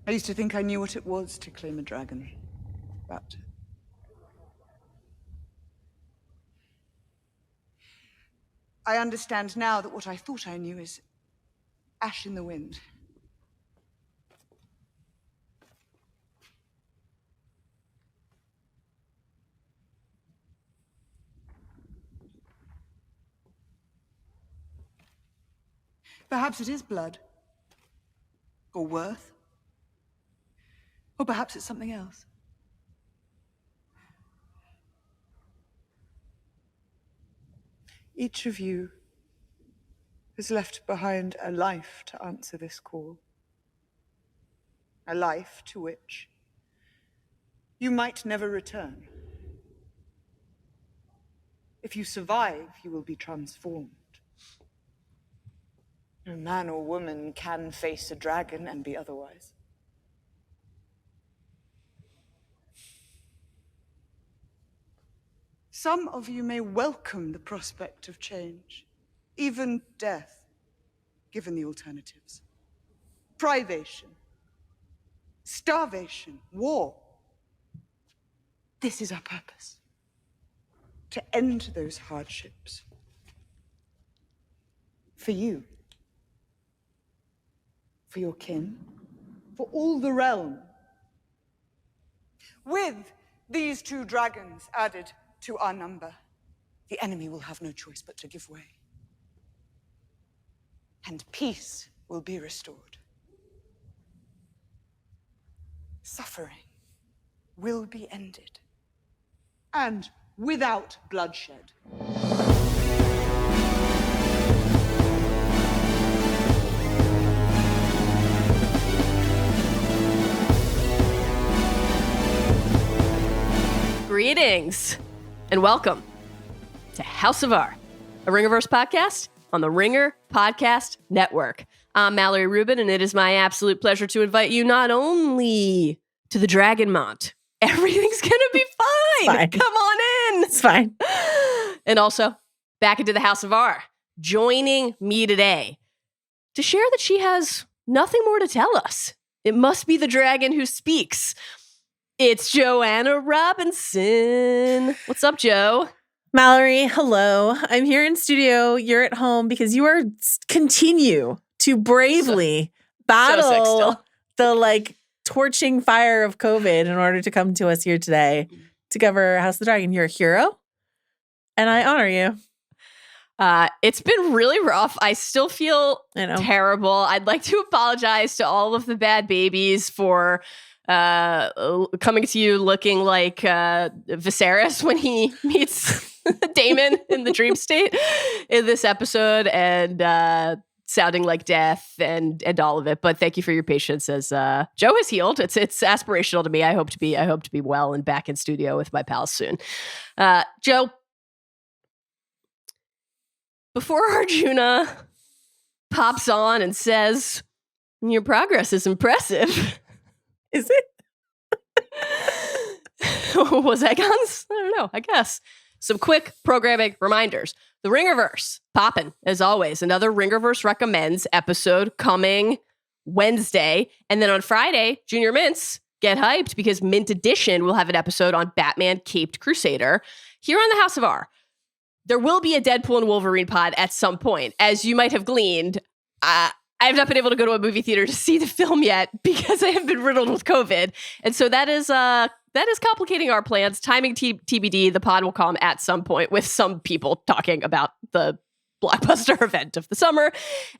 I used to think I knew what it was to claim a dragon, but I understand now that what I thought I knew is ash in the wind. Perhaps it is blood. Or worth. Or perhaps it's something else. Each of you has left behind a life to answer this call. A life to which you might never return. If you survive, you will be transformed. No man or woman can face a dragon and be otherwise. Some of you may welcome the prospect of change, even death, given the alternatives. Privation, starvation, war. This is our purpose. To end those hardships. For you. For your kin. For all the realm. With these 2 dragons added to our number, the enemy will have no choice but to give way. And peace will be restored. Suffering will be ended. And without bloodshed. Greetings and welcome to House of R, a Ringerverse podcast on the Ringer Podcast Network. I'm Mallory Rubin, and it is my absolute pleasure to invite you not only to the Dragonmont. Everything's gonna be fine. Come on in. It's fine. And also back into the House of R, joining me today to share that she has nothing more to tell us. It must be the dragon who speaks. It's Joanna Robinson. What's up, Joe? Mallory, hello. I'm here in studio. You're at home because you are continue to bravely battle the torching fire of COVID in order to come to us here today to cover House of the Dragon. You're a hero, and I honor you. It's been really rough. I still feel terrible. I'd like to apologize to all of the bad babies for coming to you looking like Viserys when he meets Daemon in the dream state in this episode, and sounding like death and all of it. But thank you for your patience as Joe has healed. It's aspirational to me. I hope to be well and back in studio with my pals soon. Joe, before Arjuna pops on and says, "Your progress is impressive." Is it? Was that guns? I don't know. I guess. Some quick programming reminders. The Ringerverse, poppin', as always. Another Ringerverse Recommends episode coming Wednesday. And then on Friday, Junior Mints, get hyped because Mint Edition will have an episode on Batman Caped Crusader here on the House of R. There will be a Deadpool and Wolverine pod at some point. As you might have gleaned, I have not been able to go to a movie theater to see the film yet because I have been riddled with COVID. And so that is complicating our plans. Timing TBD. The pod will come at some point with some people talking about the blockbuster event of the summer.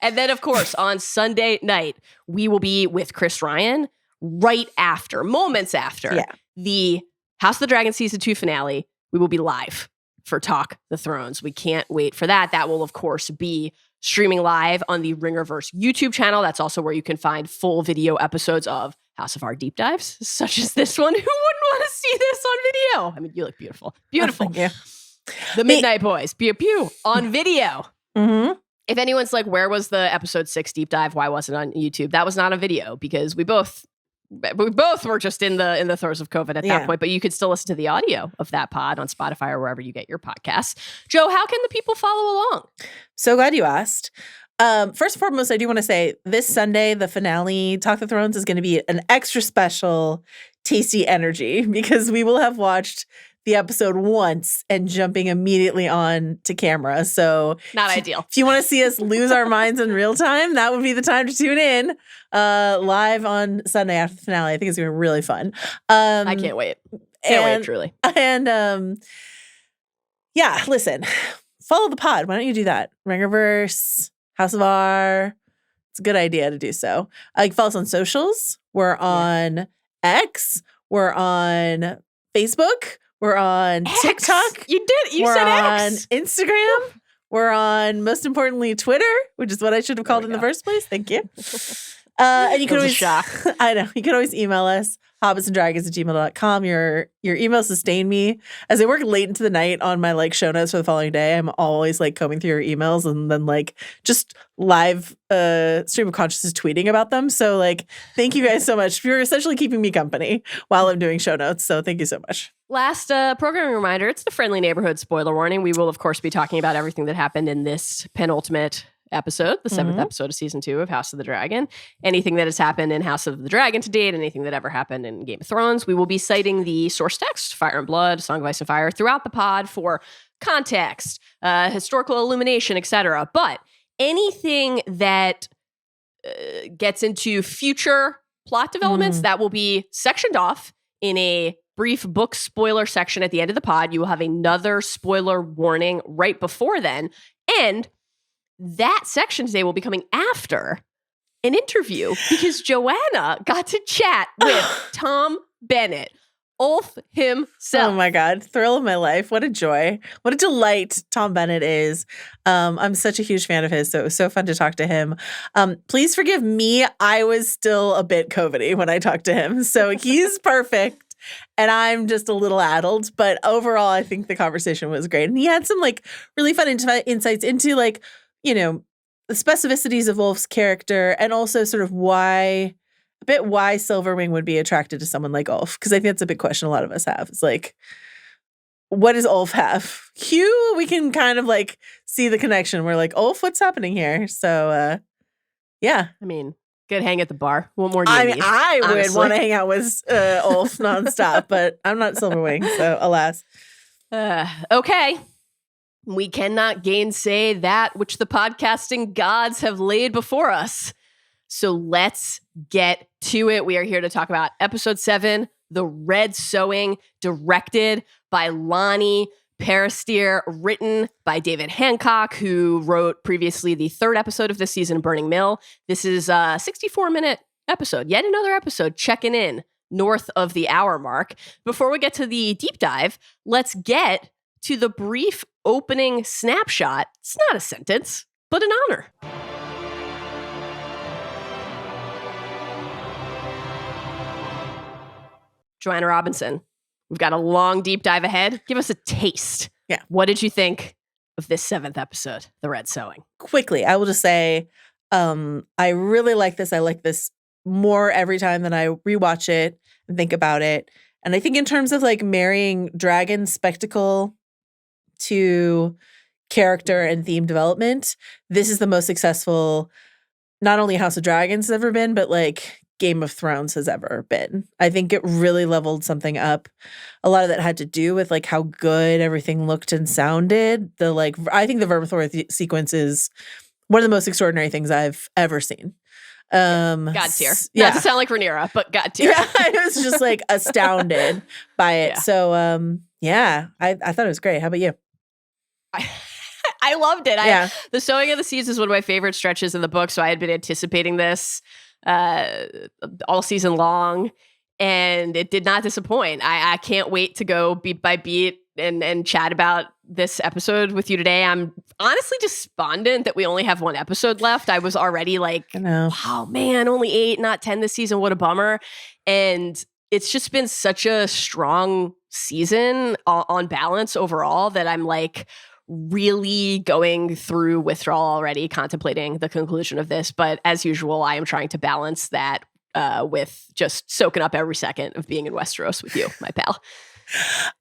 And then, of course, on Sunday night, we will be with Chris Ryan moments after the House of the Dragon Season 2 finale. We will be live for Talk the Thrones. We can't wait for that. That will, of course, be streaming live on the Ringerverse YouTube channel. That's also where you can find full video episodes of House of R deep dives, such as this one. Who wouldn't want to see this on video? I mean, you look beautiful. Beautiful. Oh, thank you. The Midnight Boys, pew pew, on video. Mm-hmm. If anyone's like, where was the episode 6 deep dive? Why wasn't it on YouTube? That was not on video because we both were just in the throes of COVID at that point, but you could still listen to the audio of that pod on Spotify or wherever you get your podcasts. Joe, how can the people follow along? So glad you asked. First and foremost, I do want to say this Sunday, the finale, Talk the Thrones, is going to be an extra special tasty energy because we will have watched the episode once and jumping immediately on to camera. So Not ideal. if you want to see us lose our minds in real time, that would be the time to tune in live on Sunday after the finale. I think it's going to be really fun. I can't wait. Can't wait, truly. And yeah, listen, follow the pod. Why don't you do that? Ringerverse, House of R. It's a good idea to do so. Follow us on socials. We're on X. We're on Facebook. We're on TikTok. You did. You We're said on X. Instagram. We're on, most importantly, Twitter, which is what I should have called in the first place. Thank you. And you can always, I know, you can always email us, hobbitsanddragons@gmail.com. Your emails sustain me. As I work late into the night on my show notes for the following day, I'm always combing through your emails and then just live stream of consciousness tweeting about them. So thank you guys so much. You're essentially keeping me company while I'm doing show notes. So thank you so much. Last programming reminder, it's the Friendly Neighborhood spoiler warning. We will, of course, be talking about everything that happened in this penultimate episode, the 7th episode of season 2 of House of the Dragon. Anything that has happened in House of the Dragon to date, anything that ever happened in Game of Thrones. We will be citing the source text, Fire and Blood, Song of Ice and Fire, throughout the pod for context, historical illumination, etc. But anything that gets into future plot developments, that will be sectioned off in a brief book spoiler section at the end of the pod. You will have another spoiler warning right before then. And that section today will be coming after an interview because Joanna got to chat with Tom Bennett, Orwh himself. Oh my God. Thrill of my life. What a joy. What a delight Tom Bennett is. I'm such a huge fan of his, so it was so fun to talk to him. Please forgive me. I was still a bit COVID-y when I talked to him, so he's perfect. And I'm just a little addled, but overall, I think the conversation was great. And he had some really fun insights into the specificities of Orwh's character and also sort of why Silverwing would be attracted to someone like Orwh. Because I think that's a big question a lot of us have. It's what does Orwh have? Hugh, we can kind of see the connection. We're Orwh, what's happening here? So, yeah. I mean, good hang at the bar. What more do you need? I would want to hang out with Orwh nonstop, but I'm not Silverwing, so alas. Okay. We cannot gainsay that which the podcasting gods have laid before us. So let's get to it. We are here to talk about episode 7, The Red Sowing, directed by Lonnie Peristeer, written by David Hancock, who wrote previously the 3rd episode of this season, Burning Mill. This is a 64-minute episode, yet another episode checking in north of the hour mark. Before we get to the deep dive, let's get to the brief opening snapshot. It's not a sentence, but an honor. Joanna Robinson, we've got a long deep dive ahead. Give us a taste. Yeah. What did you think of this 7th episode, The Red Sowing? Quickly, I will just say I really like this. I like this more every time that I rewatch it and think about it. And I think in terms of marrying dragon spectacle to character and theme development, this is the most successful not only House of Dragons has ever been, but Game of Thrones has ever been. I think it really leveled something up. A lot of that had to do with how good everything looked and sounded. I think the Vermithor sequence is one of the most extraordinary things I've ever seen. God tier. Yeah. Not to sound like Rhaenyra, but God tier. Yeah, I was just astounded by it. Yeah. So I thought it was great. How about you? I loved it. Yeah. The Sowing of the Seeds is one of my favorite stretches in the book, so I had been anticipating this all season long, and it did not disappoint. I can't wait to go beat by beat and chat about this episode with you today. I'm honestly despondent that we only have 1 episode left. I was already wow, man, only 8, not 10 this season. What a bummer. And it's just been such a strong season on balance overall that I'm really going through withdrawal already, contemplating the conclusion of this. But as usual, I am trying to balance that with just soaking up every second of being in Westeros with you, my pal.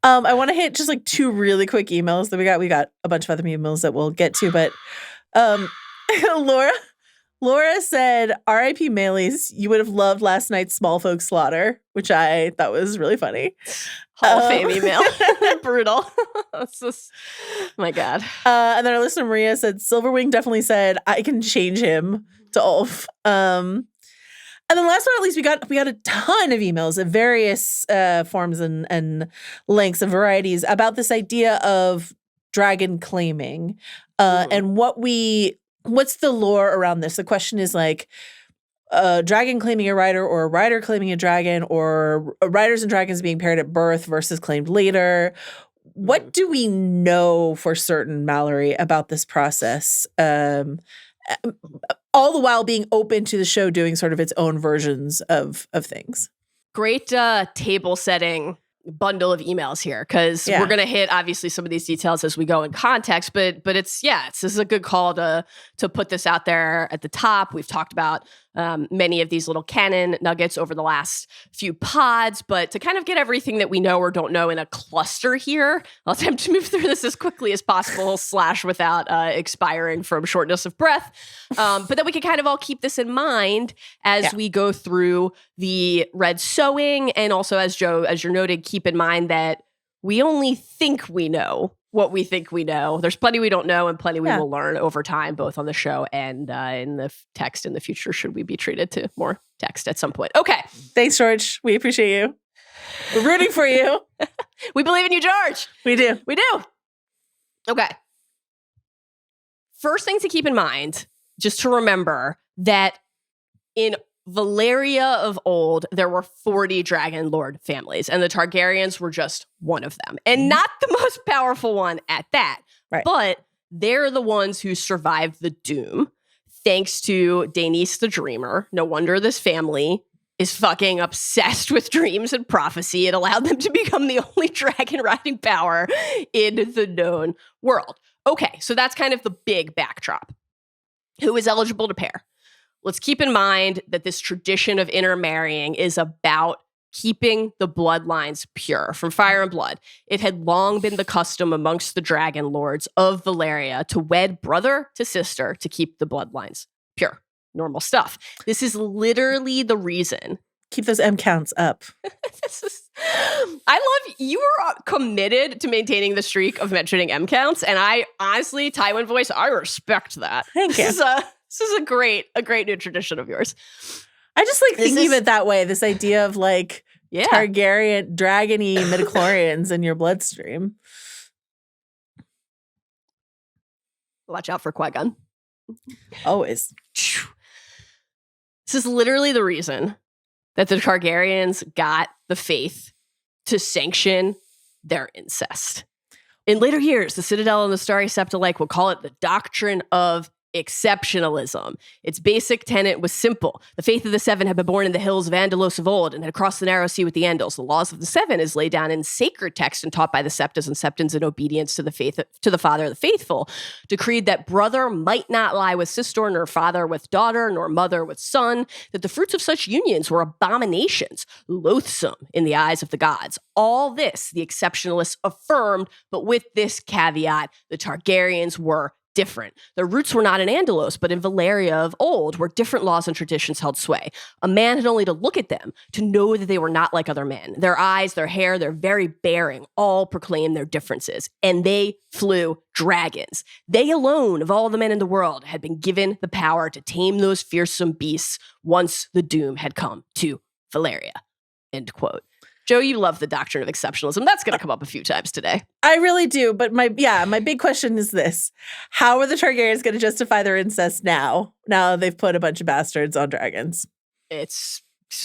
I want to hit just 2 really quick emails that we got. We got a bunch of other emails that we'll get to, but Laura said, R.I.P. Melees, you would have loved last night's small folk slaughter, which I thought was really funny. Hall of Fame email. Brutal. That's just, my God. And then our listener Maria said, Silverwing definitely said, I can change him to Ulf. And then last but not least, we got a ton of emails of various forms and lengths and varieties about this idea of dragon claiming and what's the lore around this? The question is like a dragon claiming a rider or a rider claiming a dragon or riders and dragons being paired at birth versus claimed later. What do we know for certain, Mallory, about this process? All the while being open to the show doing sort of its own versions of things. Great table setting bundle of emails here, because we're going to hit obviously some of these details as we go in context, but this is a good call to put this out there at the top. We've talked about many of these little canon nuggets over the last few pods, but to kind of get everything that we know or don't know in a cluster here, I'll attempt to move through this as quickly as possible / without expiring from shortness of breath. But then we can kind of all keep this in mind as we go through the Red Sowing, and also as you're noted, keep in mind that we only think we know what we think we know. There's plenty we don't know and plenty we will learn over time, both on the show and in the text in the future, should we be treated to more text at some point. Okay. Thanks, George. We appreciate you. We're rooting for you. We believe in you, George. We do. We do. Okay. First thing to keep in mind, just to remember that in Valeria of old, there were 40 Dragon Lord families, and the Targaryens were just one of them. And not the most powerful one at that. Right. But they're the ones who survived the doom, thanks to Daenys the Dreamer. No wonder this family is fucking obsessed with dreams and prophecy. It allowed them to become the only dragon-riding power in the known world. Okay, so that's kind of the big backdrop. Who is eligible to pair? Let's keep in mind that this tradition of intermarrying is about keeping the bloodlines pure from fire and blood. It had long been the custom amongst the dragon lords of Valeria to wed brother to sister to keep the bloodlines pure. Normal stuff. This is literally the reason. Keep those M counts up. I love you were committed to maintaining the streak of mentioning M counts, and I honestly, Tywin voice, I respect that. Thank you. This is a great new tradition of yours. I just like thinking of it that way. This idea of like Targaryen, dragony midichlorians in your bloodstream. Watch out for Qui-Gon. Always. This is literally the reason that the Targaryens got the faith to sanction their incest. In later years, the Citadel and the Starry Sept alike would call it the doctrine of exceptionalism. Its basic tenet was simple. The faith of the Seven had been born in the hills of Andalos of old and had crossed the narrow sea with the Andals. The laws of the Seven is laid down in sacred text and taught by the Septas and Septons in obedience to the faith to the Father of the faithful, decreed that brother might not lie with sister, nor father with daughter, nor mother with son, that the fruits of such unions were abominations, loathsome in the eyes of the gods. All this the exceptionalists affirmed, but with this caveat, the Targaryens were different. Their roots were not in Andalos, but in Valeria of old, where different laws and traditions held sway. A man had only to look at them to know that they were not like other men. Their eyes, their hair, their very bearing all proclaimed their differences, and they flew dragons. They alone, of all the men in the world, had been given the power to tame those fearsome beasts once the doom had come to Valeria. End quote. Joe, you love the doctrine of exceptionalism. That's going to come up a few times today. I really do. But my big question is this. How are the Targaryens going to justify their incest now they've put a bunch of bastards on dragons? It's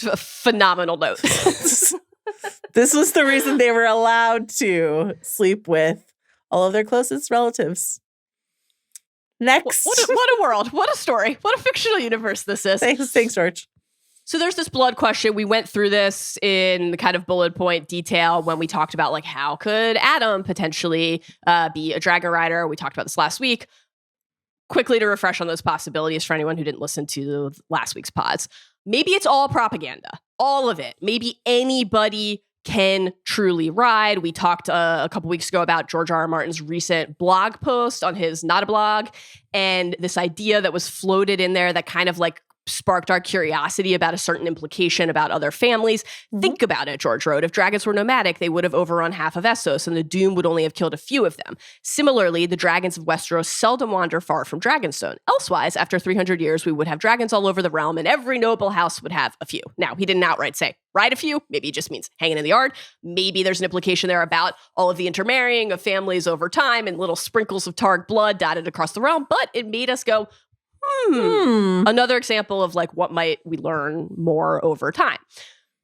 a phenomenal note. This was the reason they were allowed to sleep with all of their closest relatives. Next. What a world. What a story. What a fictional universe this is. Thanks, George. So there's this blood question. We went through this in the kind of bullet point detail when we talked about like how could Adam potentially be a dragon rider. We talked about this last week. Quickly to refresh on those possibilities for anyone who didn't listen to last week's pods. Maybe it's all propaganda. All of it. Maybe anybody can truly ride. We talked a couple weeks ago about George R.R. Martin's recent blog post on his Not a Blog, and this idea that was floated in there that kind of like sparked our curiosity about a certain implication about other families. Think about it, George wrote. If dragons were nomadic, they would have overrun half of Essos, and the Doom would only have killed a few of them. Similarly, the dragons of Westeros seldom wander far from Dragonstone. Elsewise, after 300 years, we would have dragons all over the realm, and every noble house would have a few. Now, he didn't outright say, ride a few. Maybe he just means hanging in the yard. Maybe there's an implication there about all of the intermarrying of families over time and little sprinkles of Targ blood dotted across the realm, but it made us go, Another example of like what might we learn more over time.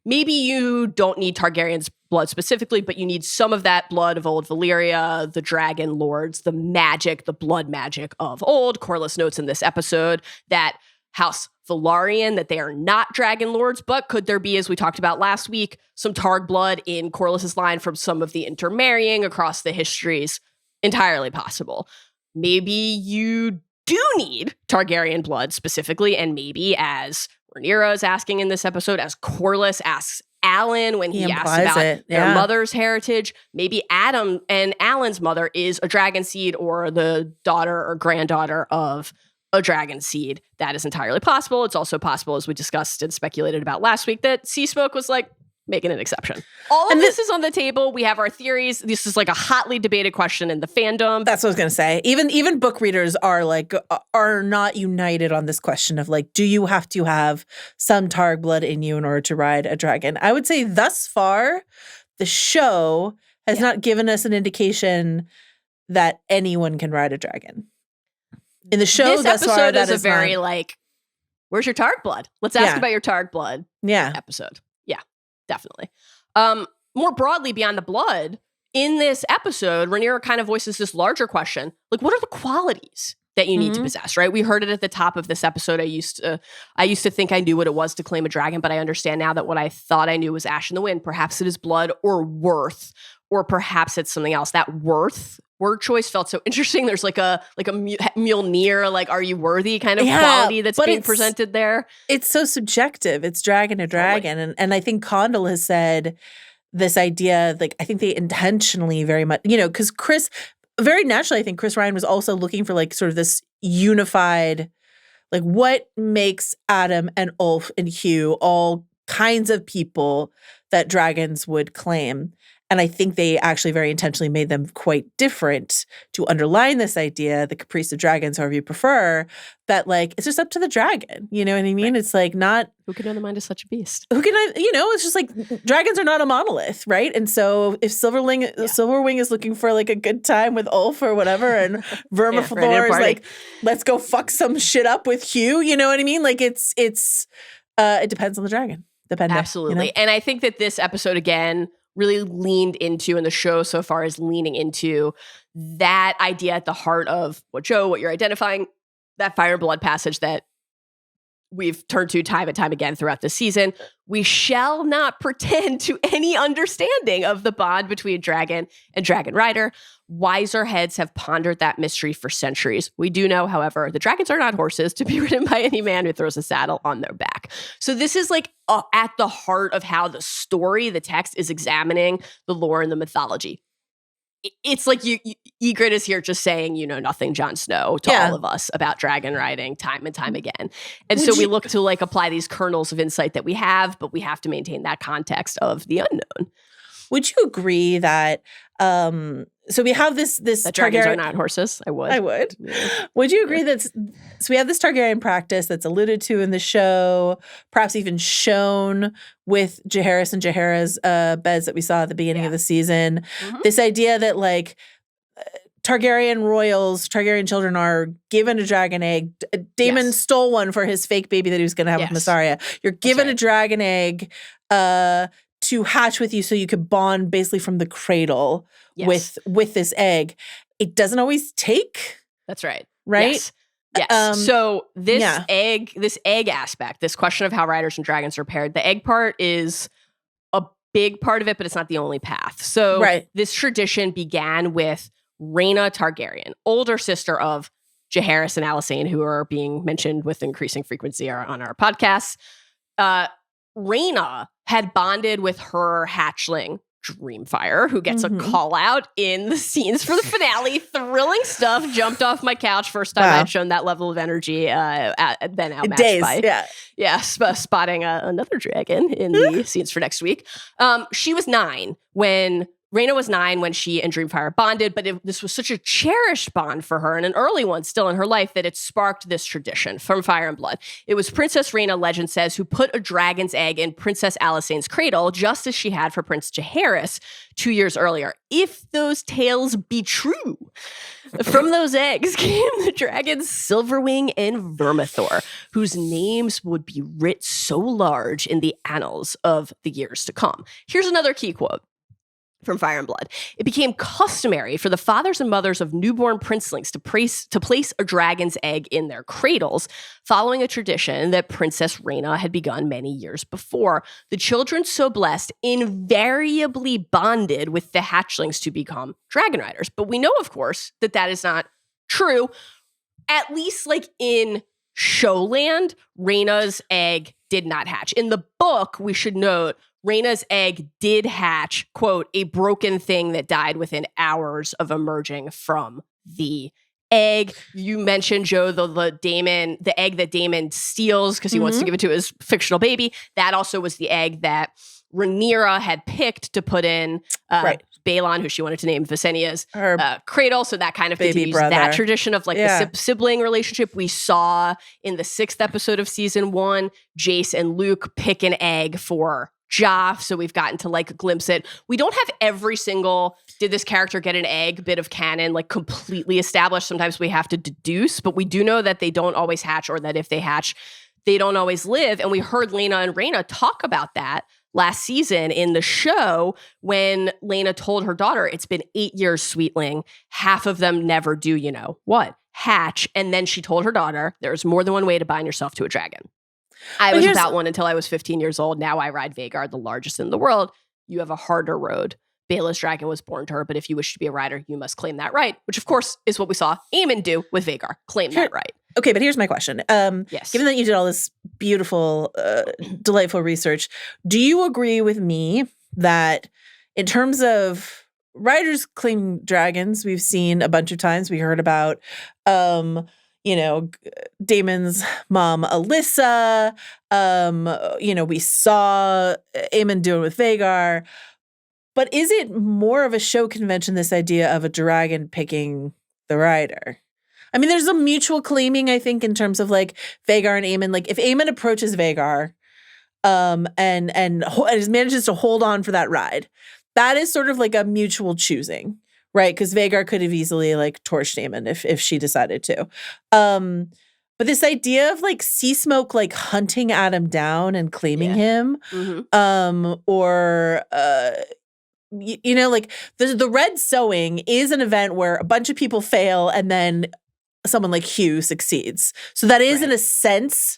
Maybe you don't need Targaryen's blood specifically, but you need some of that blood of old Valyria, the dragon lords, the magic, the blood magic of old. Corlys notes in this episode that House Velaryon, that they are not dragon lords, but could there be, as we talked about last week, some Targ blood in Corlys's line from some of the intermarrying across the histories? Entirely possible. Maybe you do need Targaryen blood specifically, and maybe, as Rhaenyra is asking in this episode, as Corlys asks Alan when he asks about their mother's heritage, maybe Adam and Alan's mother is a dragon seed or the daughter or granddaughter of a dragon seed. That is entirely possible. It's also possible, as we discussed and speculated about last week, that Sea Smoke was like making an exception. All of this is on the table. We have our theories. This is like a hotly debated question in the fandom. That's what I was going to say. Even book readers are not united on this question of like, do you have to have some Targ blood in you in order to ride a dragon? I would say thus far, the show has not given us an indication that anyone can ride a dragon. In the show, this thus episode far, that is a very like, where's your Targ blood? Let's ask about your Targ blood. Episode. Definitely. More broadly, beyond the blood, in this episode, Rhaenyra kind of voices this larger question. Like, what are the qualities that you need to possess, right? We heard it at the top of this episode. I used to think I knew what it was to claim a dragon, but I understand now that what I thought I knew was ash in the wind. Perhaps it is blood or worth, or perhaps it's something else. That worth word choice felt so interesting. There's like a Mjolnir, like, are you worthy kind of quality that's being presented there. It's so subjective. It's dragon to dragon. Totally. And I think Condell has said this idea, like, I think they intentionally very much, because Chris, very naturally, I think Chris Ryan was also looking for like sort of this unified, like what makes Adam and Ulf and Hugh all kinds of people that dragons would claim. And I think they actually very intentionally made them quite different to underline this idea, the caprice of dragons, however you prefer, that like, it's just up to the dragon. You know what I mean? Right. It's like not... Who can know the mind of such a beast? It's just like, dragons are not a monolith, right? And so if Silverwing is looking for like a good time with Ulf or whatever, and Vermithor is like, let's go fuck some shit up with Hugh, you know what I mean? Like it depends on the dragon. Absolutely. And I think that this episode, again, really leaned into, and the show so far is leaning into that idea at the heart of what you're identifying, that fire and blood passage that we've turned to time and time again throughout the season. We shall not pretend to any understanding of the bond between dragon and dragon rider. Wiser heads have pondered that mystery for centuries. We do know, however, the dragons are not horses to be ridden by any man who throws a saddle on their back. So this is like at the heart of how the story, the text, is examining the lore and the mythology. It's like Ygritte is here just saying, nothing, Jon Snow, to all of us about dragon riding time and time again. And so we look to like apply these kernels of insight that we have, but we have to maintain that context of the unknown. Would you agree that so we have this that dragons are not horses? I would. Yeah. Would you agree that we have this Targaryen practice that's alluded to in the show, perhaps even shown with Jaehaerys and Jaehaera's beds that we saw at the beginning of the season? This idea that like Targaryen royals, Targaryen children are given a dragon egg. Daemon stole one for his fake baby that he was going to have with Mysaria. You're given a dragon egg to hatch with you so you could bond basically from the cradle with this egg. It doesn't always take. That's right. Right? Yes. So this egg aspect, this question of how riders and dragons are paired, the egg part is a big part of it, but it's not the only path. So this tradition began with Rhaena Targaryen, older sister of Jaehaerys and Allison, who are being mentioned with increasing frequency on our podcasts. Rhaena had bonded with her hatchling, Dreamfire, who gets a call out in the scenes for the finale. Thrilling stuff. Jumped off my couch. First time I'd shown that level of energy. Then outmatched by spotting another dragon in the scenes for next week. She was 9 when Rhaena was 9 when she and Dreamfire bonded, but this was such a cherished bond for her and an early one still in her life that it sparked this tradition from Fire and Blood. It was Princess Rhaena, legend says, who put a dragon's egg in Princess Alisane's cradle, just as she had for Prince Jaehaerys 2 years earlier. If those tales be true, from those eggs came the dragons Silverwing and Vermithor, whose names would be writ so large in the annals of the years to come. Here's another key quote from Fire and Blood. It became customary for the fathers and mothers of newborn princelings to place a dragon's egg in their cradles, following a tradition that Princess Rhaena had begun many years before. The children so blessed invariably bonded with the hatchlings to become dragon riders. But we know, of course, that is not true. At least like in Showland, Rhaena's egg did not hatch. In the book, we should note, Rhaena's egg did hatch, quote, a broken thing that died within hours of emerging from the egg. You mentioned, Joe, the egg that Daemon steals because he wants to give it to his fictional baby. That also was the egg that Rhaenyra had picked to put in Balon, who she wanted to name Visenia's cradle. So that kind of continues that tradition of like the sibling relationship we saw in the 6th episode of season 1. Jace and Luke pick an egg for Joff, so we've gotten to like glimpse it. We don't have every single did this character get an egg bit of canon like completely established. Sometimes we have to deduce, but we do know that they don't always hatch, or that if they hatch, they don't always live. And we heard Lena and Rhaena talk about that last season in the show when Lena told her daughter, it's been 8 years, sweetling. Half of them never do, hatch. And then she told her daughter, there's more than one way to bind yourself to a dragon. I was without one until I was 15 years old. Now I ride Vhagar, the largest in the world. You have a harder road. Bela's dragon was born to her, but if you wish to be a rider, you must claim that right, which of course is what we saw Aemon do with Vhagar, claim that right. Okay, but here's my question. Yes. Given that you did all this beautiful, delightful research, do you agree with me that in terms of riders claiming dragons, we've seen a bunch of times, we heard about Daemon's mom, Alyssa. We saw Aemon do it with Vhagar. But is it more of a show convention, this idea of a dragon picking the rider? I mean, there's a mutual claiming, I think, in terms of like Vhagar and Aemon. Like if Aemon approaches Vhagar and manages to hold on for that ride, that is sort of like a mutual choosing. Right, because Vhagar could have easily like torched Aemon if she decided to. But this idea of like Sea Smoke like hunting Adam down and claiming him, or like the Red Sowing is an event where a bunch of people fail and then someone like Hugh succeeds. So that is in a sense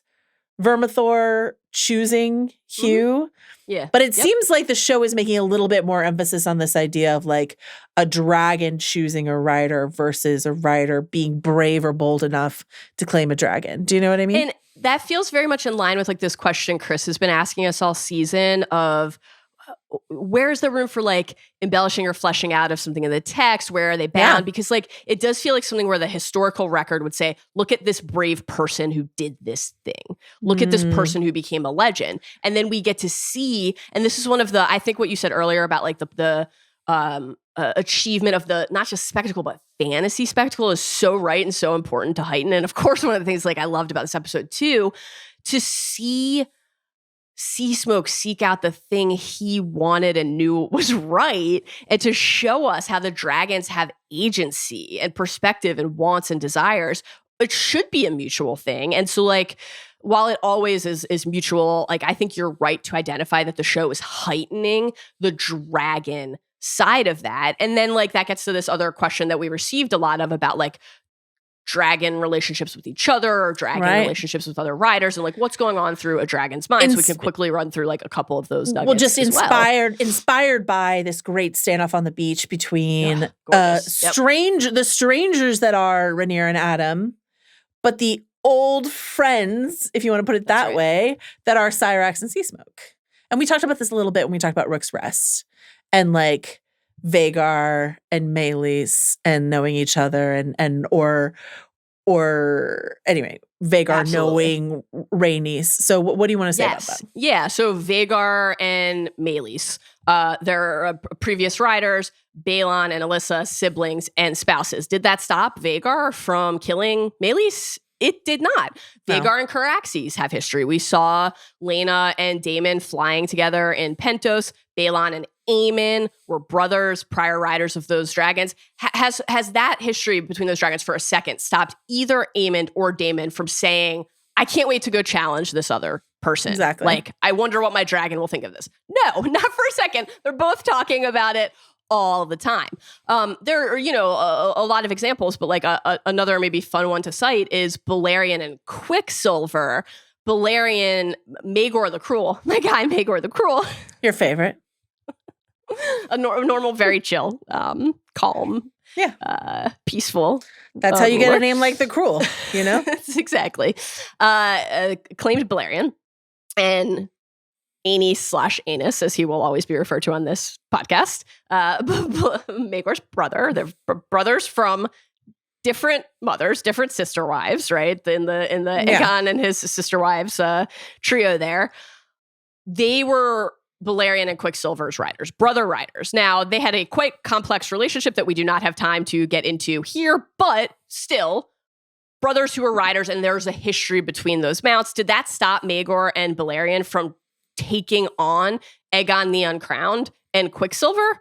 Vermithor choosing Hugh. Yeah. But it seems like the show is making a little bit more emphasis on this idea of like a dragon choosing a rider versus a rider being brave or bold enough to claim a dragon. Do you know what I mean? And that feels very much in line with like this question Chris has been asking us all season of where's the room for like embellishing or fleshing out of something in the text? Where are they bound? Yeah. Because like it does feel like something where the historical record would say, look at this brave person who did this thing. Look at this person who became a legend. And then we get to see, and this is one of the, I think what you said earlier about like the achievement of the, not just spectacle, but fantasy spectacle is so right and so important to heighten. And of course, one of the things like I loved about this episode too, to see Sea Smoke seek out the thing he wanted and knew was right, and to show us how the dragons have agency and perspective and wants and desires. It should be a mutual thing. And so like, while it always is mutual, like I think you're right to identify that the show is heightening the dragon side of that. And then like that gets to this other question that we received a lot of about like dragon relationships with each other or dragon relationships with other riders and like what's going on through a dragon's mind. So we can quickly run through like a couple of those nuggets. Well, just inspired by this great standoff on the beach between the strangers that are Rhaenyra and Adam, but the old friends, if you want to put it that way, that are Cyrax and Seasmoke. And we talked about this a little bit when we talked about Rook's Rest and like Vhagar and Meleys and knowing each other and or anyway, Vhagar knowing Rhaenys. So what do you want to say about that? Yeah, so Vhagar and Meleys. They're previous riders, Balon and Alyssa, siblings and spouses. Did that stop Vhagar from killing Meleys? It did not. No. Vhagar and Caraxes have history. We saw Laena and Daemon flying together in Pentos. Balon and Ahlman were brothers, prior riders of those dragons. Has that history between those dragons for a second stopped either Ahlman or Daemon from saying, I can't wait to go challenge this other person? Exactly. Like, I wonder what my dragon will think of this. No, not for a second. They're both talking about it all the time. There are, a lot of examples, but like another maybe fun one to cite is Balerion and Quicksilver. Balerion, Maegor the Cruel. My guy, Maegor the Cruel. Your favorite. A normal, very chill, calm, peaceful. That's how you get a name like the Cruel, Exactly. Claimed Balerion and Aenys/Anus, as he will always be referred to on this podcast. Maegor's brother. They're brothers from different mothers, different sister wives, right? In the Aegon and his sister wives trio there. They were Balerion and Quicksilver's riders, brother riders. Now, they had a quite complex relationship that we do not have time to get into here, but still, brothers who were riders, and there's a history between those mounts. Did that stop Maegor and Balerion from taking on Aegon the Uncrowned and Quicksilver?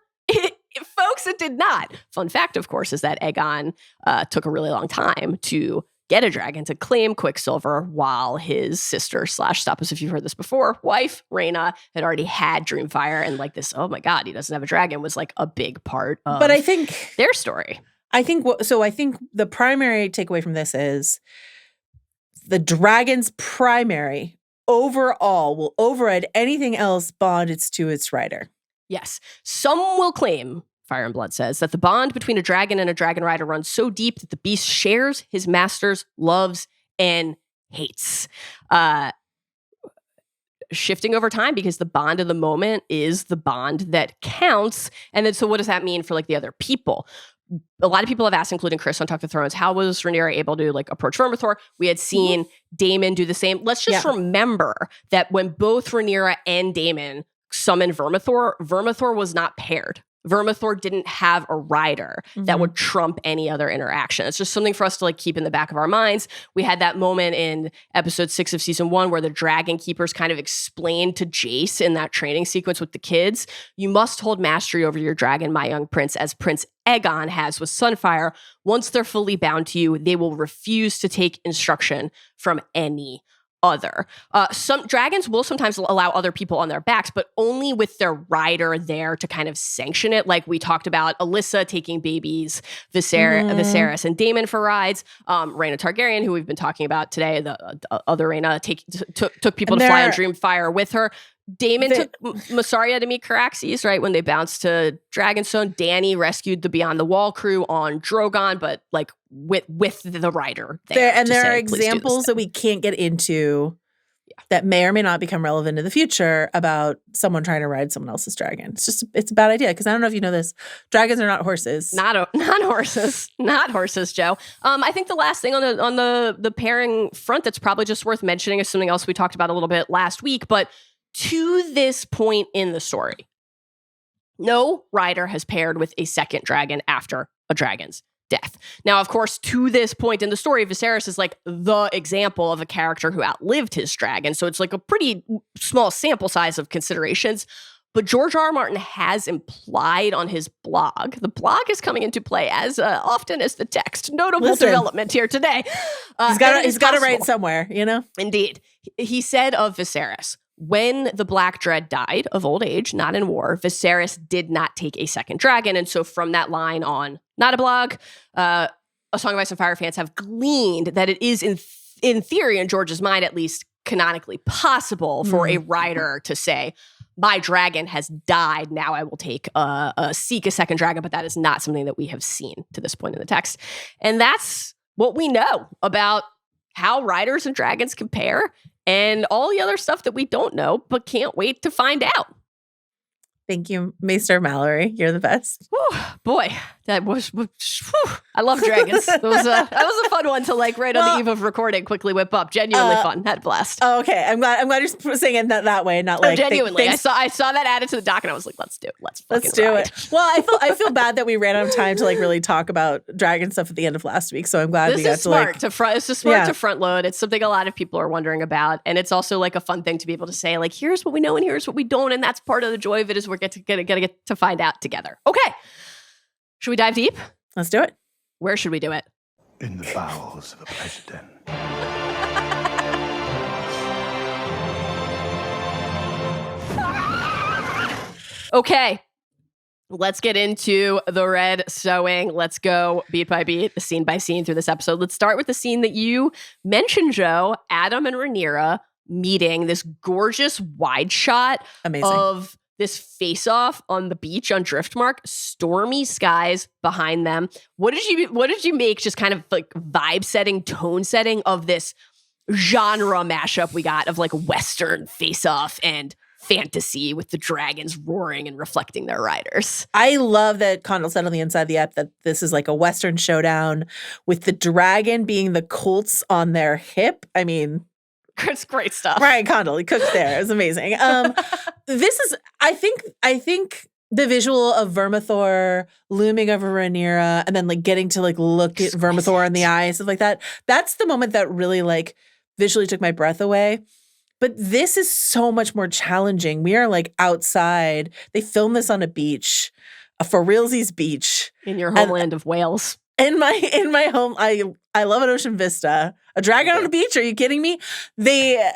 Folks, it did not. Fun fact, of course, is that Aegon took a really long time to get a dragon to claim Quicksilver, while his sister / stop us if you've heard this before, wife, Rhaena, had already had Dreamfire, and like this, oh my God, he doesn't have a dragon, was like a big part of but I think their story. I think the primary takeaway from this is the dragon's primary overall will override anything else bond it's to its rider. Yes. Some will claim, Fire and Blood says, that the bond between a dragon and a dragon rider runs so deep that the beast shares his master's loves and hates. Shifting over time, because the bond of the moment is the bond that counts. And then, so what does that mean for like the other people? A lot of people have asked, including Chris on Talk to Thrones, how was Rhaenyra able to like approach Vermithor? We had seen Daemon do the same. Let's just remember that when both Rhaenyra and Daemon summoned Vermithor was not paired. Vermithor didn't have a rider that would trump any other interaction. It's just something for us to like keep in the back of our minds. We had that moment in episode 6 of season 1 where the Dragon Keepers kind of explained to Jace in that training sequence with the kids, you must hold mastery over your dragon, my young prince, as Prince Aegon has with Sunfire. Once they're fully bound to you, they will refuse to take instruction from any other. Some dragons will sometimes allow other people on their backs, but only with their rider there to kind of sanction it. Like we talked about Alyssa taking babies, Viserys and Daemon for rides. Rhaena Targaryen, who we've been talking about today, the other Rhaena, took people to fly on Dreamfire with her. Daemon took Mysaria to meet Caraxes, right? When they bounced to Dragonstone. Dany rescued the Beyond the Wall crew on Drogon, but like with the rider there. And there are examples that we can't get into that may or may not become relevant in the future about someone trying to ride someone else's dragon. It's a bad idea, because I don't know if you know this. Dragons are not horses. Not horses, Joe. I think the last thing on the pairing front that's probably just worth mentioning is something else we talked about a little bit last week, but to this point in the story, no rider has paired with a second dragon after a dragon's death. Now, of course, to this point in the story, Viserys is like the example of a character who outlived his dragon. So it's like a pretty small sample size of considerations. But George R. R. Martin has implied on his blog, the blog is coming into play as often as the text. Notable development here today. He's got to write somewhere, Indeed. He said of Viserys, when the Black Dread died of old age, not in war, Viserys did not take a second dragon. And so from that line on, not a blog, A Song of Ice and Fire fans have gleaned that it is in theory, in George's mind at least, canonically possible for a rider to say, my dragon has died, now I will seek a second dragon, but that is not something that we have seen to this point in the text. And that's what we know about how riders and dragons compare, and all the other stuff that we don't know, but can't wait to find out. Thank you, Maester Mallory. You're the best. Whew, boy, that was. Whew, I love dragons. That was a fun one to like right on the eve of recording. Quickly whip up. Genuinely fun. Had a blast. Oh, okay. I'm glad you're saying it that way, not like genuinely. I saw that added to the doc, and I was like, let's do it. Let's do it. Well, I feel bad that we ran out of time to like really talk about dragon stuff at the end of last week. So I'm glad we got to like. This is smart to front load. It's something a lot of people are wondering about, and it's also like a fun thing to be able to say like, here's what we know and here's what we don't, and that's part of the joy of it is we're gonna get to find out together. Okay. Should we dive deep? Let's do it. Where should we do it? In the bowels of a pleasure den. Okay. Let's get into the Red Sowing. Let's go beat by beat, scene by scene through this episode. Let's start with the scene that you mentioned, Joe. Adam and Rhaenyra meeting, this gorgeous wide shot of this face-off on the beach on Driftmark, stormy skies behind them. What did you make just kind of like vibe setting, tone setting of this genre mashup we got of like Western face-off and fantasy with the dragons roaring and reflecting their riders? I love that Condell said on the inside of the app that this is like a Western showdown with the dragon being the Colts on their hip. I mean, it's great stuff. Ryan Condell, he cooked there. It was amazing. This is, I think the visual of Vermithor looming over Rhaenyra and then like getting to like look at Vermithor in the eyes, stuff like that. That's the moment that really like visually took my breath away. But this is so much more challenging. We are like outside. They filmed this on a beach, for realsies beach. In your homeland of Wales. In my home, I love an ocean vista. A dragon on the beach? Are you kidding me? The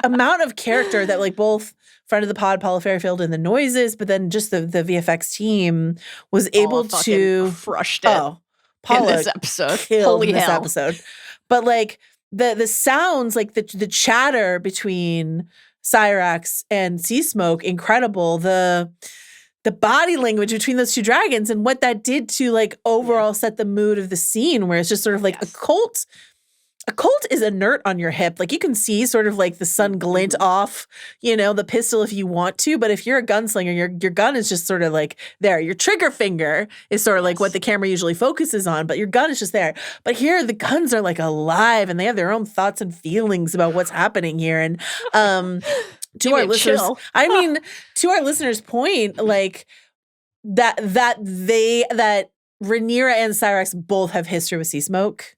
amount of character that like both friend of the pod, Paula Fairfield, and the noises, but then just the VFX team was able to crushed it. Oh, Paula in this episode. Killed Holy this hell. episode. But like the sounds, like the chatter between Cyrax and Sea Smoke, incredible. The body language between those two dragons and what that did to like overall set the mood of the scene, where it's just sort of like a Colt is inert on your hip. Like you can see sort of like the sun glint off, the pistol if you want to. But if you're a gunslinger, your gun is just sort of like there. Your trigger finger is sort of like what the camera usually focuses on, but your gun is just there. But here the guns are like alive and they have their own thoughts and feelings about what's happening here. And to our listeners, to our listeners' point, like that Rhaenyra and Cyrax both have history with Sea Smoke.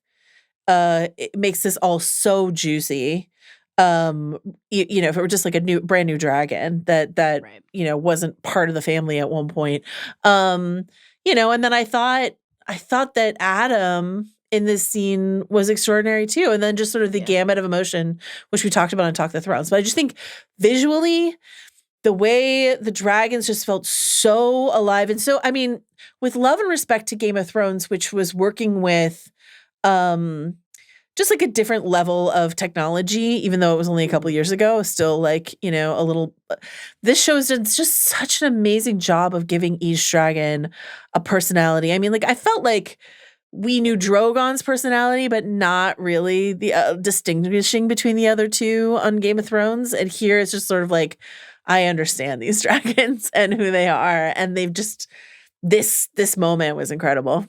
It makes this all so juicy. If it were just like a brand new dragon that right. Wasn't part of the family at one point. And then I thought that Adam in this scene was extraordinary too. And then just sort of the gamut of emotion, which we talked about on Talk the Thrones. But I just think visually, the way the dragons just felt so alive. And so, I mean, with love and respect to Game of Thrones, which was working with just like a different level of technology, even though it was only a couple years ago, still like, a little, this show's done just such an amazing job of giving each dragon a personality. I mean, like I felt like we knew Drogon's personality, but not really the distinguishing between the other two on Game of Thrones. And here it's just sort of like, I understand these dragons and who they are. And they've just, this moment was incredible.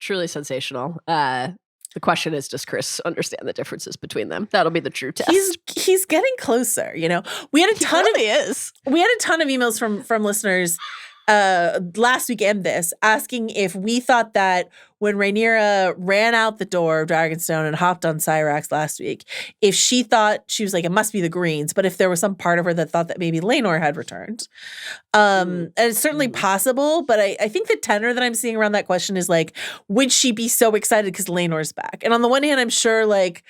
Truly sensational. The question is, does Chris understand the differences between them? That'll be the true test. He's getting closer, We had a ton of emails from listeners last week and this, asking if we thought that when Rhaenyra ran out the door of Dragonstone and hopped on Cyrax last week, if she thought, she was like, it must be the Greens, but if there was some part of her that thought that maybe Laenor had returned. And it's certainly possible, but I think the tenor that I'm seeing around that question is like, would she be so excited because Laenor's back? And on the one hand, I'm sure like,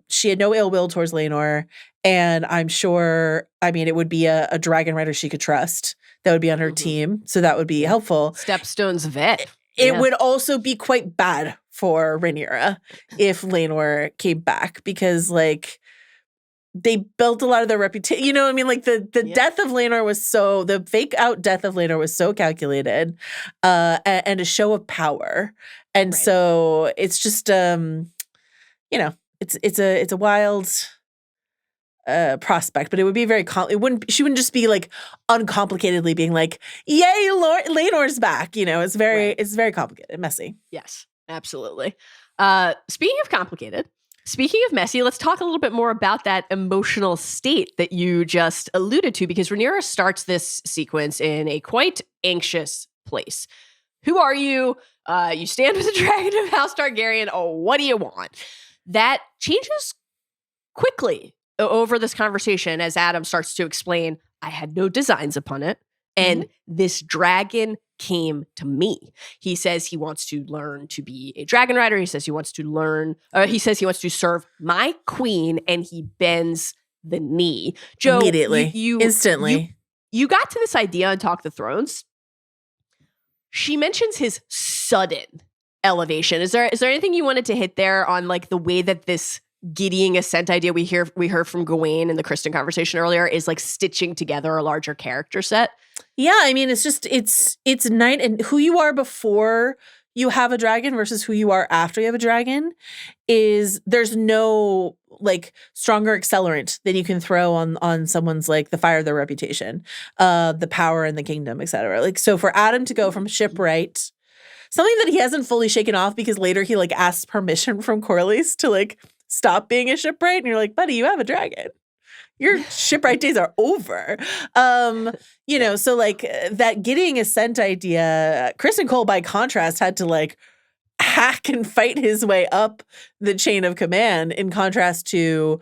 she had no ill will towards Laenor, and I'm sure, it would be a dragon rider she could trust that would be on her team. So that would be helpful. Stepstone's vet. It would also be quite bad for Rhaenyra if Laenor came back, because like they built a lot of their reputation. You know what I mean? Like the death of Laenor the fake out death of Laenor was so calculated, and a show of power. And so it's just, it's a wild prospect, but it would be very, she wouldn't just be like uncomplicatedly being like, yay, Laenor's back. It's very complicated, messy. Yes, absolutely. Speaking of complicated, speaking of messy, let's talk a little bit more about that emotional state that you just alluded to, because Rhaenyra starts this sequence in a quite anxious place. Who are you? You stand with the dragon of House Targaryen. Oh, what do you want? That changes quickly over this conversation as Adam starts to explain, I had no designs upon it, and this dragon came to me. He says he wants to learn to be a dragon rider. He says he wants to serve my queen, and he bends the knee. Joe, immediately, instantly. You got to this idea on Talk the Thrones. She mentions his sudden elevation. Is there anything you wanted to hit there on like the way that this giddying ascent idea we heard from Gawain in the Kristen conversation earlier is like stitching together a larger character set? Yeah, I mean, it's just it's night, and who you are before you have a dragon versus who you are after you have a dragon there's no like stronger accelerant than you can throw on someone's like the fire of their reputation, the power in the kingdom, etc. Like, so for Adam to go from shipwright, something that he hasn't fully shaken off because later he like asks permission from Corlys to like stop being a shipwright, and you're like, buddy, you have a dragon. Your shipwright days are over. So like that Gideon ascent idea, Kristen Cole, by contrast, had to like hack and fight his way up the chain of command in contrast to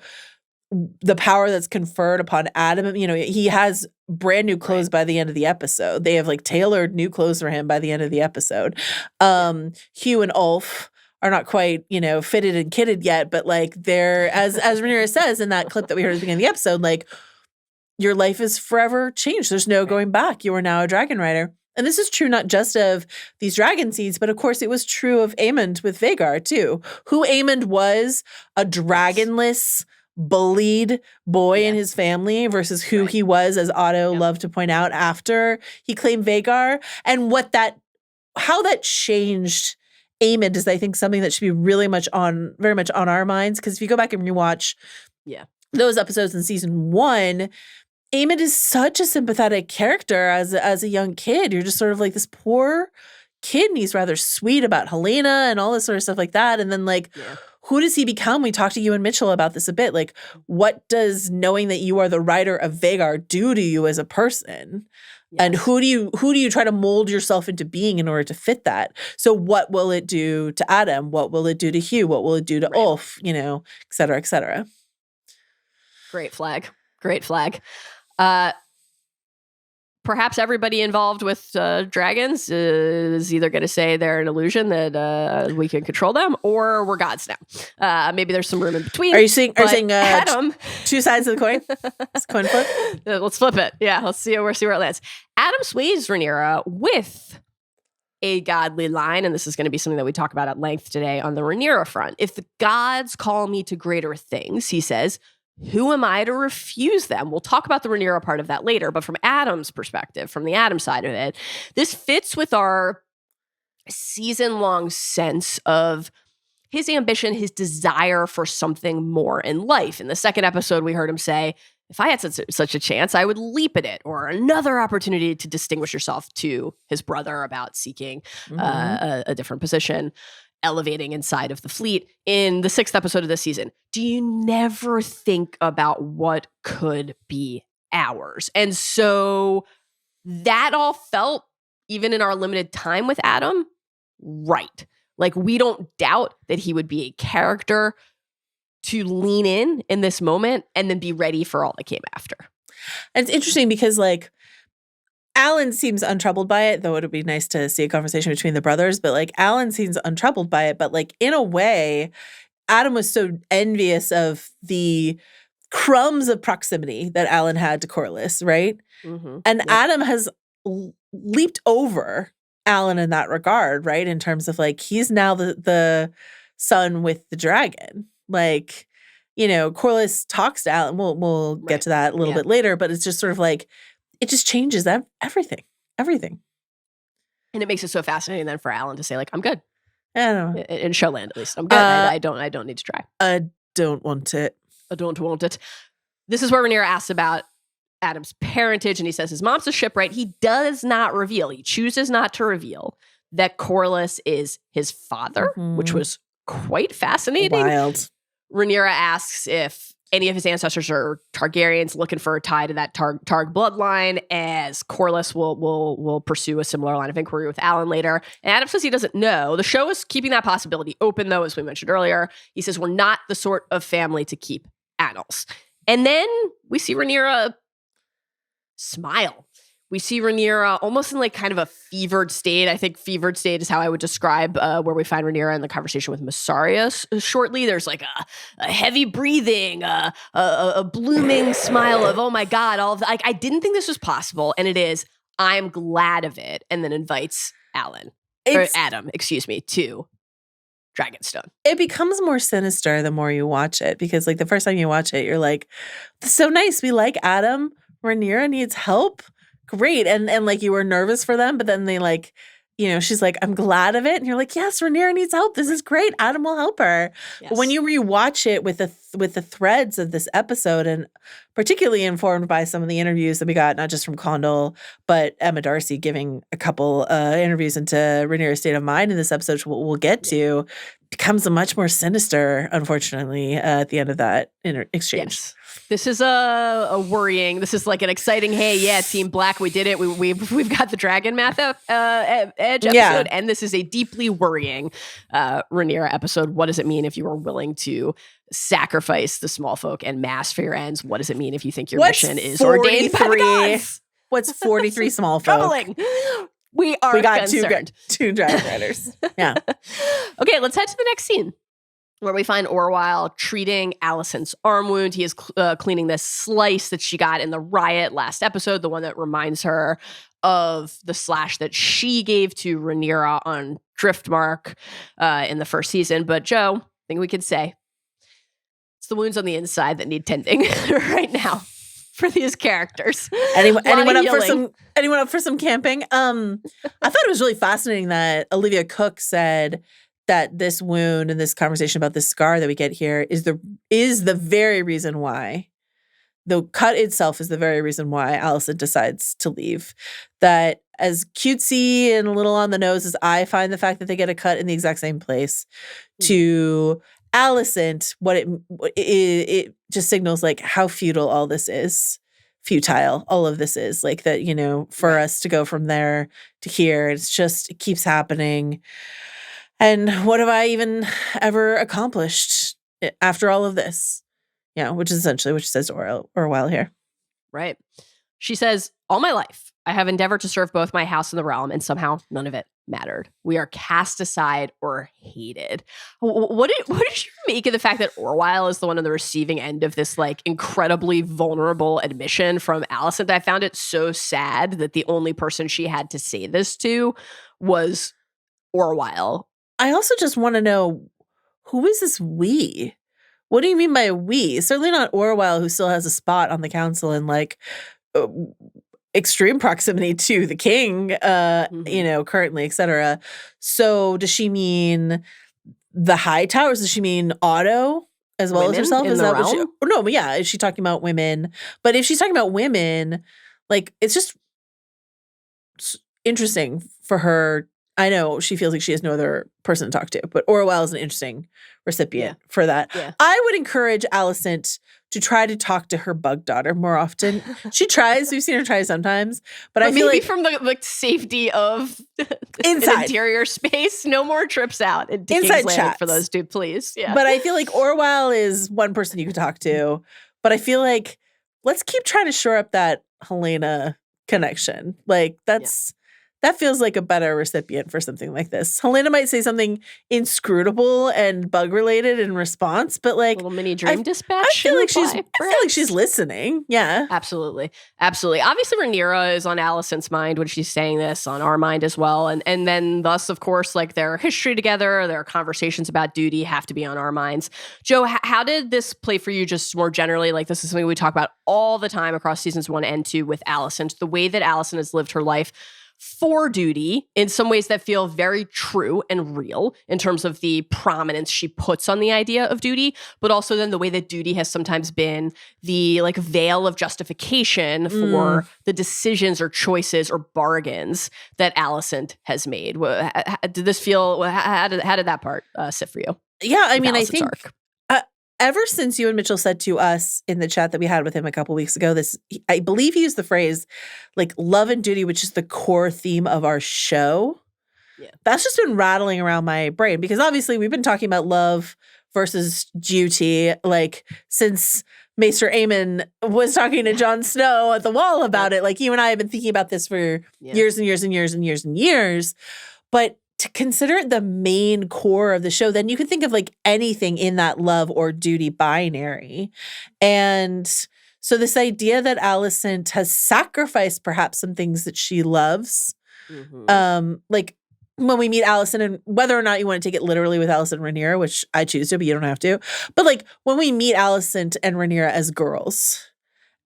the power that's conferred upon Adam. He has brand new clothes by the end of the episode. They have like tailored new clothes for him by the end of the episode. Hugh and Ulf are not quite, fitted and kitted yet, but like they're, as Rhaenyra says in that clip that we heard at the beginning of the episode, like your life is forever changed. There's no going back. You are now a dragon rider. And this is true not just of these dragon seeds, but of course it was true of Aemond with Vhagar too. Who Aemond was, a dragonless, bullied boy in his family versus who he was, as Otto loved to point out, after he claimed Vhagar. And how that changed Aemond is, I think, something that should be very much on our minds. Because if you go back and rewatch those episodes in season 1, Aemond is such a sympathetic character as a young kid. You're just sort of like this poor kid, and he's rather sweet about Helena and all this sort of stuff like that. And then who does he become? We talked to you and Mitchell about this a bit. Like, what does knowing that you are the rider of Vhagar do to you as a person? Yes. And who do you try to mold yourself into being in order to fit that? So what will it do to Adam? What will it do to Hugh? What will it do to Ulf? Et cetera, et cetera. Great flag. Perhaps everybody involved with dragons is either going to say they're an illusion that we can control them, or we're gods now. Maybe there's some room in between. Are you saying Adam, two sides of the coin? It's coin flip. Let's flip it. Yeah, let's see where it lands. Adam sways Rhaenyra with a godly line, and this is going to be something that we talk about at length today on the Rhaenyra front. If the gods call me to greater things, he says, who am I to refuse them? We'll talk about the Rhaenyra part of that later, but from Adam's perspective, from the Adam side of it, this fits with our season-long sense of his ambition, his desire for something more in life. In the second episode, we heard him say, if I had such a chance, I would leap at it, or another opportunity to distinguish yourself, to his brother about seeking a different position, elevating inside of the fleet. In the 6th episode of this season, do you never think about what could be ours? And so that all felt, even in our limited time with Adam, right. Like, we don't doubt that he would be a character to lean in this moment and then be ready for all that came after. And it's interesting because like Alan seems untroubled by it, though it would be nice to see a conversation between the brothers, but like Alan seems untroubled by it. But like in a way, Adam was so envious of the crumbs of proximity that Alan had to Corlys, right? Mm-hmm. And Adam has leaped over Alan in that regard, right? In terms of like, he's now the son with the dragon. Like, Corlys talks to Alan. We'll get to that a little bit later, but it's just sort of like, it just changes everything. And it makes it so fascinating then for Alan to say, like, I'm good. I don't know. In Showland, at least. I'm good. I don't need to try. I don't want it. I don't want it. This is where Rhaenyra asks about Adam's parentage, and he says his mom's a shipwright. He does not reveal. He chooses not to reveal that Corlys is his father, which was quite fascinating. Wild. Rhaenyra asks if any of his ancestors are Targaryens, looking for a tie to that Targ bloodline, as Corlys will pursue a similar line of inquiry with Alan later. And Adam says he doesn't know. The show is keeping that possibility open, though, as we mentioned earlier. He says we're not the sort of family to keep annals. And then we see Rhaenyra smile. We see Rhaenyra almost in like kind of a fevered state. I think fevered state is how I would describe where we find Rhaenyra in the conversation with Mysaria shortly. There's like a heavy breathing, a blooming smile of, oh my God, all of that. Like, I didn't think this was possible. And it is. I'm glad of it. And then invites Adam, to Dragonstone. It becomes more sinister the more you watch it, because like the first time you watch it, you're like, this is so nice. We like Adam. Rhaenyra needs help. Great. And like you were nervous for them, but then they like, she's like, I'm glad of it. And you're like, yes, Rhaenyra needs help. This is great. Adam will help her. Yes. But when you rewatch it with the threads of this episode, and particularly informed by some of the interviews that we got, not just from Condal, but Emma Darcy giving a couple interviews into Rhaenyra's state of mind in this episode, which we'll get to, becomes a much more sinister, unfortunately, at the end of that exchange. Yes. This is a worrying. This is like an exciting. Hey, yeah, Team Black, we did it. We've got the Dragon Math Edge episode, and this is a deeply worrying Rhaenyra episode. What does it mean if you are willing to sacrifice the small folk and mass for your ends? What does it mean if you think your mission is ordained by the gods? What's 43 small folk? Troubling. We got concerned. two dragon riders. Yeah. Okay, let's head to the next scene, where we find Orwh treating Allison's arm wound. He is cleaning this slice that she got in the riot last episode, the one that reminds her of the slash that she gave to Rhaenyra on Driftmark in the first season. But Joe, I think we could say it's the wounds on the inside that need tending right now for these characters. Anyone up for some camping? I thought it was really fascinating that Olivia Cook said that this wound and this conversation about this scar that we get here is the very reason why, the cut itself is the very reason why Allison decides to leave. That as cutesy and a little on the nose as I find the fact that they get a cut in the exact same place, to Allison, it just signals like how futile all this is. Futile, all of this is like that, for us to go from there to here, it keeps happening. And what have I even ever accomplished after all of this? Yeah, which is essentially what she says to Orwh here. Right. She says, all my life, I have endeavored to serve both my house and the realm, and somehow none of it mattered. We are cast aside or hated. What did you make of the fact that Orwh is the one on the receiving end of this like incredibly vulnerable admission from Allison? I found it so sad that the only person she had to say this to was Orwh. I also just want to know, who is this we? What do you mean by we? Certainly not Orwh, who still has a spot on the council and like extreme proximity to the king, currently, etc. So does she mean the High Towers? Does she mean Otto as well as herself? Is that what she? No, but yeah, is she talking about women? But if she's talking about women, like it's just interesting for her. I know she feels like she has no other person to talk to, but Orwh is an interesting recipient for that. Yeah. I would encourage Allison to try to talk to her bug daughter more often. She tries. We've seen her try sometimes. But I feel like from the safety of an interior space, no more trips out into inside King's chats for those two, please. Yeah. But I feel like Orwh is one person you could talk to. But I feel like let's keep trying to shore up that Helena connection. Like that's that feels like a better recipient for something like this. Helena might say something inscrutable and bug related in response, but like little mini dream dispatch. I feel like she's listening. Yeah. Absolutely. Obviously, Rhaenyra is on Allison's mind when she's saying this, on our mind as well. And then thus, of course, like their history together, their conversations about duty have to be on our minds. Joe, how did this play for you just more generally? Like, this is something we talk about all the time across seasons 1 and 2 with Allison. The way that Allison has lived her life for duty in some ways that feel very true and real in terms of the prominence she puts on the idea of duty, but also then the way that duty has sometimes been the like veil of justification for the decisions or choices or bargains that Allison has made. Did this feel, how did that part sit for you? Yeah, I mean, Allison's I think ever since you and Mitchell said to us in the chat that we had with him a couple weeks ago, I believe he used the phrase like love and duty, which is the core theme of our show. Yeah. That's just been rattling around my brain because obviously we've been talking about love versus duty like since Maester Aemon was talking to Jon Snow at the wall about it. Like you and I have been thinking about this for years and years and years and years and years. But to consider it the main core of the show, then you can think of like anything in that love or duty binary. And so this idea that Allison has sacrificed perhaps some things that she loves, like when we meet Allison, and whether or not you want to take it literally with Allison and Rhaenyra, which I choose to, but you don't have to. But like when we meet Allison and Rhaenyra as girls,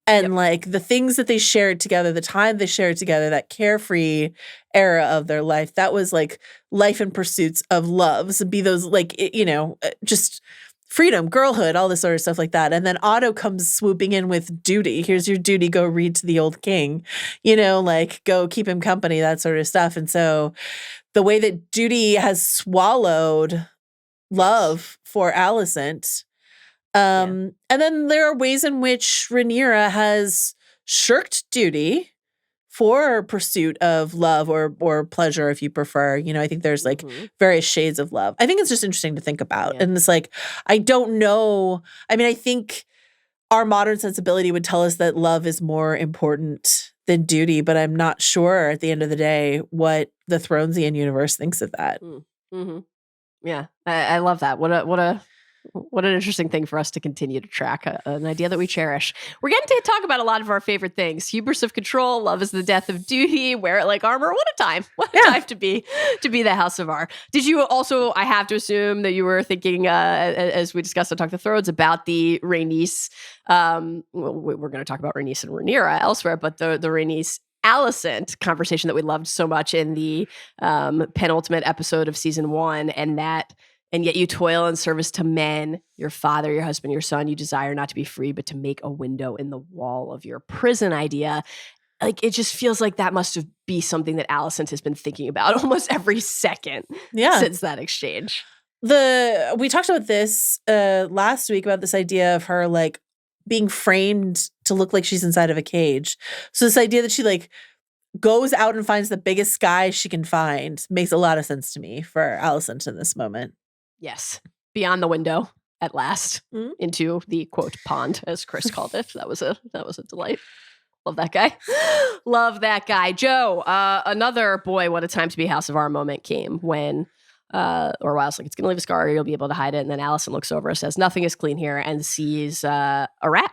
and like the things that they shared together, the time they shared together, that carefree era of their life, that was like life and pursuits of loves, be those like, you know, just freedom, girlhood, all this sort of stuff like that. And then Otto comes swooping in with duty. Here's your duty. Go read to the old king, you know, like go keep him company, that sort of stuff. And so the way that duty has swallowed love for Alicent. And then there are ways in which Rhaenyra has shirked duty for pursuit of love or pleasure, if you prefer. You know, I think there's like various shades of love. I think it's just interesting to think about. And it's like, I don't know. I mean, I think our modern sensibility would tell us that love is more important than duty, but I'm not sure at the end of the day what the Thronesian universe thinks of that. Yeah, I love that. What an interesting thing for us to continue to track, an idea that we cherish. We're getting to talk about a lot of our favorite things. Hubris of control, love is the death of duty, wear it like armor. What a time. What a time to be the House of R. Did you also, I have to assume that you were thinking, as we discussed on Talk the Thrones, about the Rhaenys, we're going to talk about Rhaenys and Rhaenyra elsewhere, but the Rhaenys Alicent conversation that we loved so much in the penultimate episode of season 1, and yet you toil in service to men, your father, your husband, your son. You desire not to be free, but to make a window in the wall of your prison idea. Like, it just feels like that must be something that Alicent has been thinking about almost every second since that exchange. We talked about this last week, about this idea of her like being framed to look like she's inside of a cage. So this idea that she like goes out and finds the biggest sky she can find makes a lot of sense to me for Alicent in this moment. Yes. Beyond the window at last into the quote pond, as Chris called it. That was a delight. Love that guy. Love that guy. Joe, another boy, what a time to be House of R moment came when Orwh's like, it's going to leave a scar. You'll be able to hide it. And then Allison looks over, says, nothing is clean here, and sees a rat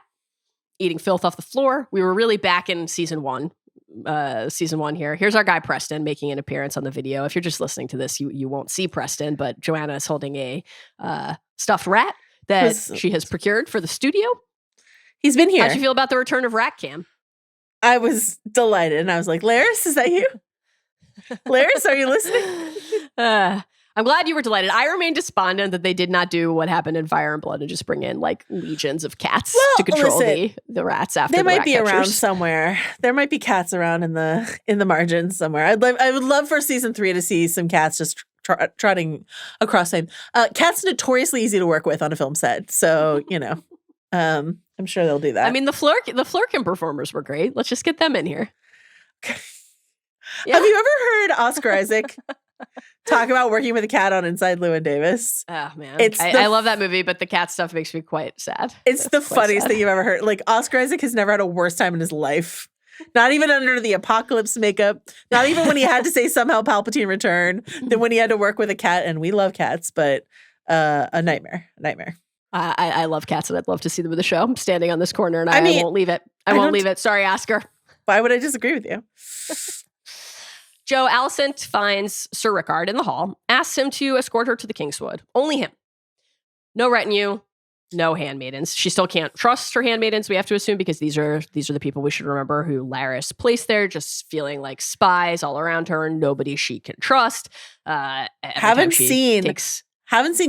eating filth off the floor. We were really back in season 1 here. Here's our guy Preston making an appearance on the video. If you're just listening to this, you won't see Preston, but Joanna is holding a stuffed rat that she has procured for the studio. He's been here. How'd you feel about the return of Rat Cam? I was delighted, and I was like, Laris, is that you? Laris, are you listening? I'm glad you were delighted. I remain despondent that they did not do what happened in Fire and Blood and just bring in like legions of cats to control the rats after they the might rat be catchers. Around somewhere. There might be cats around in the margins somewhere. I would love for season 3 to see some cats just trotting across time. Cats notoriously easy to work with on a film set, so you know, I'm sure they'll do that. I mean, the Flurkin performers were great. Let's just get them in here. Have you ever heard Oscar Isaac talk about working with a cat on Inside Llewyn Davis? Oh, man. I love that movie, but the cat stuff makes me quite sad. It's the funniest thing you've ever heard. Like, Oscar Isaac has never had a worse time in his life Not even under the apocalypse makeup. Not even when he had to say somehow Palpatine return. Then when he had to work with a cat, and we love cats, but a nightmare. I love cats, and I'd love to see them in the show. I'm standing on this corner, and I won't leave it. I won't leave it. Sorry, Oscar. Why would I disagree with you? Joe, Allison finds Sir Rickard in the hall, asks him to escort her to the Kingswood. Only him. No retinue, no handmaidens. She still can't trust her handmaidens, we have to assume, because these are the people we should remember who Laris placed there, just feeling like spies all around her, and nobody she can trust. Haven't seen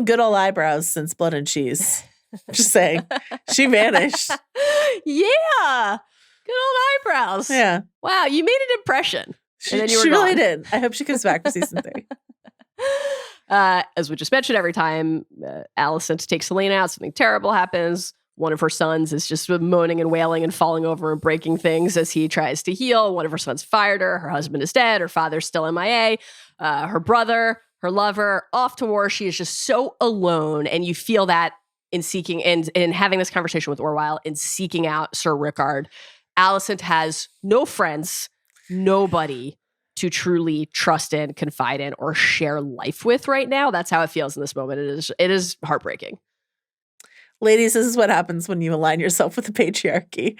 good old eyebrows since Blood and Cheese. Just saying. She vanished. Yeah. Good old eyebrows. Yeah. Wow, you made an impression. She really did. I hope she comes back for season 3. As we just mentioned, every time Allison takes Selena out, something terrible happens. One of her sons is just moaning and wailing and falling over and breaking things as he tries to heal. One of her sons fired her. Her husband is dead. Her father's still MIA. Her brother, her lover, off to war. She is just so alone. And you feel that in seeking and in having this conversation with Orwh and seeking out Sir Rickard. Allison has no friends, nobody to truly trust in, confide in, or share life with right now. That's how it feels in this moment. It is heartbreaking. Ladies, this is what happens when you align yourself with the patriarchy.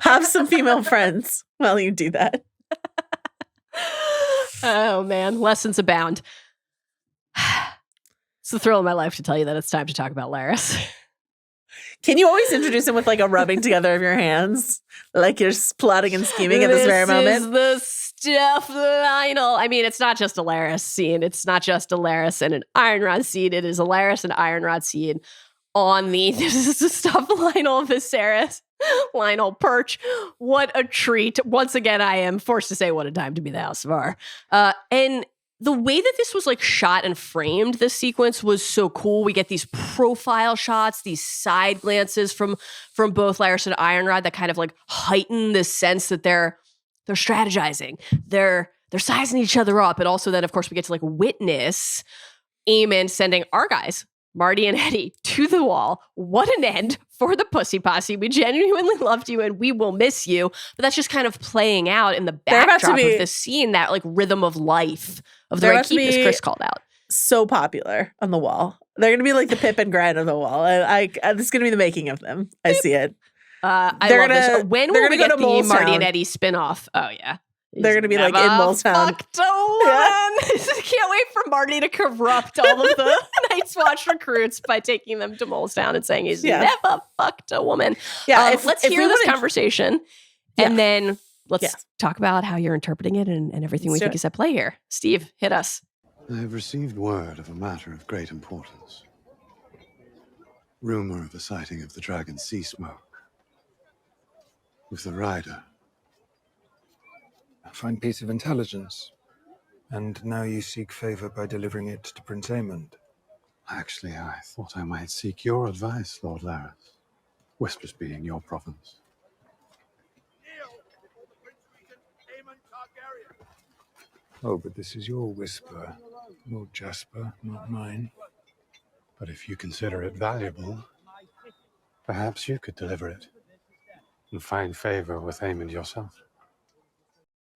Have some female friends while you do that. Oh, man. Lessons abound. It's the thrill of my life to tell you that it's time to talk about Laris. Can you always introduce him with like a rubbing together of your hands? Like you're plotting and scheming at this very moment? This is the stuff, Lionel. I mean, it's not just a Laris scene. It's not just a Laris and an Iron Rod scene. It is a Laris and Iron Rod scene on the this is the stuff Lionel Viserys. Lionel Perch. What a treat. Once again, I am forced to say what a time to be the House of R. And the way that this was like shot and framed, this sequence was so cool. We get these profile shots, these side glances from both Laris and Ironrod that kind of like heighten the sense that they're strategizing. They're sizing each other up. And also then, of course, we get to like witness Aemon sending our guys, Marty and Eddie, to the wall. What an end for the Pussy Posse. We genuinely loved you and we will miss you. But that's just kind of playing out in the backdrop of this scene, that like rhythm of life of the right keep, as Chris called out. So popular on the wall. They're going to be like the Pip and Grind of the wall. This is going to be the making of them. I see it. I love this. When will we get the Marty and Eddie spinoff? Oh, yeah. They're going to be like in Molestown. Fucked a woman. Can't wait for Marty to corrupt all of the Night's Watch recruits by taking them to Molestown and saying he's never fucked a woman. Yeah, let's hear this conversation and then let's talk about how you're interpreting it and everything we think is at play here. Steve, hit us. I have received word of a matter of great importance. Rumor of a sighting of the dragon sea smoke. With the rider. A fine piece of intelligence. And now you seek favor by delivering it to Prince Aemon. Actually, I thought I might seek your advice, Lord Laris. Whispers being your province. Oh, but this is your whisper, Lord Jasper, not mine. But if you consider it valuable, perhaps you could deliver it and find favor with Aemon yourself.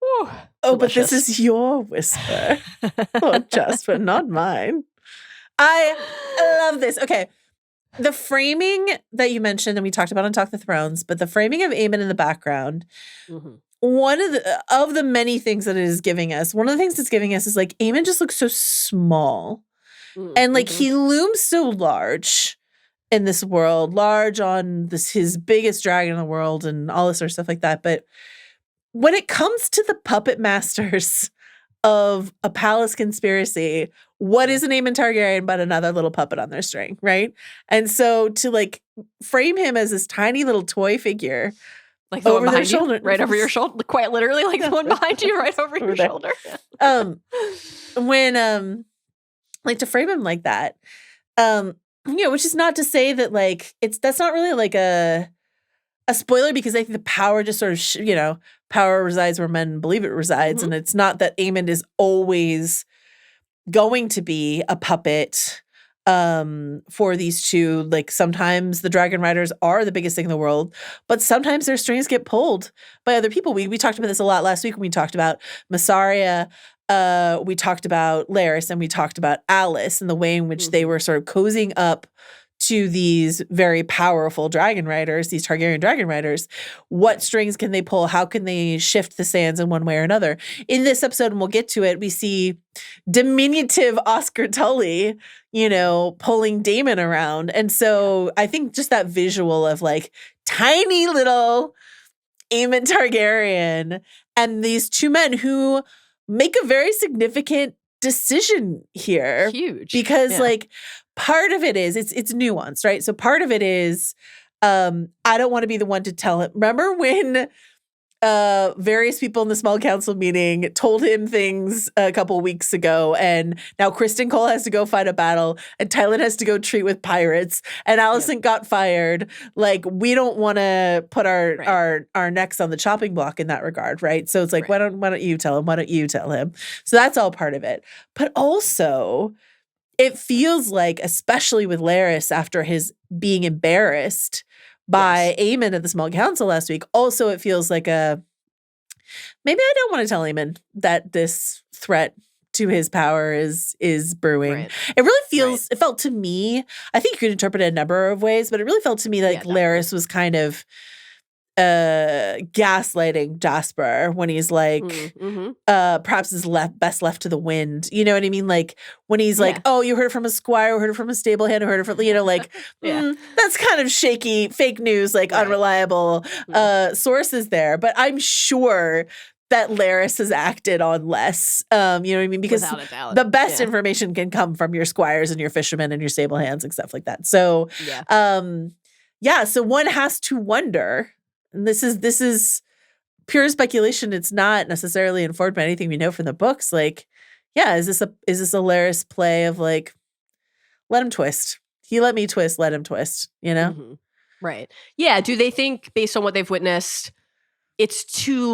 Ooh, oh, but this is your whisper, Lord Jasper, not mine. I love this. Okay. The framing that you mentioned, and we talked about on Talk the Thrones, but the framing of Aemon in the background, one of the many things that it is giving us, one of the things it's giving us is like Aemon just looks so small. And like he looms so large in this world, large on his biggest dragon in the world and all this sort of stuff like that. But when it comes to the puppet masters of a palace conspiracy, what is an Aemon Targaryen but another little puppet on their string, right? And so to like frame him as this tiny little toy figure, like the over their shoulder, right over your shoulder, quite literally, like the one behind you, right over your shoulder. When like to frame him like that, which is not to say that like that's not really like a spoiler, because I think the power just sort of power resides where men believe it resides, and it's not that Aemon is always going to be a puppet for these two. Like sometimes the dragon riders are the biggest thing in the world, but sometimes their strings get pulled by other people. We talked about this a lot last week when we talked about Massaria. We talked about Larys, and we talked about Alice, and the way in which they were sort of cozying up to these very powerful dragon riders, these Targaryen dragon riders. What strings can they pull? How can they shift the sands in one way or another? In this episode, and we'll get to it, we see diminutive Oscar Tully, pulling Daemon around. And so I think just that visual of like tiny little Aemon Targaryen and these two men who make a very significant decision here. Huge. Because like part of it is it's nuanced, right? So part of it is I don't want to be the one to tell him. Remember when various people in the small council meeting told him things a couple weeks ago, and now Kristen Cole has to go fight a battle, and Tylan has to go treat with pirates, and Allison got fired. Like, we don't want to put our necks on the chopping block in that regard, right? So it's like, why don't you tell him? Why don't you tell him? So that's all part of it. But also, it feels like, especially with Larys after his being embarrassed by Aemon at the small council last week, also it feels like maybe I don't want to tell Aemon that this threat to his power is brewing. Right. It really feels, it felt to me, I think you could interpret it a number of ways, but it really felt to me like Larys was kind of gaslighting Jasper when he's like, perhaps is best left to the wind. You know what I mean? Like when he's like, oh, you heard it from a squire, heard it from a stable hand, heard it from, that's kind of shaky, fake news, like unreliable sources there. But I'm sure that Larys has acted on less, you know what I mean? Because the best information can come from your squires and your fishermen and your stable hands and stuff like that. So, so one has to wonder. And this is pure speculation. It's not necessarily informed by anything we know from the books. Like, is this a Larys play of like, let him twist? He let me twist, let him twist, Right. Yeah. Do they think, based on what they've witnessed, it's too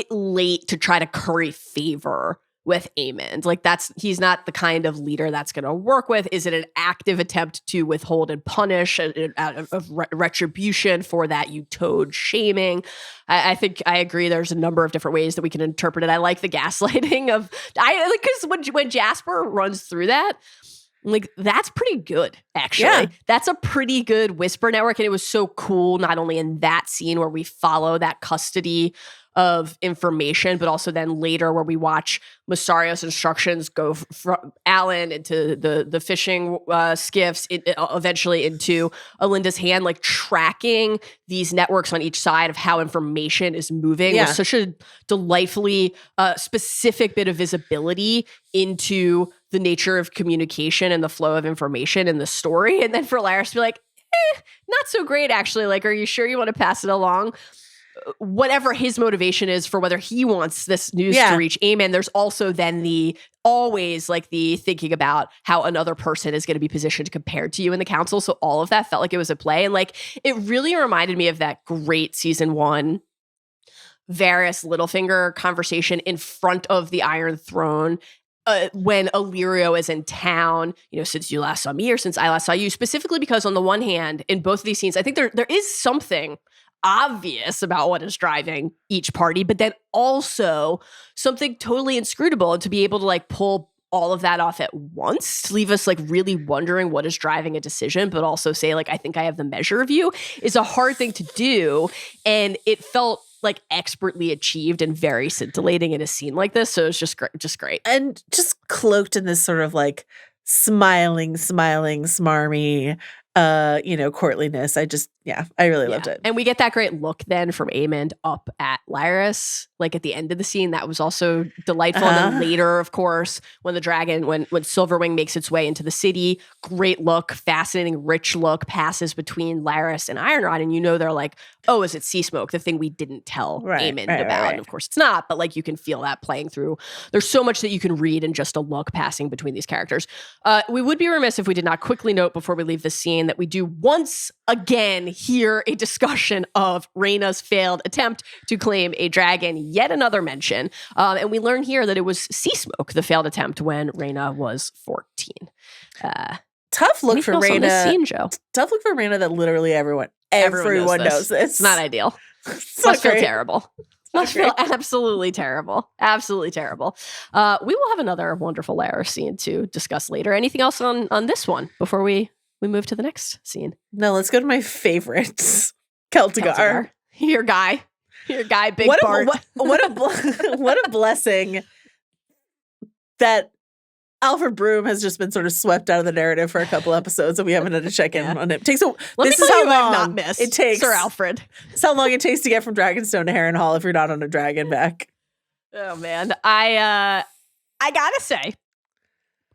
late to try to curry favor with Aemon? Like he's not the kind of leader that's going to work with. Is it an active attempt to withhold and punish out of retribution for that Utode shaming? I think I agree. There's a number of different ways that we can interpret it. I like the gaslighting of because when Jasper runs through that, like that's pretty good, actually. Yeah. That's a pretty good whisper network. And it was so cool, not only in that scene where we follow that custody of information, but also then later where we watch Massario's instructions go from Alan into the fishing skiffs, eventually into Alinda's hand, like tracking these networks on each side of how information is moving with such a delightfully specific bit of visibility into the nature of communication and the flow of information in the story. And then for Larys to be like, not so great, actually. Like, are you sure you want to pass it along? Whatever his motivation is for whether he wants this news to reach Aemon, there's also then the thinking about how another person is going to be positioned compared to you in the council. So all of that felt like it was a play. And like, it really reminded me of that great season 1 Varys Littlefinger conversation in front of the Iron Throne when Illyrio is in town, since you last saw me or since I last saw you, specifically because on the one hand, in both of these scenes, I think there is something obvious about what is driving each party, but then also something totally inscrutable, and to be able to like pull all of that off at once to leave us like really wondering what is driving a decision, but also say like, I think I have the measure of you, is a hard thing to do. And it felt like expertly achieved and very scintillating in a scene like this. So it's just great. And just cloaked in this sort of like smiling, smarmy, courtliness. I really loved it. And we get that great look then from Aemon up at Larys, like at the end of the scene. That was also delightful. And then later, of course, when the dragon, when Silverwing makes its way into the city, great look, fascinating, rich look, passes between Larys and Ironrod. And they're like, oh, is it sea smoke? The thing we didn't tell Aemon about. Right. And of course it's not, but like you can feel that playing through. There's so much that you can read in just a look passing between these characters. We would be remiss if we did not quickly note before we leave the scene that we do once again hear a discussion of Rhaena's failed attempt to claim a dragon, yet another mention. And we learn here that it was sea smoke, the failed attempt when Rhaena was 14. Tough look Anything for else on this Rhaena. scene, Joe? Tough look for Rhaena that literally everyone knows this. It's not ideal. It's Must feel great. terrible. Must feel absolutely terrible. Absolutely terrible. We will have another wonderful Lara scene to discuss later. Anything else on this one before we move to the next scene? No, let's go to my favorites. Celtigar. Your guy, Big What Bart. a blessing that Alfred Broom has just been sort of swept out of the narrative for a couple episodes, and we haven't had to check in on it. This is how long it takes. Sir Alfred. It's how long it takes to get from Dragonstone to Harrenhal if you're not on a dragon back. Oh man, I gotta say,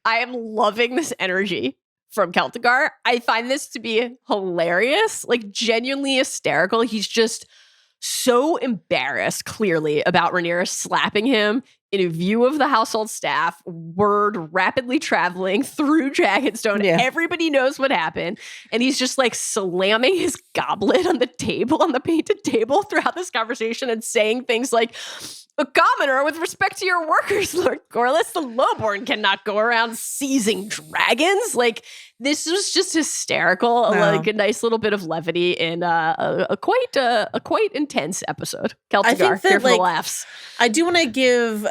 I am loving this energy from Celtigar. I find this to be hilarious, like genuinely hysterical. He's just so embarrassed, clearly, about Rhaenyra slapping him in a view of the household staff, word rapidly traveling through Dragonstone. Yeah. Everybody knows what happened. And he's just like slamming his goblet on the table, on the painted table throughout this conversation and saying things like, "A commoner, with respect to your workers, Lord Corlys, the lowborn cannot go around seizing dragons." Like, this was just hysterical, like a nice little bit of levity in a quite intense episode. Celtigar, here for the laughs. I do want to give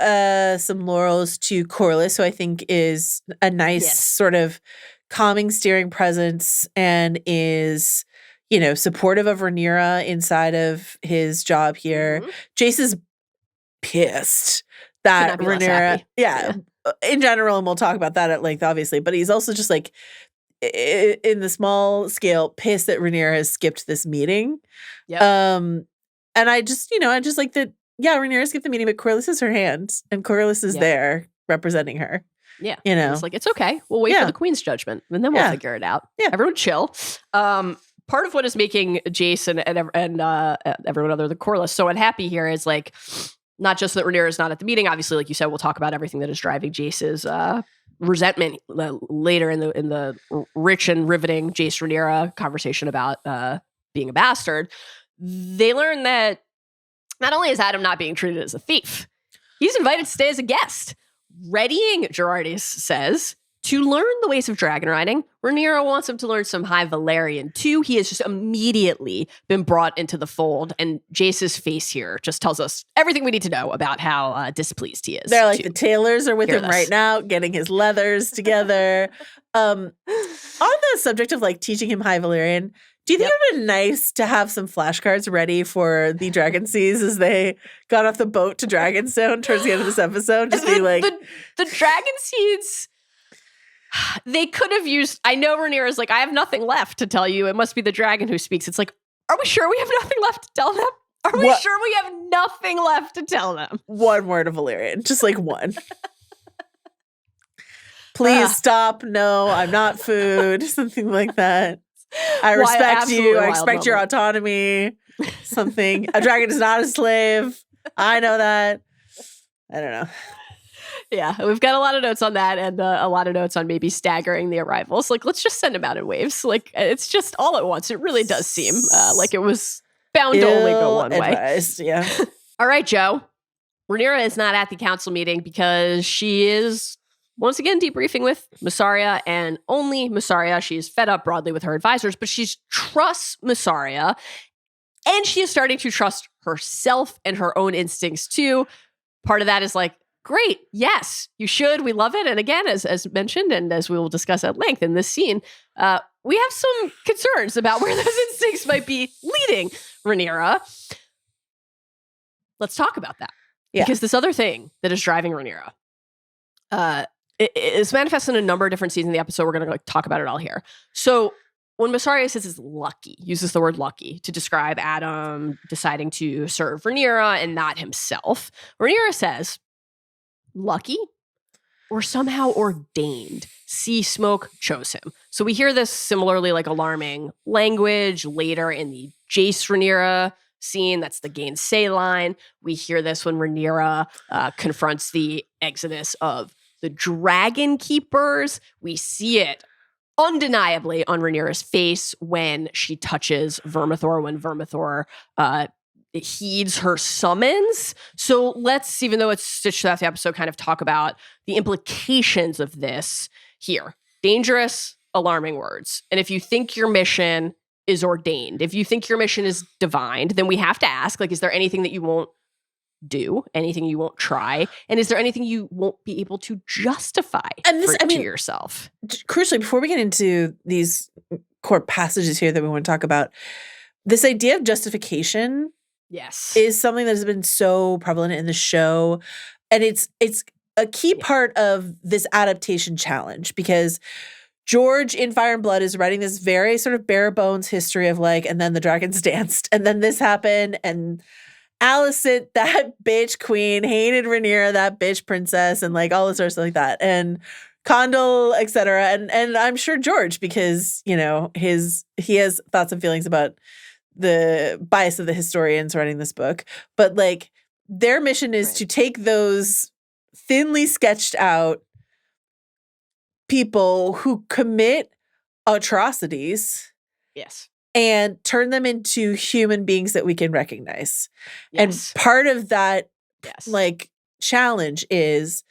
some laurels to Corlys, who I think is a nice sort of calming, steering presence and is, supportive of Rhaenyra inside of his job here. Mm-hmm. Jace is pissed that Rhaenyra, in general, and we'll talk about that at length, obviously, but he's also just like, in the small scale, pissed that Rhaenyra has skipped this meeting. Yep. And I just like that. Yeah, Rhaenyra skipped the meeting, but Corlys is her hand, and Corlys is there representing her. Yeah, it's like, it's okay. We'll wait for the Queen's judgment, and then we'll figure it out. Yeah, everyone chill. Part of what is making Jason and everyone other than Corlys so unhappy here is like, not just that Rhaenyra is not at the meeting. Obviously, like you said, we'll talk about everything that is driving Jace's resentment later in the rich and riveting Jace Rhaenyra conversation about being a bastard. They learn that not only is Adam not being treated as a thief, he's invited to stay as a guest. Readying, Gerardis says, to learn the ways of dragon riding. Rhaenyra wants him to learn some High Valyrian too. He has just immediately been brought into the fold, and Jace's face here just tells us everything we need to know about how displeased he is. They're like, the tailors are with him right now, getting his leathers together. On the subject of like teaching him High Valyrian, do you think it would have been nice to have some flashcards ready for the Dragon Seas as they got off the boat to Dragonstone towards the end of this episode? Just be like, the Dragon Seeds. They could have used. I know Rhaenyra's like, I have nothing left to tell you. It must be the dragon who speaks. It's like, are we sure we have nothing left to tell them? Are we sure we have nothing left to tell them? One word of Valyrian, just like one. Please stop. No, I'm not food. Something like that. I respect you. I expect your autonomy. Something. A dragon is not a slave. I know that. I don't know. Yeah, we've got a lot of notes on that and a lot of notes on maybe staggering the arrivals. Like, let's just send them out in waves. Like, it's just all at once. It really does seem like it was bound to only go one way. Yeah. All right, Joe. Rhaenyra is not at the council meeting because she is once again debriefing with Mysaria and only Mysaria. She's fed up broadly with her advisors, but she trusts Mysaria, and she is starting to trust herself and her own instincts too. Part of that is like, great, yes, you should. We love it. And again, as mentioned, and as we will discuss at length in this scene, we have some concerns about where those instincts might be leading Rhaenyra. Let's talk about that. Yeah. Because this other thing that is driving Rhaenyra is manifested in a number of different scenes in the episode. We're going to talk about it all here. So when Mysaria says it's lucky, uses the word lucky to describe Adam deciding to serve Rhaenyra and not himself, Rhaenyra says, lucky or somehow ordained. Sea Smoke chose him. So we hear this similarly like alarming language later in the Jace Rhaenyra scene. That's the gainsay line. We hear this when Rhaenyra confronts the exodus of the Dragon Keepers. We see it undeniably on Rhaenyra's face when she touches Vermithor, when Vermithor heeds her summons. So let's, even though it's stitched throughout the episode, kind of talk about the implications of this here. Dangerous, alarming words. And if you think your mission is ordained, if you think your mission is divined, then we have to ask, like, is there anything that you won't do, anything you won't try, and is there anything you won't be able to justify to yourself? Crucially, before we get into these core passages here that we want to talk about, this idea of justification is something that has been so prevalent in the show, and it's a key part of this adaptation challenge, because George in Fire and Blood is writing this very sort of bare bones history of like, and then the dragons danced, and then this happened, and Allison, that bitch queen, hated Rhaenyra, that bitch princess, and like all this sort of stuff like that, and Condal, etc. And I'm sure George, because he has thoughts and feelings about the bias of the historians writing this book, but like their mission is to take those thinly sketched out people who commit atrocities and turn them into human beings that we can recognize. And part of that like challenge is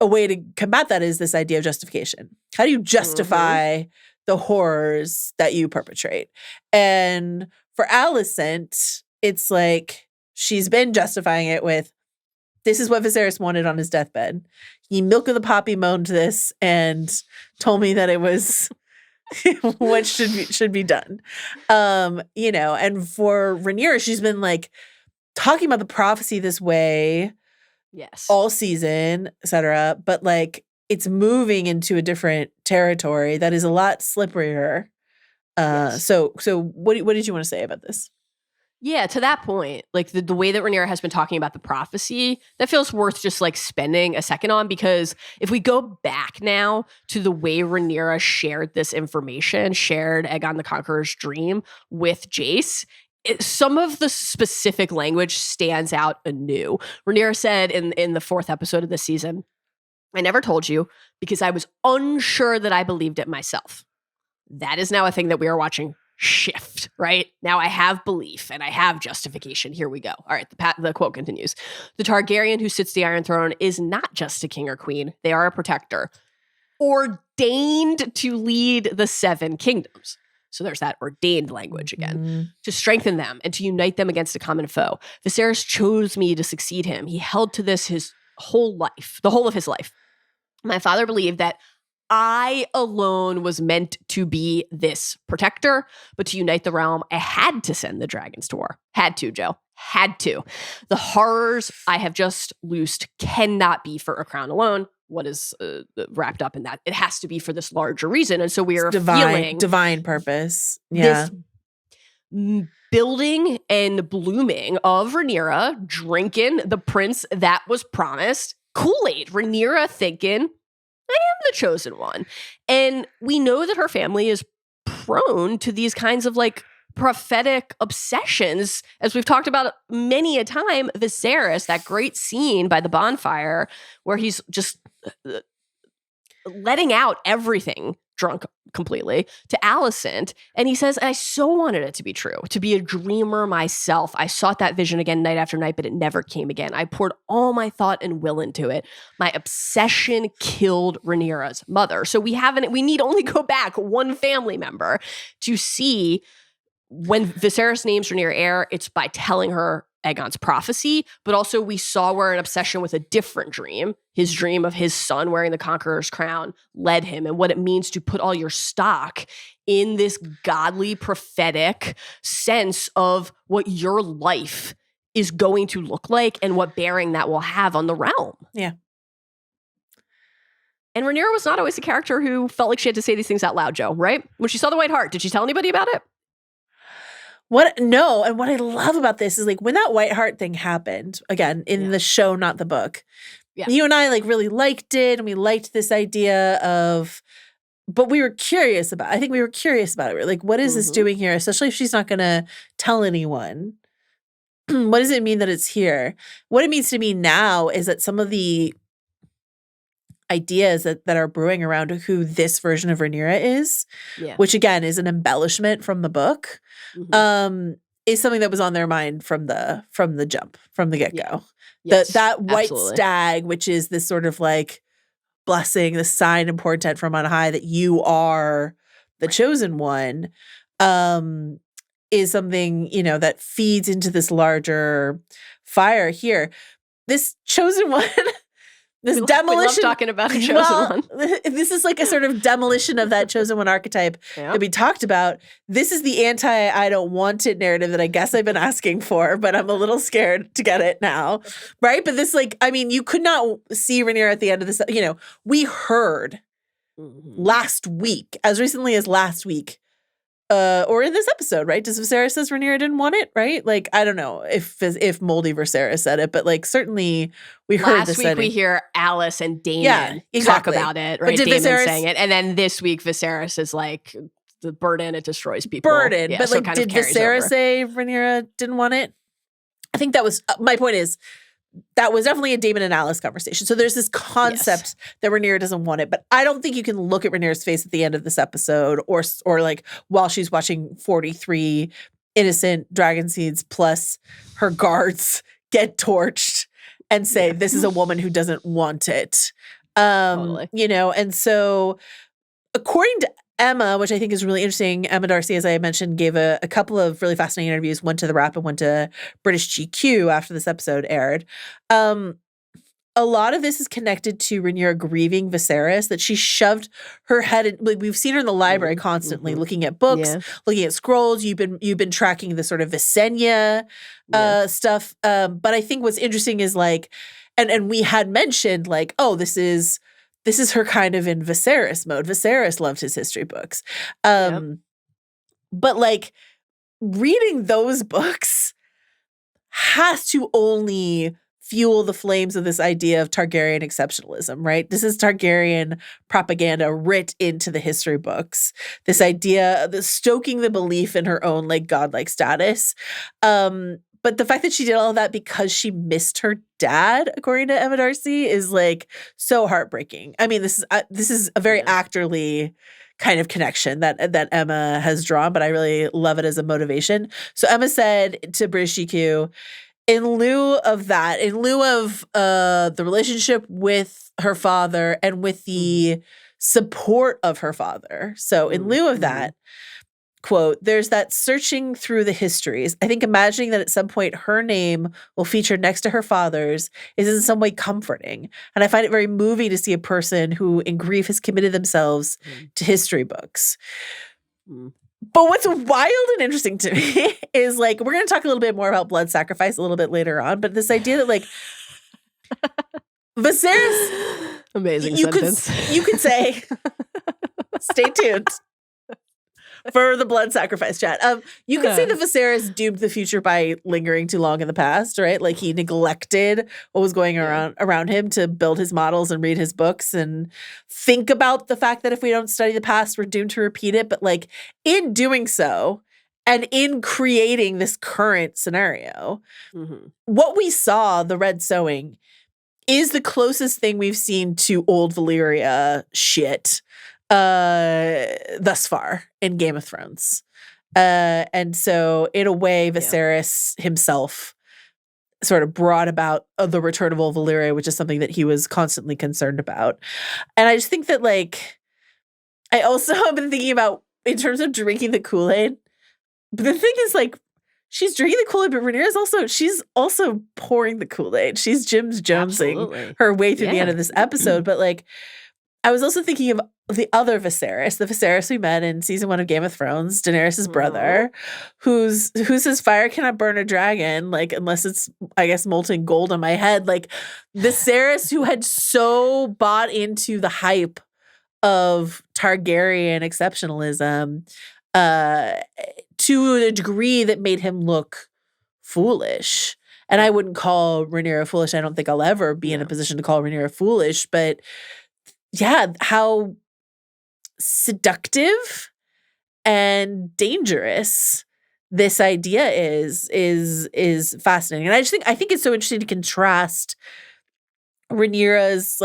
a way to combat that is this idea of justification. How do you justify the horrors that you perpetrate? And for Alicent, it's like she's been justifying it with, this is what Viserys wanted on his deathbed. He milk of the poppy moaned this and told me that it was what should be done. And for Rhaenyra, she's been like talking about the prophecy this way all season, etc. But like it's moving into a different territory that is a lot slipperier. So what did you want to say about this? Yeah, to that point, like the way that Rhaenyra has been talking about the prophecy, that feels worth just like spending a second on, because if we go back now to the way Rhaenyra shared this information, shared Aegon the Conqueror's dream with Jace, some of the specific language stands out anew. Rhaenyra said in the 4th episode of this season, "I never told you because I was unsure that I believed it myself." That is now a thing that we are watching shift, right? Now I have belief and I have justification. Here we go. All right, the quote continues. "The Targaryen who sits the Iron Throne is not just a king or queen. They are a protector, ordained to lead the 7 kingdoms." So there's that ordained language again. "To strengthen them and to unite them against a common foe. Viserys chose me to succeed him. He held to this his whole life, the whole of his life. My father believed that I alone was meant to be this protector, but to unite the realm, I had to send the dragons to war. Had to, Joe. Had to. The horrors I have just loosed cannot be for a crown alone." What is wrapped up in that? It has to be for this larger reason. And so we are feeling divine purpose. Yeah. This building and blooming of Rhaenyra drinking the prince that was promised. Kool-Aid. Rhaenyra thinking, I am the chosen one. And we know that her family is prone to these kinds of like prophetic obsessions, as we've talked about many a time. Viserys, that great scene by the bonfire where he's just letting out everything, drunk completely, to Allison. And he says, "I so wanted it to be true, to be a dreamer myself. I sought that vision again night after night, but it never came again. I poured all my thought and will into it. My obsession killed Rhaenyra's mother." So we need only go back one family member to see when Viserys names Rhaenyra heir, it's by telling her Aegon's prophecy, but also we saw where an obsession with a different dream, his dream of his son wearing the Conqueror's crown, led him, and what it means to put all your stock in this godly, prophetic sense of what your life is going to look like and what bearing that will have on the realm. Yeah. And Rhaenyra was not always a character who felt like she had to say these things out loud, Joe, right? When she saw the White Hart, did she tell anybody about it? No, and what I love about this is like when that White Hart thing happened, again, in the show, not the book, you and I like really liked it, and we liked this idea of, but we were curious about, I think we were curious about it. We were like, what is this doing here? Especially if she's not going to tell anyone. What does it mean that it's here? What it means to me now is that some of the ideas that are brewing around who this version of Rhaenyra is, which again is an embellishment from the book, is something that was on their mind from the jump, from the get-go. That white stag, which is this sort of like blessing, this sign and portent from on high that you are the chosen one, is something, that feeds into this larger fire here. This chosen one, this demolition. We love talking about a chosen one. This is like a sort of demolition of that chosen one archetype that we talked about. This is the I don't want it narrative that I guess I've been asking for, but I'm a little scared to get it now. Right? But this, you could not see Rhaenyra at the end of this. We heard last week, as recently as last week, or in this episode, right? Does Viserys says Rhaenyra didn't want it, right? I don't know if Moldy Viserys said it, but certainly we heard last this. Week we hear Alice and Damon talk about it, right? But did Damon Viserys saying it, and then this week Viserys is like the burden, it destroys people. Burden, but did Viserys say Rhaenyra didn't want it? I think that was my point. Is that was definitely a Damon and Alice conversation. So there's this concept that Rhaenyra doesn't want it, but I don't think you can look at Rhaenyra's face at the end of this episode or while she's watching 43 innocent dragon seeds plus her guards get torched and say, this is a woman who doesn't want it. Totally. And so according to Emma, which I think is really interesting, Emma Darcy, as I mentioned, gave a couple of really fascinating interviews, one to The Wrap and one to British GQ after this episode aired. A lot of this is connected to Rhaenyra grieving Viserys, that she shoved her head in. We've seen her in the library constantly looking at books, looking at scrolls. You've been tracking the sort of Visenya stuff. But I think what's interesting is and we had mentioned this is her kind of in Viserys mode. Viserys loved his history books. But reading those books has to only fuel the flames of this idea of Targaryen exceptionalism, right? This is Targaryen propaganda writ into the history books. This idea, stoking the belief in her own godlike status. But the fact that she did all of that because she missed her dad, according to Emma Darcy, is so heartbreaking. I mean, this is a very actorly kind of connection that Emma has drawn, but I really love it as a motivation. So Emma said to British GQ, in lieu of that, in lieu of the relationship with her father and with the support of her father, so in lieu of that, quote, there's that searching through the histories. I think imagining that at some point her name will feature next to her father's is in some way comforting. And I find it very moving to see a person who in grief has committed themselves to history books. But what's wild and interesting to me is we're going to talk a little bit more about blood sacrifice a little bit later on, but this idea that Viserys, amazing sentence. You could say, stay tuned for the blood sacrifice chat. You can say that Viserys doomed the future by lingering too long in the past, right? He neglected what was going around him to build his models and read his books and think about the fact that if we don't study the past, we're doomed to repeat it. But in doing so and in creating this current scenario, what we saw, the Red Sowing, is the closest thing we've seen to old Valyria shit thus far in Game of Thrones. And so in a way, Viserys himself sort of brought about the return of old Valyria, which is something that he was constantly concerned about. And I just think that I also have been thinking about in terms of drinking the Kool-Aid. But the thing is she's drinking the Kool-Aid, but Rhaenyra's she's also pouring the Kool-Aid. She's Jim's Jonesing her way through the end of this episode. But I was also thinking of the other Viserys, the Viserys we met in season 1 of Game of Thrones, Daenerys' brother, who says fire cannot burn a dragon, unless it's, I guess, molten gold on my head. Viserys, who had so bought into the hype of Targaryen exceptionalism to a degree that made him look foolish. And I wouldn't call Rhaenyra foolish. I don't think I'll ever be in a position to call Rhaenyra foolish, but how seductive and dangerous this idea is fascinating. And I think it's so interesting to contrast Rhaenyra's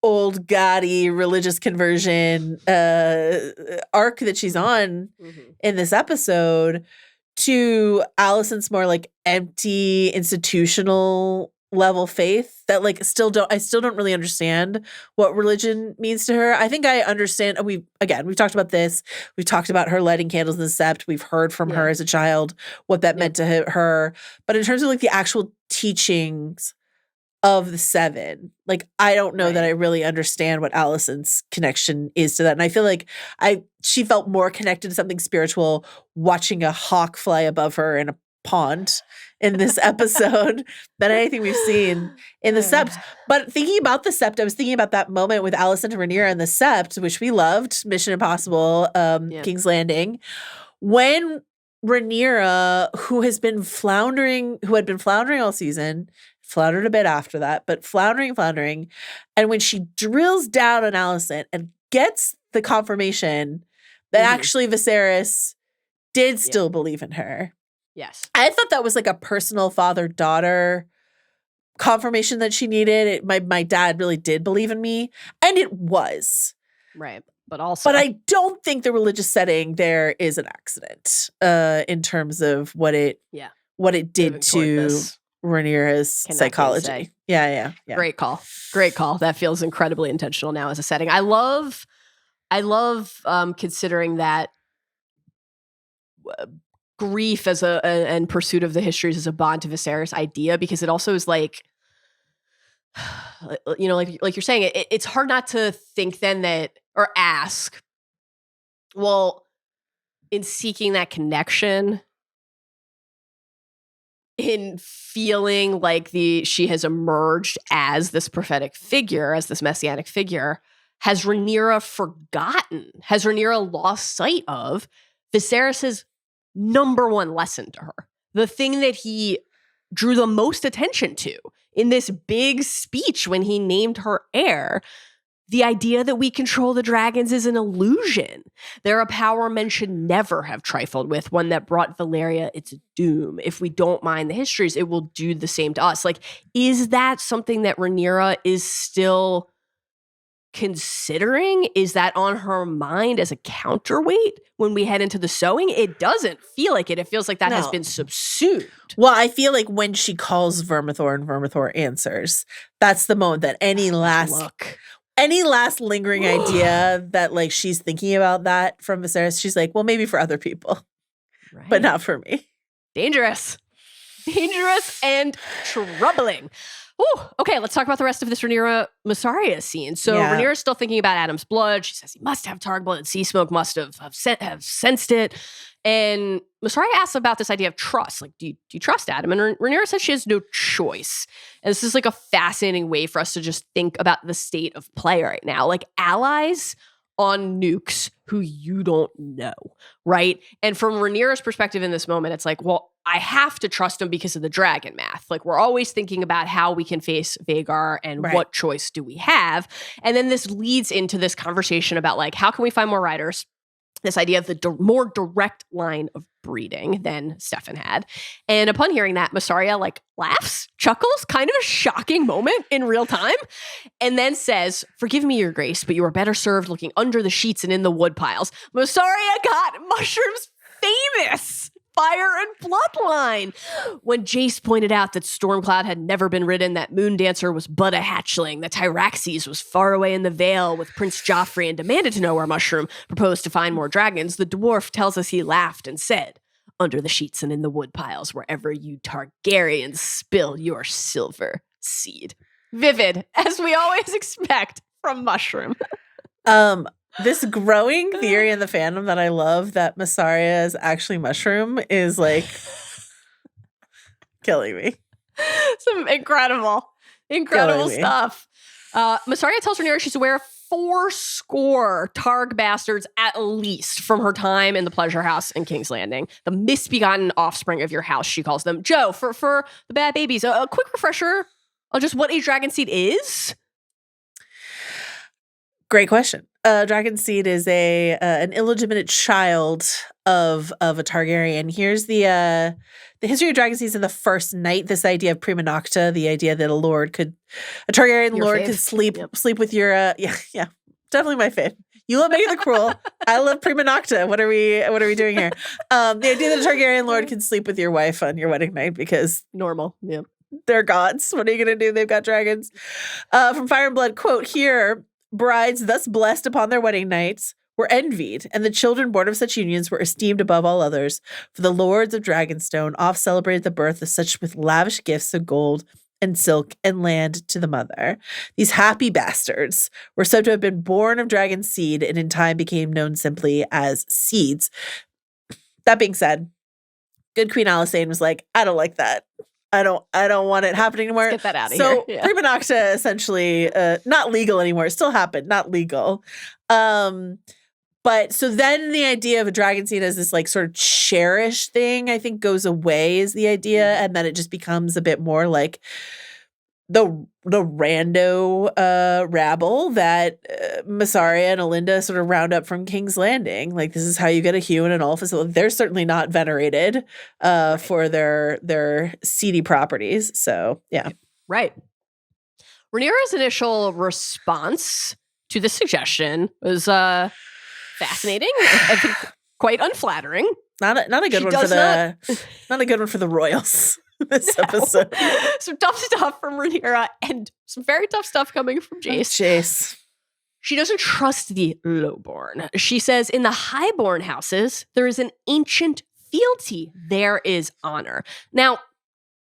old gaudy religious conversion arc that she's on in this episode to Allison's more empty institutional level faith that like I still don't really understand what religion means to her. I think I understand. We've talked about this. We've talked about her lighting candles in the sept. We've heard from her as a child what that meant to her. But in terms of like the actual teachings of the seven, like I don't know that I really understand what Allison's connection is to that. And I feel like she felt more connected to something spiritual watching a hawk fly above her in a pond in this episode than anything we've seen in the sept. But thinking about the sept, I was thinking about that moment with Allison and Rhaenyra in the sept, which we loved, Mission Impossible, King's Landing, when Rhaenyra, who had been floundering all season, floundered a bit after that, but floundering, and when she drills down on Allison and gets the confirmation that actually Viserys did still believe in her. Yes. I thought that was like a personal father-daughter confirmation that she needed. My dad really did believe in me, and it was. Right. But I don't think the religious setting there is an accident in terms of what it did to Rhaenyra's psychology. Yeah. Great call. That feels incredibly intentional now as a setting. I love considering that grief as and pursuit of the histories as a bond to Viserys idea, because it also is like, you know, like you're saying, it's hard not to think then that, or ask, well, in seeking that connection, in feeling like she has emerged as this prophetic figure, as this messianic figure, has Rhaenyra forgotten? Has Rhaenyra lost sight of Viserys's number one lesson to her? The thing that he drew the most attention to in this big speech when he named her heir. The idea that we control the dragons is an illusion. They're a power men should never have trifled with, one that brought Valyria its doom. If we don't mind the histories, it will do the same to us. Like, is that something that Rhaenyra is still considering? Is that on her mind as a counterweight when we head into the sowing? It doesn't feel like it. It feels like that has been subsumed. Well, I feel like when she calls Vermithor and Vermithor answers, that's the moment that any last lingering idea that like she's thinking about that from Viserys, she's like, well, maybe for other people, but not for me. Dangerous and troubling. Ooh, okay, let's talk about the rest of this Rhaenyra Mysaria scene. So Rhaenyra's still thinking about Adam's blood. She says he must have Targ blood. Sea Smoke must have sensed it. And Mysaria asks about this idea of trust. Like, do you trust Adam? And Rhaenyra says she has no choice. And this is like a fascinating way for us to just think about the state of play right now. Like, allies on nukes who you don't know, right? And from Rhaenyra's perspective in this moment, it's like, well, I have to trust him because of the dragon math. Like, we're always thinking about how we can face Vhagar and what choice do we have. And then this leads into this conversation about like, how can we find more riders? This idea of the more direct line of breeding than Stefan had. And upon hearing that, Mysaria like laughs, chuckles, kind of a shocking moment in real time, and then says, forgive me, your grace, but you are better served looking under the sheets and in the wood piles. Mysaria got mushrooms famous. Fire and bloodline. When Jace pointed out that Stormcloud had never been ridden, that Moondancer was but a hatchling, that Tyraxes was far away in the Vale with Prince Joffrey and demanded to know where Mushroom proposed to find more dragons, the dwarf tells us he laughed and said, under the sheets and in the wood piles, wherever you Targaryens spill your silver seed. Vivid, as we always expect from Mushroom. This growing theory in the fandom that I love that Mysaria is actually Mushroom is like killing me. Some incredible stuff. Mysaria tells Rhaenyra she's aware of 4 Targ bastards at least from her time in the Pleasure House in King's Landing. The misbegotten offspring of your house, she calls them. Joe, for the bad babies, a quick refresher on just what a dragon seed is. Great question. Dragon seed is an illegitimate child of a Targaryen. Here's the history of dragon seeds in the First Night. This idea of prima nocta, the idea that a Targaryen lord could sleep with your definitely my fave. You love Megan the Cruel. I love prima nocta. What are we doing here? The idea that a Targaryen lord can sleep with your wife on your wedding night because normal, yeah. They're gods. What are you going to do? They've got dragons. From Fire and Blood, quote, here, brides thus blessed upon their wedding nights were envied, and the children born of such unions were esteemed above all others. For the lords of Dragonstone oft celebrated the birth of such with lavish gifts of gold and silk and land to the mother. These happy bastards were said to have been born of dragon seed and in time became known simply as seeds. That being said, good Queen Allison was like, I don't like that. I don't want it happening anymore. Let's get that out of so here. Yeah. Prima Nocta essentially not legal anymore. It still happened, not legal. But so then the idea of a dragon seed as this like sort of cherished thing, I think goes away is the idea. And then it just becomes a bit more like the rando rabble that Massaria and Alinda sort of round up from King's Landing. Like, this is how you get a Hugh and an Ulf. So they're certainly not venerated for their seedy properties. So, yeah. Right. Rhaenyra's initial response to this suggestion was fascinating. I think quite unflattering. Not a good not a good one for the royals. This episode. Some tough stuff from Rhaenyra and some very tough stuff coming from Jace. Jace. She doesn't trust the lowborn. She says, in the highborn houses, there is an ancient fealty. There is honor. Now,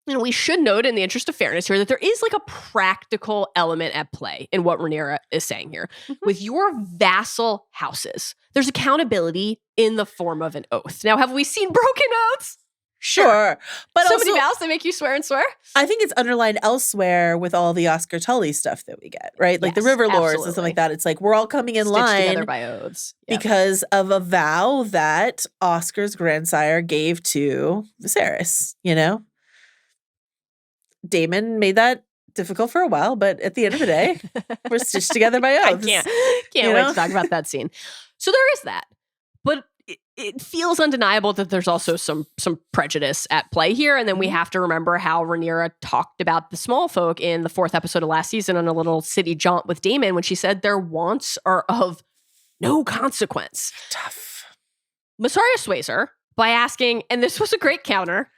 we should note in the interest of fairness here that there is like a practical element at play in what Rhaenyra is saying here. Mm-hmm. With your vassal houses, there's accountability in the form of an oath. Now, have we seen broken oaths? Sure. But so also, many vows that make you swear and swear. I think it's underlined elsewhere with all the Oscar Tully stuff that we get, right? Like the River Lords and stuff like that. It's like we're all coming in line together by oaths. Yep. Because of a vow that Oscar's grandsire gave to Viserys, you know? Daemon made that difficult for a while, but at the end of the day, we're stitched together by oaths. I can't wait to talk about that scene. So there is that. But it feels undeniable that there's also some prejudice at play here. And then we have to remember how Rhaenyra talked about the small folk in the 4th episode of last season on a little city jaunt with Daemon when she said their wants are of no consequence. Tough. Massaria sways her by asking, and this was a great counter,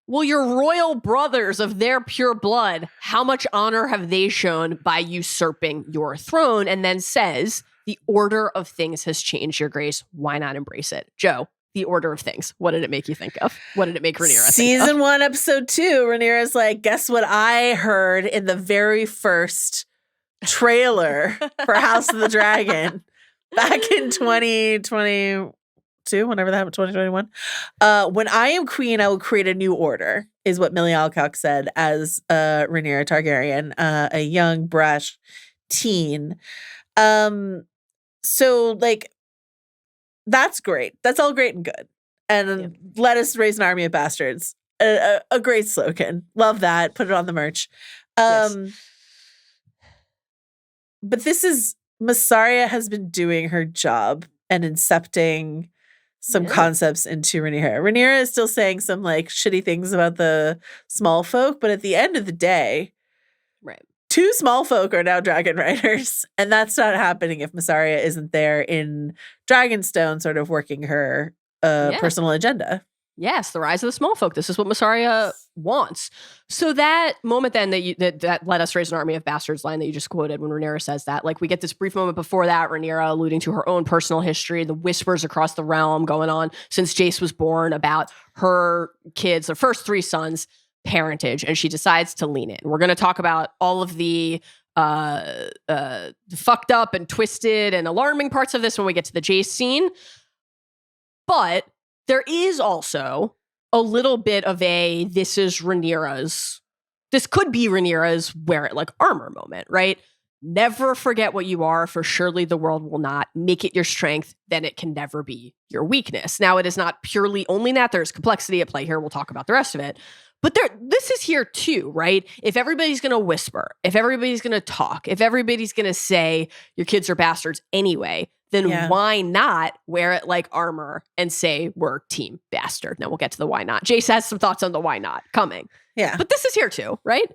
well, your royal brothers of their pure blood, how much honor have they shown by usurping your throne? And then says, the order of things has changed, Your Grace. Why not embrace it? Joe, the order of things. What did it make you think of? What did it make Rhaenyra think of? Season 1, episode 2, Rhaenyra's like, guess what I heard in the very first trailer for House of the Dragon back in 2022, whenever that happened, 2021. When I am queen, I will create a new order, is what Millie Alcock said as Rhaenyra Targaryen, a young, brash teen. So, like, that's great. That's all great and good. And let us raise an army of bastards. A great slogan. Love that. Put it on the merch. Yes. But this is, Massaria has been doing her job and incepting some concepts into Rhaenyra. Rhaenyra is still saying some, like, shitty things about the small folk, but at the end of the day, right. 2 small folk are now dragon riders, and that's not happening if Massaria isn't there in Dragonstone sort of working her personal agenda. Yes, the rise of the small folk. This is what Massaria wants. So that moment then that let us raise an army of bastards line that you just quoted when Rhaenyra says that, like, we get this brief moment before that, Rhaenyra alluding to her own personal history, the whispers across the realm going on since Jace was born about her kids, their first 3 sons, parentage, and she decides to lean in. We're going to talk about all of the fucked up and twisted and alarming parts of this when we get to the Jace scene. But there is also a little bit of this could be Rhaenyra's wear it like armor moment, right? Never forget what you are, for surely the world will not. Make it your strength, then it can never be your weakness. Now, it is not purely only that. There's complexity at play here. We'll talk about the rest of it. But this is here too, right? If everybody's going to whisper, if everybody's going to talk, if everybody's going to say your kids are bastards anyway, then why not wear it like armor and say we're team bastard? Now we'll get to the why not. Jace has some thoughts on the why not coming. Yeah. But this is here too, right?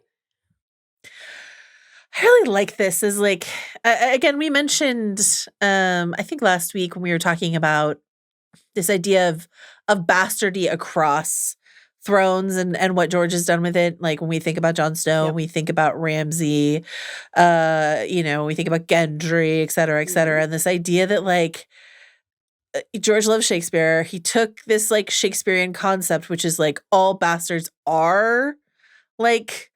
I really like this. Is like, again, we mentioned, I think last week when we were talking about this idea of bastardy across thrones and what George has done with it. Like when we think about Jon Snow, Yep. we think about Ramsay, we think about Gendry, et cetera, et cetera. And this idea that like George loves Shakespeare. He took this like Shakespearean concept, which is like all bastards are like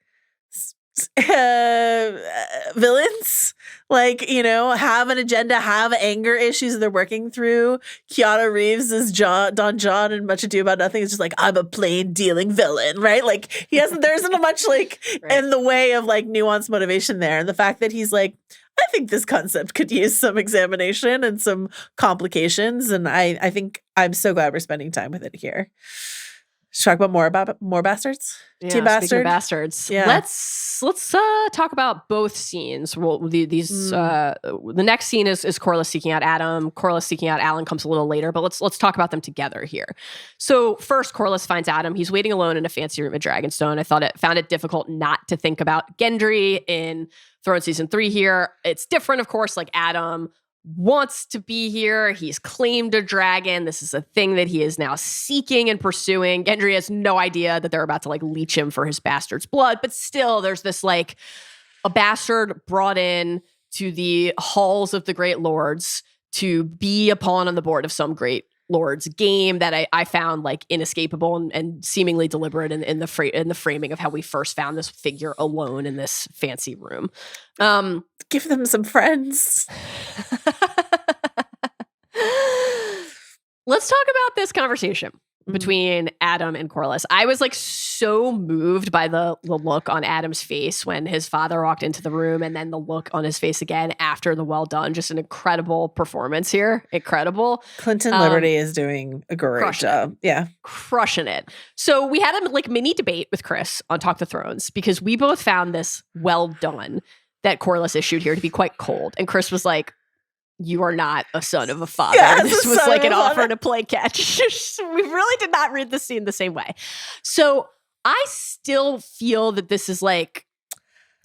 villains, like, have an agenda, have anger issues that they're working through. Keanu Reeves is Don John in Much Ado About Nothing. It's just like, I'm a plain dealing villain, right? Like there isn't a much like Right. in the way of like nuanced motivation there. And the fact that he's like, I think this concept could use some examination and some complications. And I think I'm so glad we're spending time with it here. Should we talk about more bastards? Yeah, Team speaking Bastard? of bastards. Yeah. Let's talk about both scenes. Well, the next scene is Corlys seeking out Adam. Corlys seeking out Alan comes a little later, but let's talk about them together here. So first, Corlys finds Adam. He's waiting alone in a fancy room at Dragonstone. I found it difficult not to think about Gendry in Throne Season 3 here. It's different, of course, like Adam wants to be here. He's claimed a dragon. This is a thing that he is now seeking and pursuing. Gendry has no idea that they're about to like leech him for his bastard's blood, but still there's this like a bastard brought in to the halls of the great lords to be a pawn on the board of some great lord's game that I found like inescapable and seemingly deliberate in the framing of how we first found this figure alone in this fancy room. Give them some friends. Let's talk about this conversation between Adam and Corlys. I was like so moved by the look on Adam's face when his father walked into the room, and then the look on his face again after the well done. Just an incredible performance here. Incredible. Clinton Liberty is doing a great job. Yeah. Crushing it. So we had a like mini debate with Chris on Talk the Thrones because we both found this well done that Corlys issued here to be quite cold. And Chris was like, you are not a son of a father. Yeah, this was like an offer to play catch. We really did not read the scene the same way. So I still feel that this is like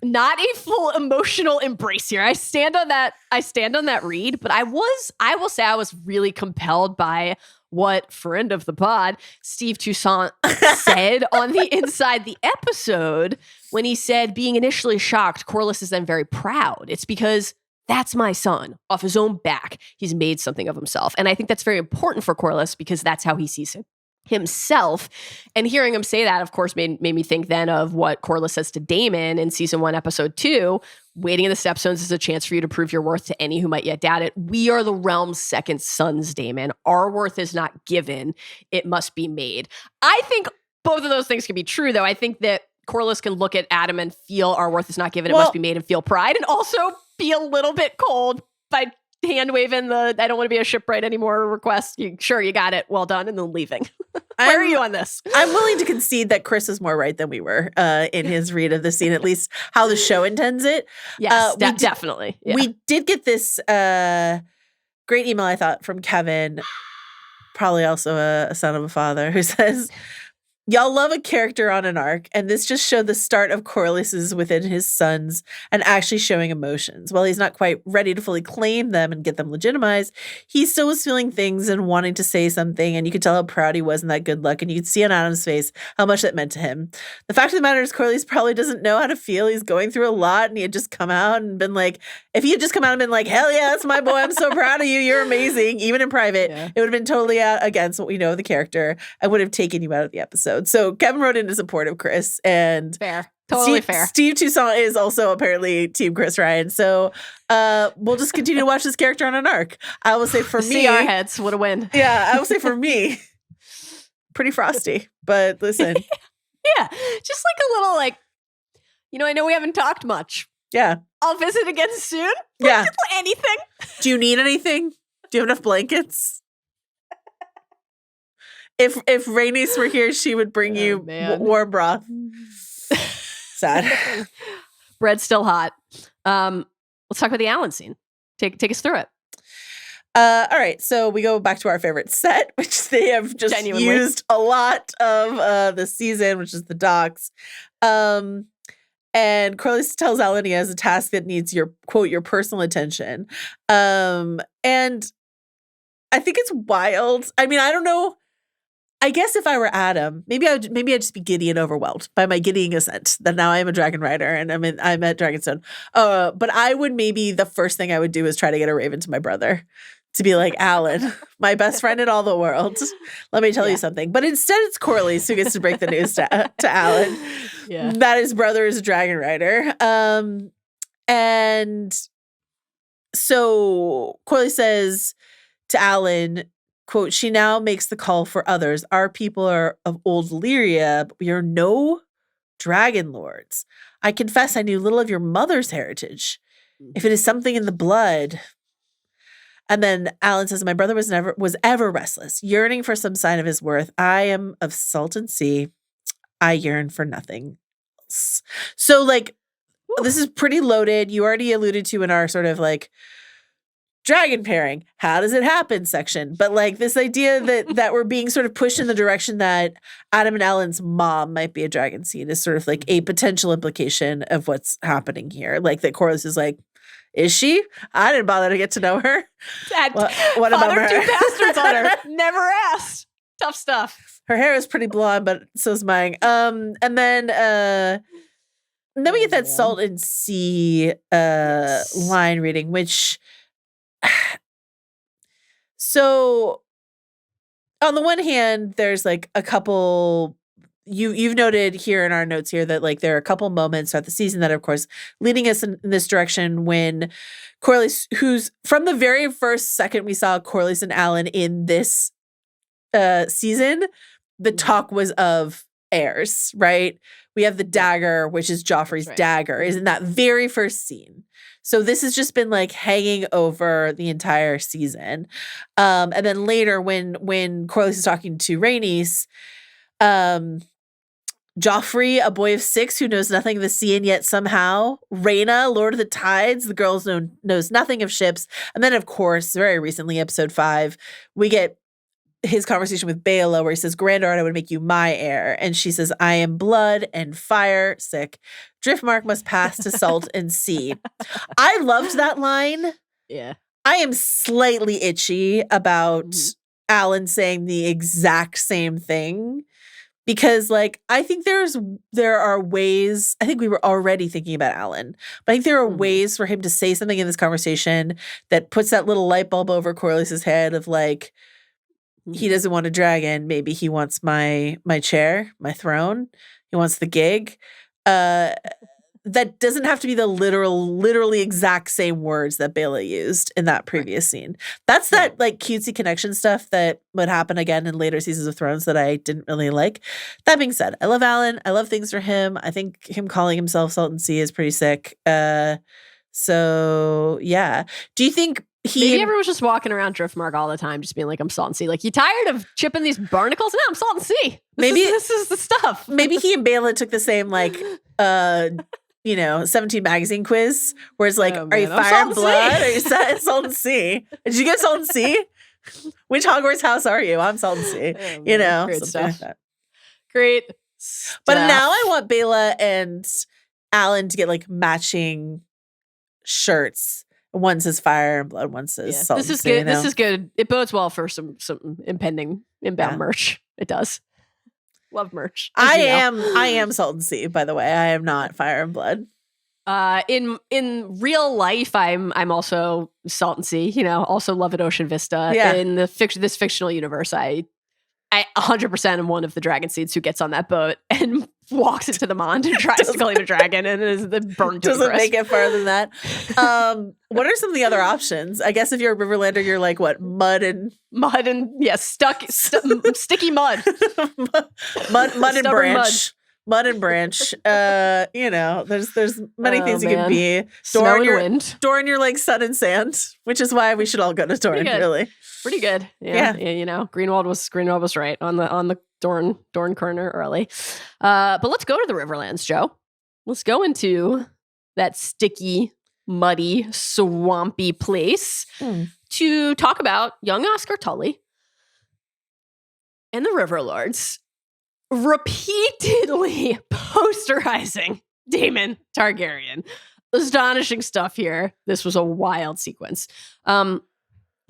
not a full emotional embrace here. I stand on that read, but I will say I was really compelled by what friend of the pod, Steve Toussaint, said on the inside the episode when he said, being initially shocked, Corlys is then very proud. It's because that's my son. Off his own back, he's made something of himself. And I think that's very important for Corlys because that's how he sees himself. And hearing him say that, of course, made me think then of what Corlys says to Daemon in season 1, episode 2. Waiting in the Stepstones is a chance for you to prove your worth to any who might yet doubt it. We are the realm's second sons, Daemon. Our worth is not given. It must be made. I think both of those things can be true, though. I think that Corlys can look at Adam and feel our worth is not given. It must be made and feel pride, and also be a little bit cold by hand waving the I don't want to be a shipwright anymore request. You got it. Well done. And then leaving. Where are you on this? I'm willing to concede that Chris is more right than we were in his read of the scene, at least how the show intends it. Yes, definitely. Yeah. We did get this great email, I thought, from Kevin, probably also a son of a father, who says, y'all love a character on an arc, and this just showed the start of Corlys's within his sons and actually showing emotions. While he's not quite ready to fully claim them and get them legitimized, he still was feeling things and wanting to say something, and you could tell how proud he was in that good luck, and you could see on Adam's face how much that meant to him. The fact of the matter is Corlys probably doesn't know how to feel. He's going through a lot, and he had just come out and been like, if he had just come out and been like, hell yeah, that's my boy, I'm so proud of you, you're amazing, even in private, it would have been totally against what we know of the character and would have taken you out of the episode. So Kevin wrote into support of Chris, and fair, totally fair. Steve Toussaint is also apparently Team Chris Ryan. So we'll just continue to watch this character on an arc. I will say for me, CR heads, what a win. Yeah, I will say for me, pretty frosty. But listen, yeah, just like a little like, I know we haven't talked much. Yeah, I'll visit again soon. Yeah, anything. Do you need anything? Do you have enough blankets? If Rhaenys were here, she would bring you warm broth. Sad. Bread's still hot. Let's talk about the Alan scene. Take us through it. All right, so we go back to our favorite set, which they have just used a lot of this season, which is the docks. And Corlys tells Alan he has a task that needs your, quote, your personal attention. And I think it's wild. I mean, I don't know. I guess if I were Adam, maybe I'd just be giddy and overwhelmed by my giddying ascent. That now I am a dragon rider and I'm at Dragonstone. But I would maybe the first thing I would do is try to get a raven to my brother to be like, Alan, my best friend in all the world. Let me tell you something. But instead, it's Corlys who gets to break the news to Alan that his brother is a dragon rider. And so Corlys says to Alan, quote, she now makes the call for others. Our people are of old Lyria, but we are no dragon lords. I confess I knew little of your mother's heritage. If it is something in the blood. And then Alan says, my brother was ever restless, yearning for some sign of his worth. I am of salt and sea. I yearn for nothing else. So like, this is pretty loaded. You already alluded to in our sort of like dragon pairing, how does it happen section. But like this idea that we're being sort of pushed in the direction that Adam and Alan's mom might be a dragon seed is sort of like a potential implication of what's happening here. Like that Corlys is like, is she? I didn't bother to get to know her. Dad, what about her? 2 bastards on her. Never asked. Tough stuff. Her hair is pretty blonde, but so's mine. And then we get that salt and sea line reading, which so on the one hand, there's like a couple. You've noted here in our notes here that like there are a couple moments throughout the season that are, of course, leading us in this direction when Corlys, who's from the very first second we saw Corlys and Alan in this season, the talk was of heirs, right? We have the dagger, which is Joffrey's dagger, is in that very first scene. So this has just been like hanging over the entire season. And then later when Corlys is talking to Rhaenys, Joffrey, a boy of 6 who knows nothing of the sea and yet somehow, Rhaena, Lord of the Tides, the girl knows nothing of ships. And then, of course, very recently, episode 5, we get his conversation with Baela where he says, Grandaughter, I would make you my heir. And she says, I am blood and fire, sick. Driftmark must pass to salt and sea. I loved that line. Yeah. I am slightly itchy about Alan saying the exact same thing. Because, like, I think there are ways, I think we were already thinking about Alan, but I think there are ways for him to say something in this conversation that puts that little light bulb over Corlys' head of, like, he doesn't want a dragon. Maybe he wants my chair, my throne. He wants the gig. That doesn't have to be the literally exact same words that Baela used in that previous scene. That's that like cutesy connection stuff that would happen again in later seasons of Thrones that I didn't really like. That being said, I love Alan. I love things for him. I think him calling himself Salt and Sea is pretty sick. So yeah. Do you think maybe everyone's just walking around Driftmark all the time, just being like, I'm Salt and Sea. Like, you tired of chipping these barnacles? No, I'm Salt and Sea. This is the stuff. Maybe he and Baela took the same, like, 17 magazine quiz where it's like, are you fire and blood? Or are you Salt and Sea? Did you get Salt and Sea? Which Hogwarts house are you? I'm Salt and Sea. Great stuff. Like that. Great But now I want Baela and Alan to get like matching shirts. One says fire and blood, one says salt. This is good. This is good. It bodes well for some impending inbound merch. It does. Love merch. I am Salt and Sea, by the way. I am not fire and blood. In real life, I'm also Salt and Sea. Also love at Ocean Vista. Yeah. In this fictional universe, I 100% am one of the dragon seeds who gets on that boat and walks into the Mond and tries to claim a dragon and is burned to doesn't make it farther than that. What are some of the other options? I guess if you're a Riverlander, you're like what, mud and sticky mud, mud and branch. Mud and branch. There's many things you can be. Snow and wind. Dorne, you're like sun and sand, which is why we should all go to Dorne. Really, pretty good. Yeah. Greenwald was right on the Dorne corner early. But let's go to the Riverlands, Joe. Let's go into that sticky, muddy, swampy place to talk about young Oscar Tully and the Riverlords repeatedly posterizing Daemon Targaryen. Astonishing stuff here. This was a wild sequence.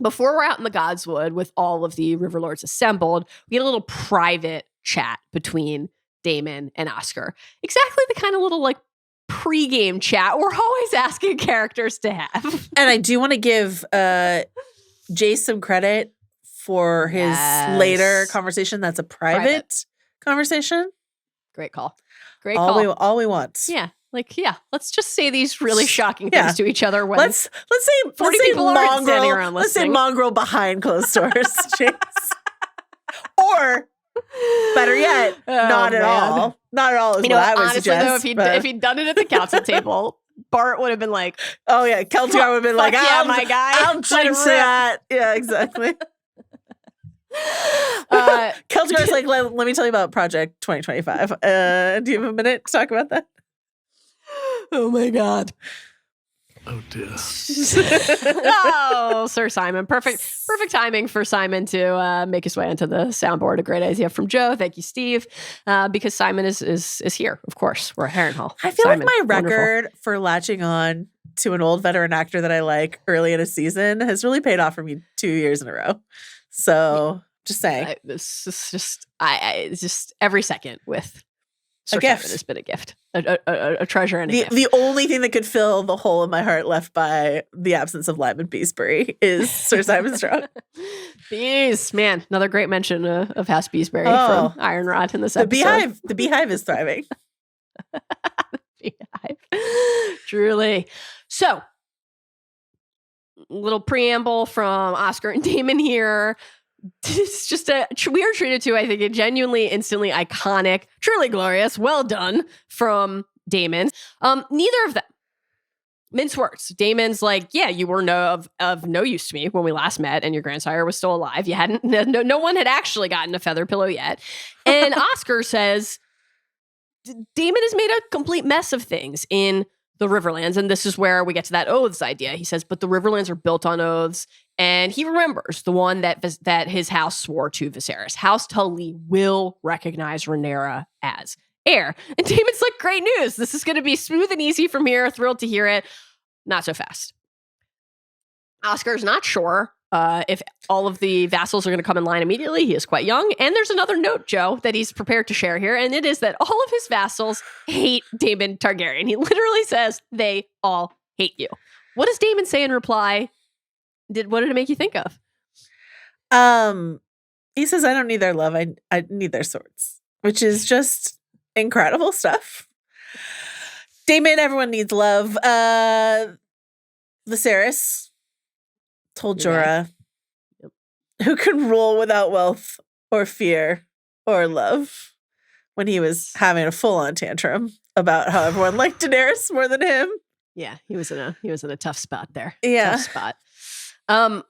before we're out in the Godswood with all of the Riverlords assembled, we get a little private chat between Daemon and Oscar. Exactly the kind of little like pre-game chat we're always asking characters to have. And I do want to give Jace some credit for his later conversation. That's a private conversation. Great call. Great call. All we want. Yeah. Like, yeah, let's just say these really shocking things to each other when let's say 40 people aren't standing around Let's say listening. mongrel behind closed doors, Jace. Or better yet, not at all. Not at all is what I would honestly, suggest. though, if he'd done it at the council table, Bart would have been like, oh yeah, Keltigar would have been like, yeah, my guy. I'll jinx that. Yeah, exactly. Keltigar's like, let me tell you about Project 2025. Do you have a minute to talk about that? Oh my God. Oh dear. Oh, Sir Simon. Perfect timing for Simon to make his way into the soundboard. A great idea from Joe. Thank you, Steve. Because Simon is here, of course. We're at Harrenhal. I feel Simon, like my record for latching on to an old veteran actor that I like early in a season has really paid off for me 2 years in a row. So just saying. This is just every second with Sir a gift. Simon has been a gift. A treasure and a gift. The only thing that could fill the hole in my heart left by the absence of Lyman Beesbury is Sir Simon Strong. Bees, man, another great mention of House Beesbury from Iron Rod in this episode. The beehive is thriving. Beehive. Truly. So, little preamble from Oscar and Daemon here. It's just we are treated to, I think, a genuinely, instantly iconic, truly glorious, well done from Daemon. Neither of them mince words. Daemon's like, yeah, you were of no use to me when we last met, and your grandsire was still alive. You hadn't, no one had actually gotten a feather pillow yet. And Oscar says, Daemon has made a complete mess of things in the Riverlands, and this is where we get to that oaths idea. He says, but the Riverlands are built on oaths, and he remembers the one that his house swore to Viserys. House Tully will recognize Rhaenyra as heir. And Daemon's like, great news. This is going to be smooth and easy from here. Thrilled to hear it. Not so fast. Oscar's not sure if all of the vassals are going to come in line immediately. He is quite young. And there's another note, Joe, that he's prepared to share here. And it is that all of his vassals hate Daemon Targaryen. He literally says, they all hate you. What does Daemon say in reply? What did it make you think of? He says, I don't need their love. I need their swords, which is just incredible stuff. Daemon, everyone needs love. Viserys told Jorah, who can rule without wealth or fear or love, when he was having a full-on tantrum about how everyone liked Daenerys more than him. Yeah, he was in a tough spot there. Yeah. Tough spot. I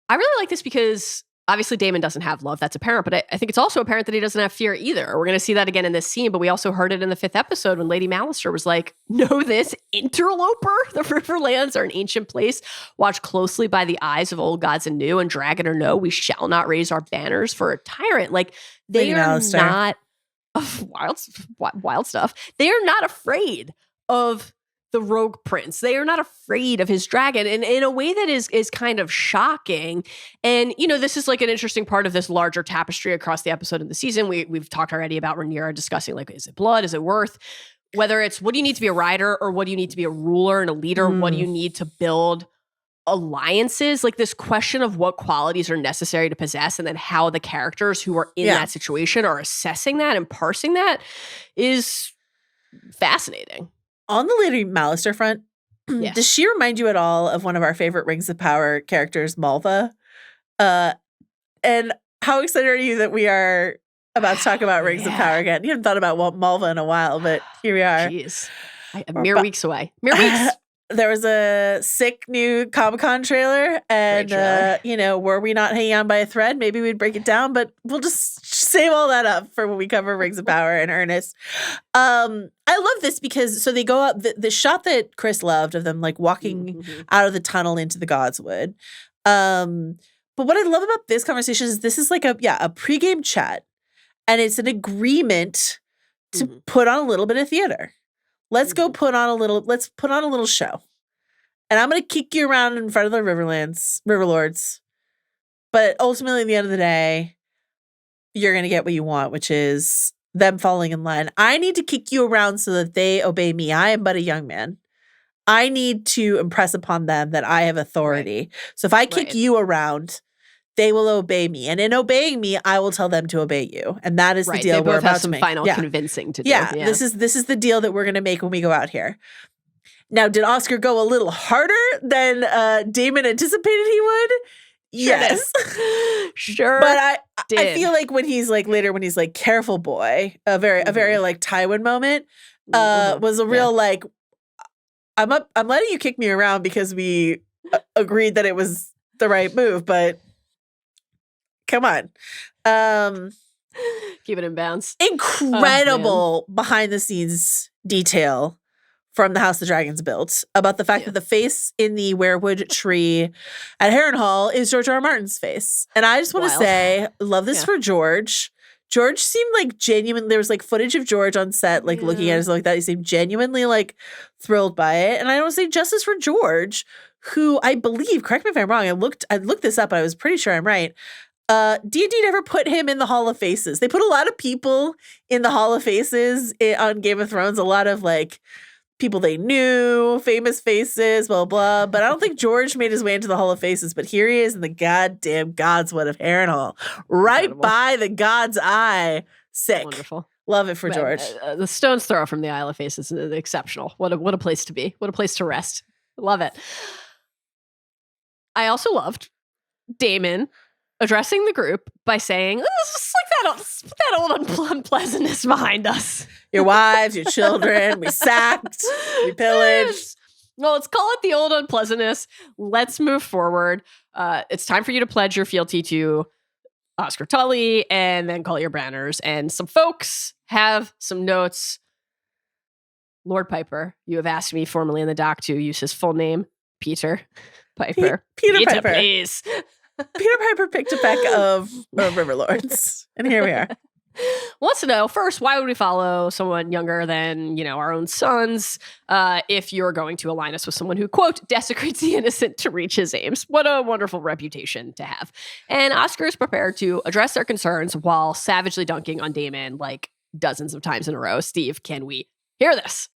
really like this because obviously Daemon doesn't have love. That's apparent, but I think it's also apparent that he doesn't have fear either. We're going to see that again in this scene, but we also heard it in the 5th episode when Lady Mallister was like, know this, interloper? The Riverlands are an ancient place, watched closely by the eyes of old gods and new, and dragon or no, we shall not raise our banners for a tyrant. Like, they Lady are Mallister. not wild stuff. They are not afraid of the rogue prince. They are not afraid of his dragon, and in a way that is kind of shocking. And this is like an interesting part of this larger tapestry across the episode and the season. We've talked already about Rhaenyra discussing, like, is it blood? Is it worth? Whether it's what do you need to be a rider, or what do you need to be a ruler and a leader? What do you need to build alliances? Like, this question of what qualities are necessary to possess, and then how the characters who are in that situation are assessing that and parsing that is fascinating. On the Lady Mallister front, does she remind you at all of one of our favorite Rings of Power characters, Malva? And how excited are you that we are about to talk about Rings of Power again? You haven't thought about Malva in a while, but here we are. Jeez. Mere weeks away. Mere weeks. There was a sick new Comic-Con trailer, and were we not hanging on by a thread, maybe we'd break it down, but we'll just save all that up for when we cover Rings of Power in earnest. I love this because they go up the shot that Chris loved of them like walking out of the tunnel into the Godswood. But what I love about this conversation is this is like a pregame chat, and it's an agreement to put on a little bit of theater. Let's put on a little show. And I'm going to kick you around in front of the Riverlords. But ultimately, at the end of the day, you're going to get what you want, which is them falling in line. I need to kick you around so that they obey me. I am but a young man. I need to impress upon them that I have authority. Right. So if I kick you around, they will obey me. And in obeying me, I will tell them to obey you. And that is the deal we're about to make. Final convincing to do. Yeah, this is the deal that we're going to make when we go out here. Now, did Oscar go a little harder than Daemon anticipated he would? Yes. Sure. But I feel like when he's like later when he's like careful boy, a very like Tywin moment was a real like I'm letting you kick me around because we agreed that it was the right move, but come on. Keep it in bounds. Incredible behind the scenes detail from the House the Dragons built about the fact that the face in the weirwood tree at Harrenhal is George R. R. Martin's face. And I just want to say, love this for George. George seemed like genuine. There was like footage of George on set, like looking at it like that. He seemed genuinely like thrilled by it. And I want to say justice for George, who I believe, correct me if I'm wrong, I looked this up, but I was pretty sure I'm right. D&D never put him in the Hall of Faces. They put a lot of people in the Hall of Faces on Game of Thrones, a lot of like people they knew, famous faces, blah, blah. But I don't think George made his way into the Hall of Faces. But here he is in the goddamn Godswood of Harrenhal, right by the God's Eye. Sick. Wonderful. Love it for George. The stone's throw from the Isle of Faces is exceptional. What a place to be. What a place to rest. Love it. I also loved Daemon addressing the group by saying, let's just like that old unpleasantness behind us. Your wives, your children, we sacked, we pillaged. Well, let's call it the old unpleasantness. Let's move forward. It's time for you to pledge your fealty to Oscar Tully and then call your banners. And some folks have some notes. Lord Piper, you have asked me formally in the doc to use his full name, Peter Piper. Peter Piper. Please. Peter Piper picked a peck of Riverlords. And here we are. Wants to know, first, why would we follow someone younger than, our own sons if you're going to align us with someone who, quote, desecrates the innocent to reach his aims? What a wonderful reputation to have. And Oscar is prepared to address their concerns while savagely dunking on Daemon like dozens of times in a row. Steve, can we hear this?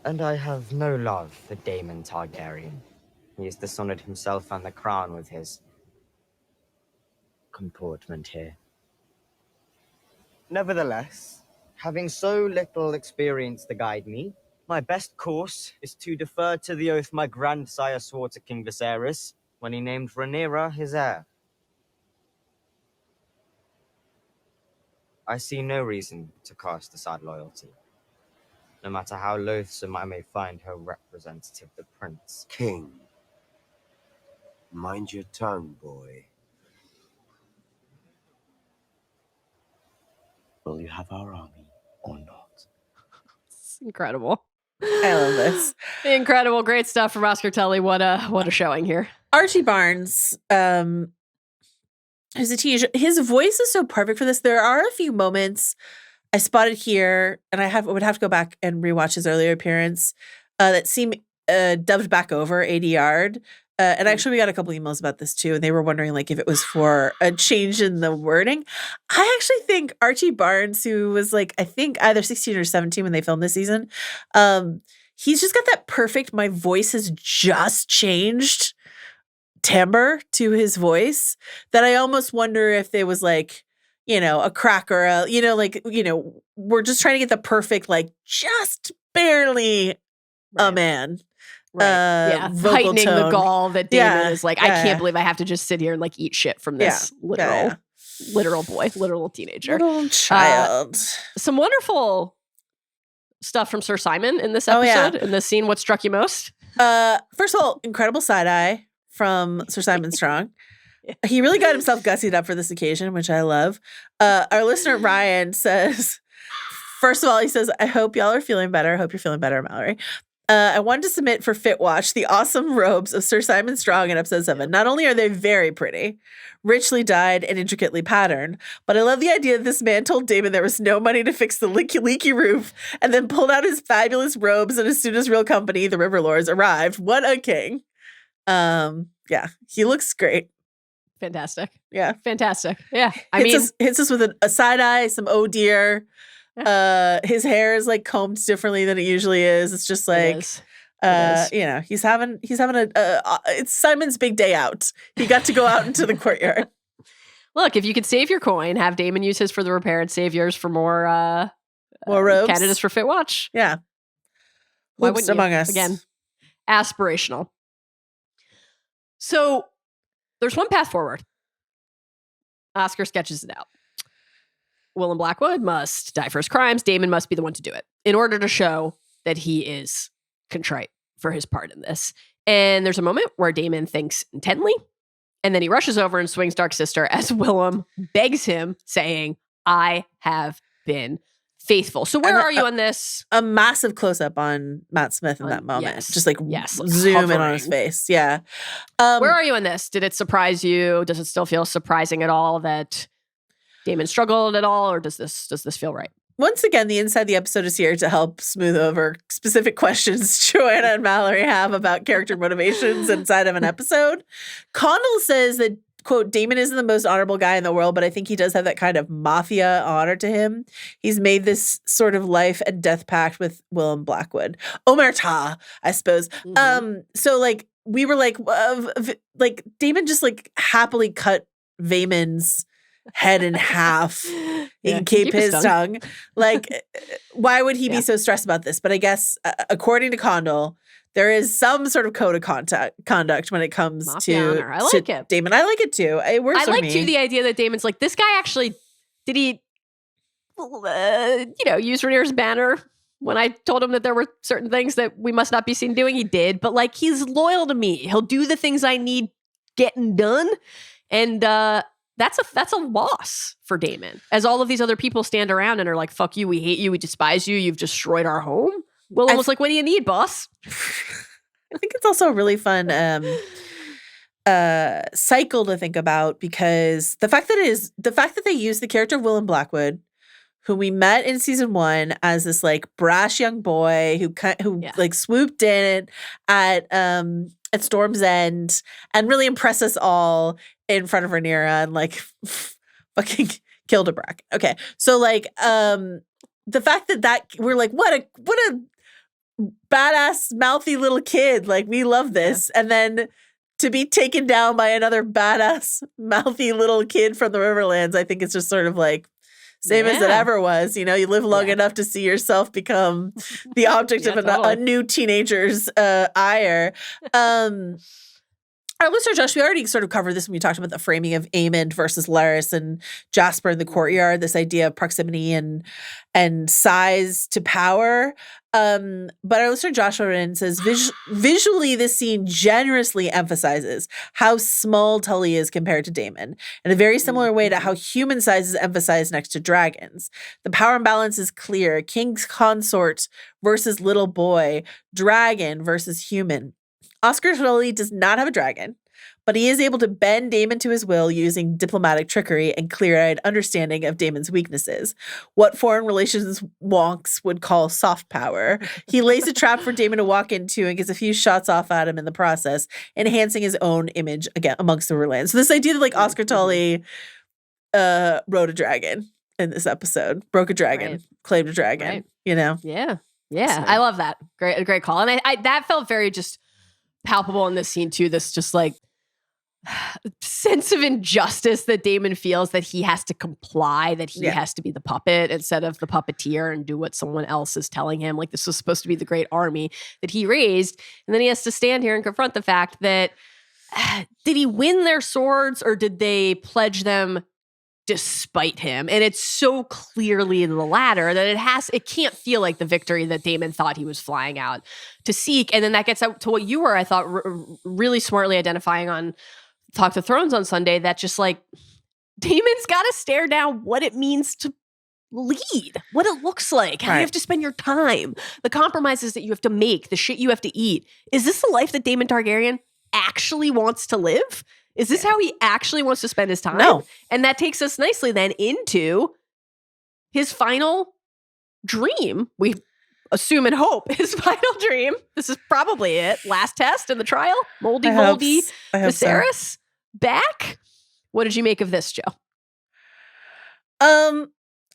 And I have no love for Daemon Targaryen. He has dishonored himself and the crown with his comportment here. Nevertheless, having so little experience to guide me, my best course is to defer to the oath my grandsire swore to King Viserys when he named Rhaenyra his heir. I see no reason to cast aside loyalty, no matter how loathsome I may find her representative, the prince. King, mind your tongue, boy. Will you have our army or not? It's incredible. I love this. Incredible. Great stuff from Oscar Tully. What a showing here. Archie Barnes, who's a teenager, his voice is so perfect for this. There are a few moments I spotted here, and I would have to go back and rewatch his earlier appearance that seem dubbed back over 80 yard. And actually, we got a couple emails about this too, and they were wondering like if it was for a change in the wording. I actually think Archie Barnes, who was like I think either 16 or 17 when they filmed this season, he's just got that perfect. My voice has just changed timbre to his voice that I almost wonder if there was like a crack or we're just trying to get the perfect like just barely a man. Right. Heightening tone. the gall that Daemon is like, I can't believe I have to just sit here and like eat shit from this literal boy, literal teenager. Little child. Some wonderful stuff from Sir Simon in this episode, in this scene. What struck you most? First of all, incredible side eye from Sir Simon Strong. He really got himself gussied up for this occasion, which I love. Our listener, Ryan, says, first of all, he says, I hope y'all are feeling better. I hope you're feeling better, Mallory. I wanted to submit for Fitwatch the awesome robes of Sir Simon Strong in episode 7. Not only are they very pretty, richly dyed and intricately patterned, but I love the idea that this man told Daemon there was no money to fix the leaky roof and then pulled out his fabulous robes, and as soon as real company, the Riverlords, arrived. What a king. He looks great. Fantastic. Yeah. Fantastic. Yeah. I mean, hits us with a side eye, some oh dear. His hair is like combed differently than it usually is. It's just like, you know, he's having it's Simon's big day out. He got to go out into the courtyard. Look, if you could save your coin, have Daemon use his for the repair and save yours for more robes. candidates for Fit Watch. Yeah. Why Hoops wouldn't among you? us. Again, aspirational. So there's one path forward. Oscar sketches it out. Willem Blackwood must die for his crimes. Daemon must be the one to do it in order to show that he is contrite for his part in this. And there's a moment where Daemon thinks intently, and then he rushes over and swings Dark Sister as Willem begs him, saying, I have been faithful. So where are you on this? A massive close-up on Matt Smith in that moment. Yes. Just like zoom in on his face. Yeah. Where are you on this? Did it surprise you? Does it still feel surprising at all that Daemon struggled at all, or does this feel right? Once again, the inside the episode is here to help smooth over specific questions Joanna and Mallory have about character motivations inside of an episode. Condell says that, quote, Daemon isn't the most honorable guy in the world, but I think he does have that kind of mafia honor to him. He's made this sort of life and death pact with Willem Blackwood. Omerta, I suppose. Mm-hmm. So like we were like Daemon just like happily cut Vaemon's head in half. He can keep his tongue. Like, why would he be so stressed about this? But I guess, according to Condell, there is some sort of code of conduct when it comes Mafia honor. I like it. Daemon. I like it too. It works for me. I like too the idea that Daemon's like, this guy actually, did he, use Rhaenyra's banner when I told him that there were certain things that we must not be seen doing? He did, but like, he's loyal to me. He'll do the things I need getting done. And, that's a loss for Daemon, as all of these other people stand around and are like, fuck you, we hate you, we despise you, you've destroyed our home. Willem was like, what do you need, boss? I think it's also a really fun cycle to think about, because the fact that they use the character of Willem Blackwood, who we met in season 1 as this like brash young boy who like swooped in at Storm's End and really impressed us all in front of Rhaenyra and like fucking killed a Brack. Okay. So like the fact that we're like, what a badass mouthy little kid. Like, we love this. And then to be taken down by another badass mouthy little kid from the Riverlands, I think it's just sort of like same as it ever was. You know, you live long enough to see yourself become the object of a new teenager's ire. Our listener, Josh, we already sort of covered this when we talked about the framing of Aemond versus Larys and Jasper in the courtyard, this idea of proximity and size to power. But our listener, Josh Rubin, says, visually, this scene generously emphasizes how small Tully is compared to Daemon, in a very similar way to how human size is emphasized next to dragons. The power imbalance is clear. King's consort versus little boy, dragon versus human. Oscar Tully does not have a dragon, but he is able to bend Daemon to his will using diplomatic trickery and clear-eyed understanding of Daemon's weaknesses, what foreign relations wonks would call soft power. He lays a trap for Daemon to walk into and gets a few shots off at him in the process, enhancing his own image again amongst the Riverlands. So this idea that like Oscar Tully rode a dragon in this episode, broke a dragon, claimed a dragon, you know? Yeah. So. I love that. Great call. And I that felt very just palpable in this scene too, this just like sense of injustice that Daemon feels, that he has to comply, that he has to be the puppet instead of the puppeteer and do what someone else is telling him. Like, this was supposed to be the great army that he raised, and then he has to stand here and confront the fact that did he win their swords or did they pledge them despite him? And it's so clearly the latter that it can't feel like the victory that Daemon thought he was flying out to seek. And then that gets out to what you were, I thought, really smartly identifying on Talk to Thrones on Sunday, that just like Daemon's got to stare down what it means to lead, what it looks like, how you have to spend your time, the compromises that you have to make, the shit you have to eat. Is this the life that Daemon Targaryen actually wants to live? Is this how he actually wants to spend his time? No. And that takes us nicely then into his final dream. We assume and hope his final dream. This is probably it. Last test in the trial. Moldy Viserys back. What did you make of this, Joe?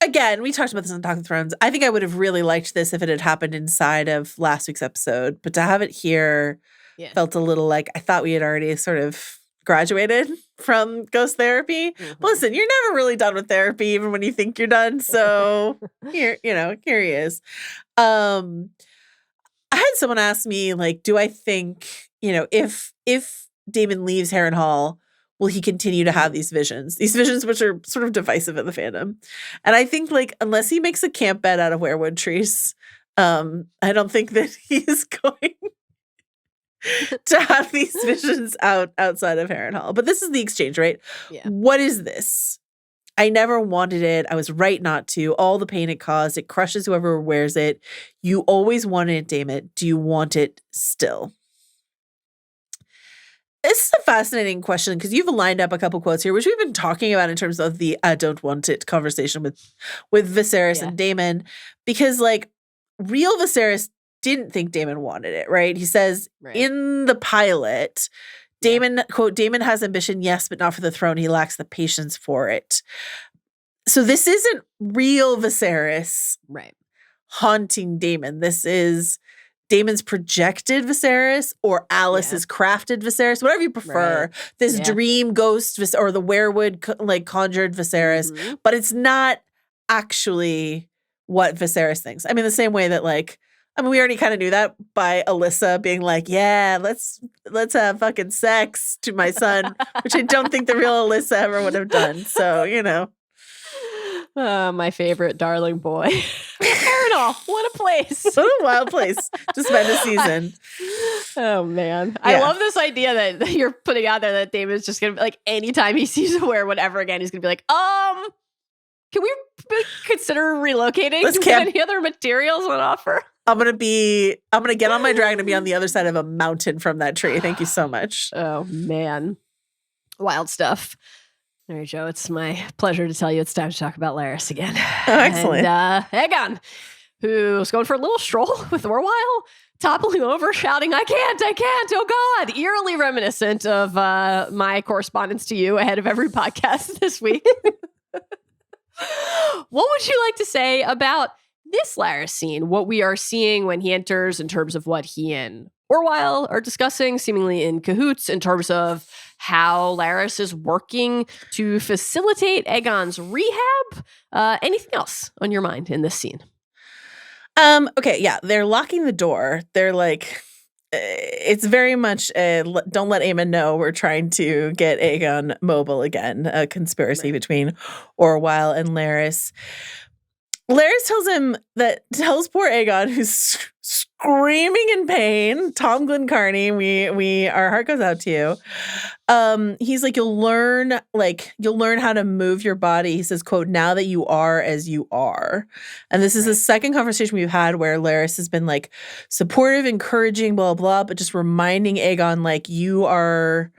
Again, we talked about this on Talk of Thrones. I think I would have really liked this if it had happened inside of last week's episode, but to have it here felt a little like I thought we had already sort of graduated from ghost therapy. Mhm. Listen, you're never really done with therapy, even when you think you're done. So here he is. I had someone ask me, like, do I think, if Daemon leaves Harrenhal, will he continue to have these visions which are sort of divisive in the fandom? And I think, like, unless he makes a camp bed out of weirwood trees, I don't think that he's going to have these visions outside of Harrenhal. But this is the exchange, right? Yeah. What is this? I never wanted it. I was right not to. All the pain it caused, it crushes whoever wears it. You always wanted it, Daemon. Do you want it still? This is a fascinating question because you've lined up a couple quotes here, which we've been talking about in terms of the I don't want it conversation with Viserys and Daemon, because, like, real Viserys didn't think Daemon wanted it, right? He says in the pilot, Daemon, quote, Daemon has ambition, yes, but not for the throne. He lacks the patience for it. So this isn't real Viserys haunting Daemon. This is Daemon's projected Viserys or Alice's crafted Viserys, whatever you prefer. This dream ghost or the weirwood conjured Viserys, but it's not actually what Viserys thinks. I mean, the same way that, like, we already kind of knew that by Alyssa being like, yeah, let's have fucking sex to my son, which I don't think the real Alyssa ever would have done. So, My favorite darling boy. Harrenhal, what a place. What a wild place to spend a season. Oh, man. I love this idea that you're putting out there that Damon's just going to be like, anytime he sees a wear whatever again, he's going to be like, can we consider relocating? Do we have any other materials on offer? I'm gonna get on my dragon and be on the other side of a mountain from that tree. Thank you so much. Oh, man. Wild stuff. All right, Joe, it's my pleasure to tell you it's time to talk about Larys again. Oh, excellent. And Aegon, who's going for a little stroll with Orwh, toppling over, shouting, I can't, oh God, eerily reminiscent of my correspondence to you ahead of every podcast this week. What would you like to say about this Larys scene, what we are seeing when he enters in terms of what he and Orwh are discussing, seemingly in cahoots, in terms of how Larys is working to facilitate Aegon's rehab? Anything else on your mind in this scene? Okay, yeah, they're locking the door. They're like, it's very much don't let Aemon know we're trying to get Aegon mobile again, a conspiracy between Orwh and Larys. Larys tells poor Aegon, who's screaming in pain, Tom Glencarney, our heart goes out to you. He's like, you'll learn how to move your body. He says, quote, now that you are as you are. And this is the second conversation we've had where Larys has been like supportive, encouraging, blah, blah, but just reminding Aegon, like, you are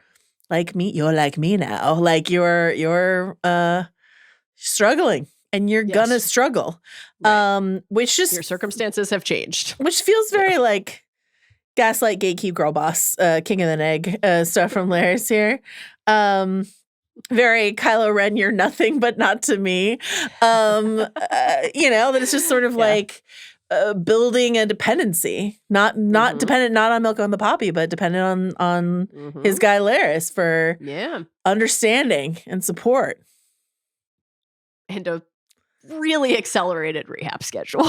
like me. You're like me now. Like you're struggling. And you're gonna struggle, which just your circumstances have changed, which feels very like gaslight, gatekeep, girl boss, king of the egg stuff from Larys here. Very Kylo Ren, you're nothing but not to me. That it's just sort of like building a dependency, not dependent, not on Milk on the Poppy, but dependent on his guy Larys for understanding and support. And a really accelerated rehab schedule.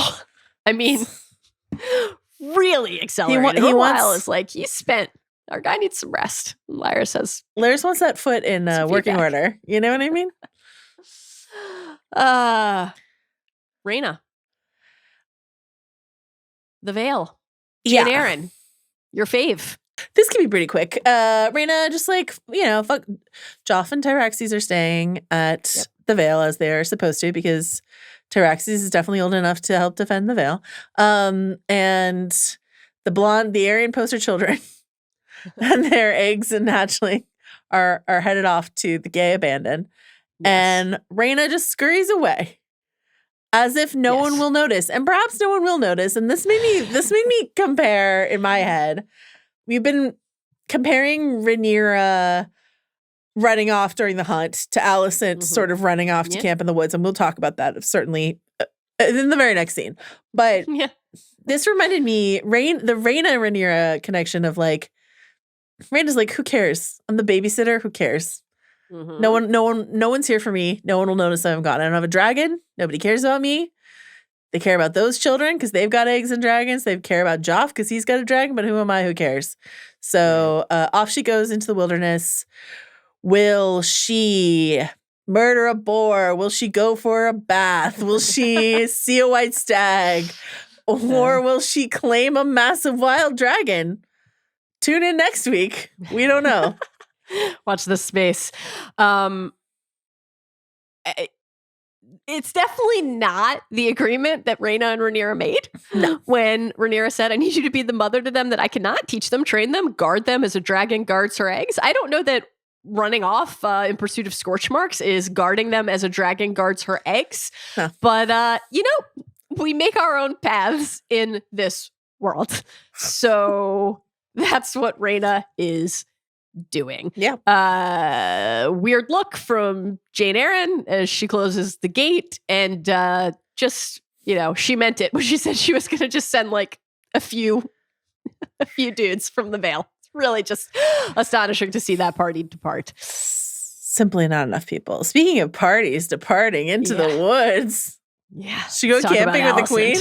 I mean, really accelerated. Orwh is like, he's spent. Our guy needs some rest. Larys wants that foot in working order. You know what I mean? Rhaena. The Veil. Jane Aaron. Your fave. This can be pretty quick. Rhaena, just like, fuck. Joff and Tyraxes are staying at the Veil as they're supposed to, because Tyraxes is definitely old enough to help defend the Veil. And the Aryan poster children and their eggs and hatchling are headed off to the gay abandon. Yes. And Rhaena just scurries away as if no one will notice. And perhaps no one will notice. And this made me compare in my head. We've been comparing Rhaenyra running off during the hunt to Allison sort of running off to camp in the woods. And we'll talk about that certainly in the very next scene. But this reminded me, the Rhaena Rhaenyra connection of like, Rhaena's like, who cares? I'm the babysitter. Who cares? No one's here for me. No one will notice that I'm gone. I don't have a dragon. Nobody cares about me. They care about those children because they've got eggs and dragons. They care about Joff because he's got a dragon. But who am I? Who cares? So off she goes into the wilderness. Will she murder a boar? Will she go for a bath? Will she see a white stag? Or will she claim a massive wild dragon? Tune in next week. We don't know. Watch this space. It's definitely not the agreement that Rhaena and Rhaenyra made. No. When Rhaenyra said, I need you to be the mother to them that I cannot teach them, train them, guard them as a dragon guards her eggs. I don't know that running off in pursuit of scorch marks is guarding them as a dragon guards her eggs. Huh. But, we make our own paths in this world. So that's what Rhaena is doing. Yeah. Weird look from Jane Eyre as she closes the gate and just, she meant it when she said she was going to just send like a few dudes from the Vale. It's really just astonishing to see that party depart. Simply not enough people. Speaking of parties departing into the woods. Yeah. She go camping with the queen?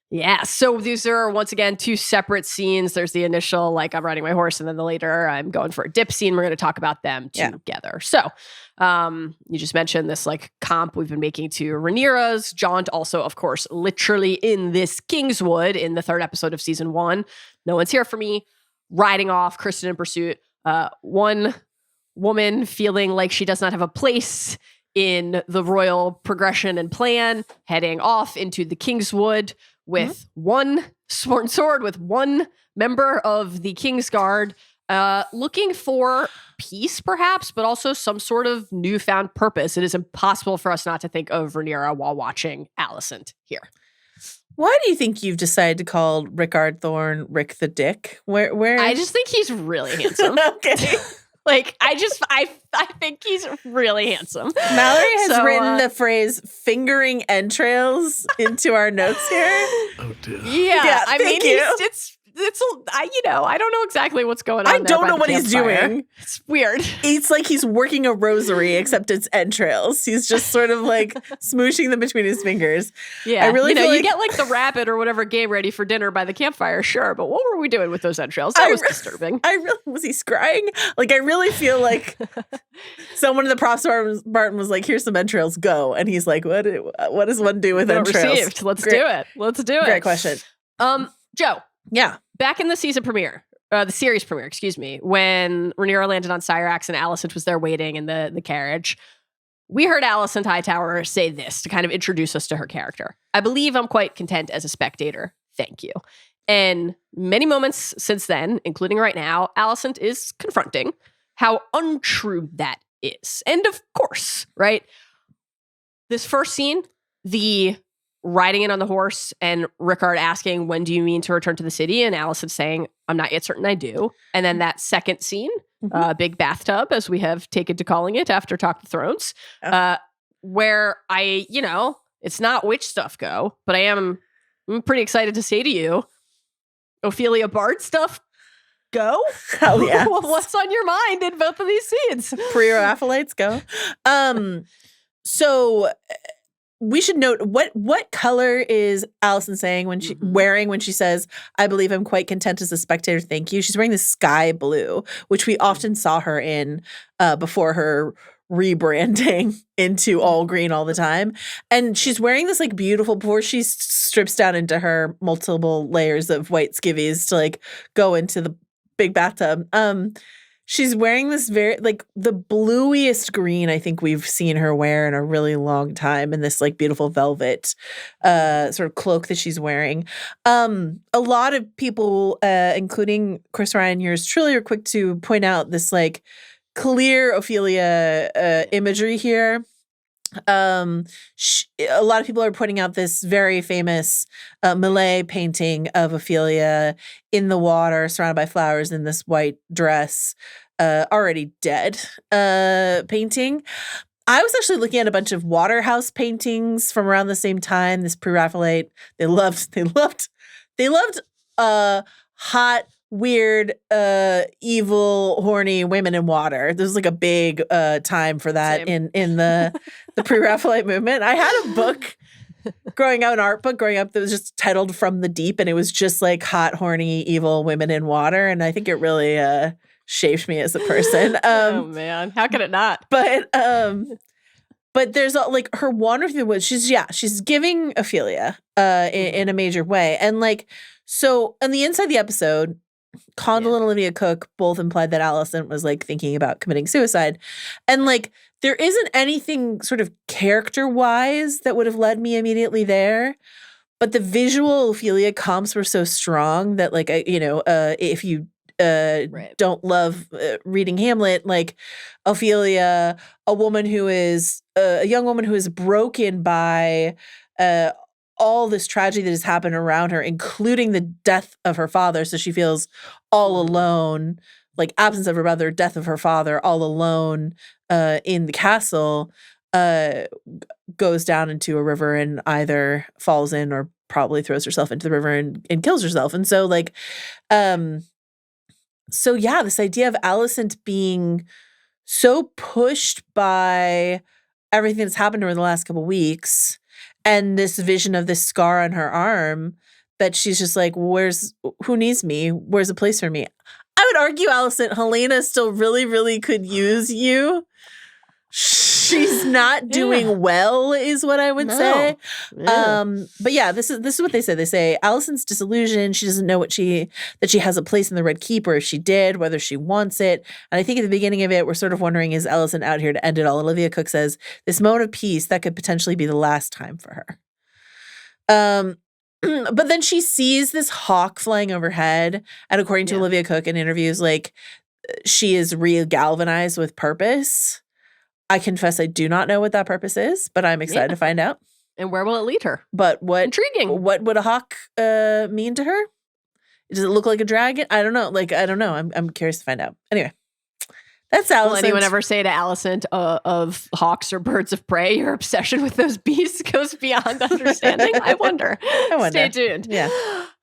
Yeah. So these are, once again, two separate scenes. There's the initial, like, I'm riding my horse, and then the later, I'm going for a dip scene. We're going to talk about them together. So you just mentioned this, like, comp we've been making to Rhaenyra's jaunt. Also, of course, literally in this Kingswood in the 3rd episode of season 1. No one's here for me. Riding off, Kristen in pursuit. One woman feeling like she does not have a place in the royal progression and plan, heading off into the Kingswood with one sworn sword, with one member of the Kingsguard, looking for peace, perhaps, but also some sort of newfound purpose. It is impossible for us not to think of Rhaenyra while watching Allison here. Why do you think you've decided to call Rickard Thorne Rick the Dick? Where? I just think he's really handsome. Okay. Like, I think he's really handsome. Mallory has written the phrase "fingering entrails" into our notes here. Oh dear. Yeah, I mean, you. I don't know exactly what's going on. I don't know what he's doing. It's weird. It's like he's working a rosary, except it's entrails. He's just sort of like smooshing them between his fingers. Yeah, I really feel you like get like the rabbit or whatever game ready for dinner by the campfire, sure. But what were we doing with those entrails? That was disturbing. Was he scrying? Like, I really feel like someone in the props department was like, "Here's some entrails, go," and he's like, "What does one do with entrails?" Received. Let's do it. Let's do it. Great question. Joe. Yeah. Back in the season premiere, the series premiere, excuse me, when Rhaenyra landed on Syrax and Allison was there waiting in the carriage, we heard Allison Hightower say this to kind of introduce us to her character. I believe I'm quite content as a spectator. Thank you. And many moments since then, including right now, Allison is confronting how untrue that is. And of course, right? This first scene, the riding in on the horse and Rickard asking, when do you mean to return to the city? And Allison saying, I'm not yet certain I do. And then that second scene, big bathtub, as we have taken to calling it after Talk of Thrones, where it's not witch stuff go, but I'm pretty excited to say to you, Ophelia Bard stuff go. Hell yeah. What's on your mind in both of these scenes? Pre-Raphaelites go. So we should note what color is Allison saying when she wearing when she says, "I believe I'm quite content as a spectator. Thank you." She's wearing the sky blue, which we often saw her in before her rebranding into all green all the time. And she's wearing this like beautiful before she strips down into her multiple layers of white skivvies to like go into the big bathtub. She's wearing this very, like, the bluiest green I think we've seen her wear in a really long time, and this, like, beautiful velvet sort of cloak that she's wearing. A lot of people, includting Chris Ryan, yours truly, are quick to point out this, like, clear Ophelia imagery here. A lot of people are pointing out this very famous Millet painting of Ophelia in the water, surrounded by flowers in this white dress. already dead painting. I was actually looking at a bunch of Waterhouse paintings from around the same time. This pre-Raphaelite. They loved hot, weird, evil, horny women in water. There was like a big time for that in the pre-Raphaelite movement. I had a book growing up, an art book growing up that was just titled From the Deep, and it was just like hot, horny, evil women in water. And I think it really shaped me as a person. Oh man, how could it not? But there's like her wander through the woods. She's giving Ophelia in a major way. And like, so on the inside of the episode, Condell and Olivia Cook both implied that Allison was like thinking about committing suicide. And like, there isn't anything sort of character-wise that would have led me immediately there. But the visual Ophelia comps were so strong that like, if you don't love reading Hamlet, like Ophelia, a woman who is a young woman who is broken by all this tragedy that has happened around her, including the death of her father. So she feels all alone, like absence of her brother, death of her father, all alone in the castle, goes down into a river and either falls in or probably throws herself into the river and kills herself. And so like, so yeah, this idea of Allison being so pushed by everything that's happened to her in the last couple of weeks and this vision of this scar on her arm that she's just like, who needs me? Where's a place for me? I would argue, Allison, Helena still really, really could use you. She's not doing well, is what I would say. Yeah. But yeah, this is what they say. They say Allison's disillusioned. She doesn't know that she has a place in the Red Keep, or if she did, whether she wants it. And I think at the beginning of it, we're sort of wondering, is Allison out here to end it all? Olivia Cook says this moment of peace that could potentially be the last time for her. But then she sees this hawk flying overhead, and according to Olivia Cook in interviews, like she is re-galvanized with purpose. I confess I do not know what that purpose is, but I'm excited to find out. And where will it lead her? But Intriguing. What would a hawk mean to her? Does it look like a dragon? I don't know. I'm curious to find out. Anyway, that's Allison. Will anyone ever say to Allison of hawks or birds of prey, your obsession with those beasts goes beyond understanding? I wonder. Stay tuned. Yeah.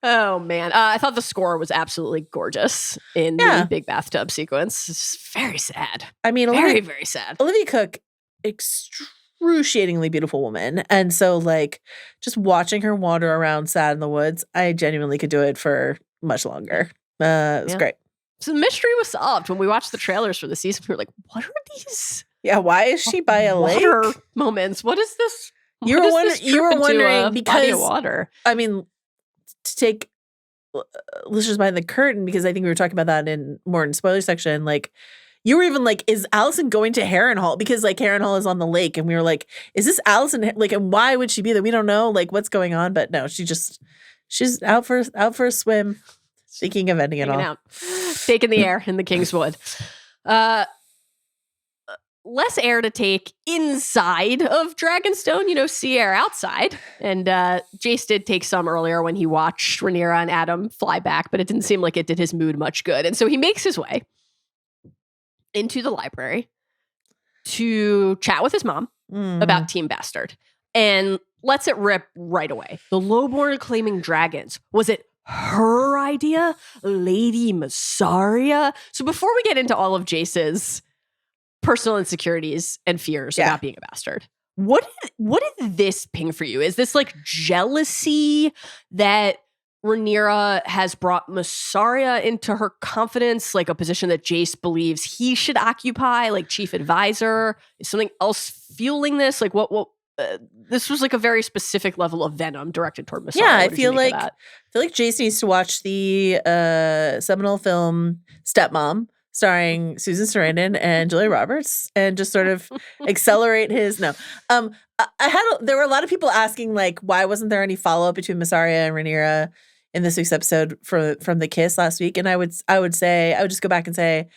Oh, man. I thought the score was absolutely gorgeous in the big bathtub sequence. It's very sad. I mean, very sad. Olivia Cook, excruciatingly beautiful woman. And so, like, just watching her wander around sad in the woods, I genuinely could do it for much longer. It was great. So the mystery was solved when we watched the trailers for the season. We were like, what are these? Yeah, why is she by a lake? Moments. What is this? You were wondering because body of water. I mean, to take listeners behind the curtain, because I think we were talking about that in spoiler section. Like, you were even like, is Allison going to Harrenhal? Because like Harrenhal is on the lake, and we were like, is this Allison? Like, and why would she be there? We don't know like what's going on, but no, she's out for a swim. Thinking of ending it all. Out. Taking the air in the Kingswood. Less air to take inside of Dragonstone, sea air outside. And Jace did take some earlier when he watched Rhaenyra and Adam fly back, but it didn't seem like it did his mood much good. And so he makes his way into the library to chat with his mom about Team Bastard and lets it rip right away. The lowborn claiming dragons. Was it her idea? Lady Massaria? So before we get into all of Jace's personal insecurities and fears about being a bastard, what did this ping for you? Is this like jealousy that Rhaenyra has brought Massaria into her confidence, like a position that Jace believes he should occupy, like chief advisor? Is something else fueling this? Like what this was like a very specific level of venom directed toward Massaria. Yeah, I feel like Jace needs to watch the seminal film Stepmom, starring Susan Sarandon and Julia Roberts, and just sort of accelerate his. No, there were a lot of people asking like, why wasn't there any follow up between Massaria and Rhaenyra in this week's episode from the kiss last week? And I would just go back and say,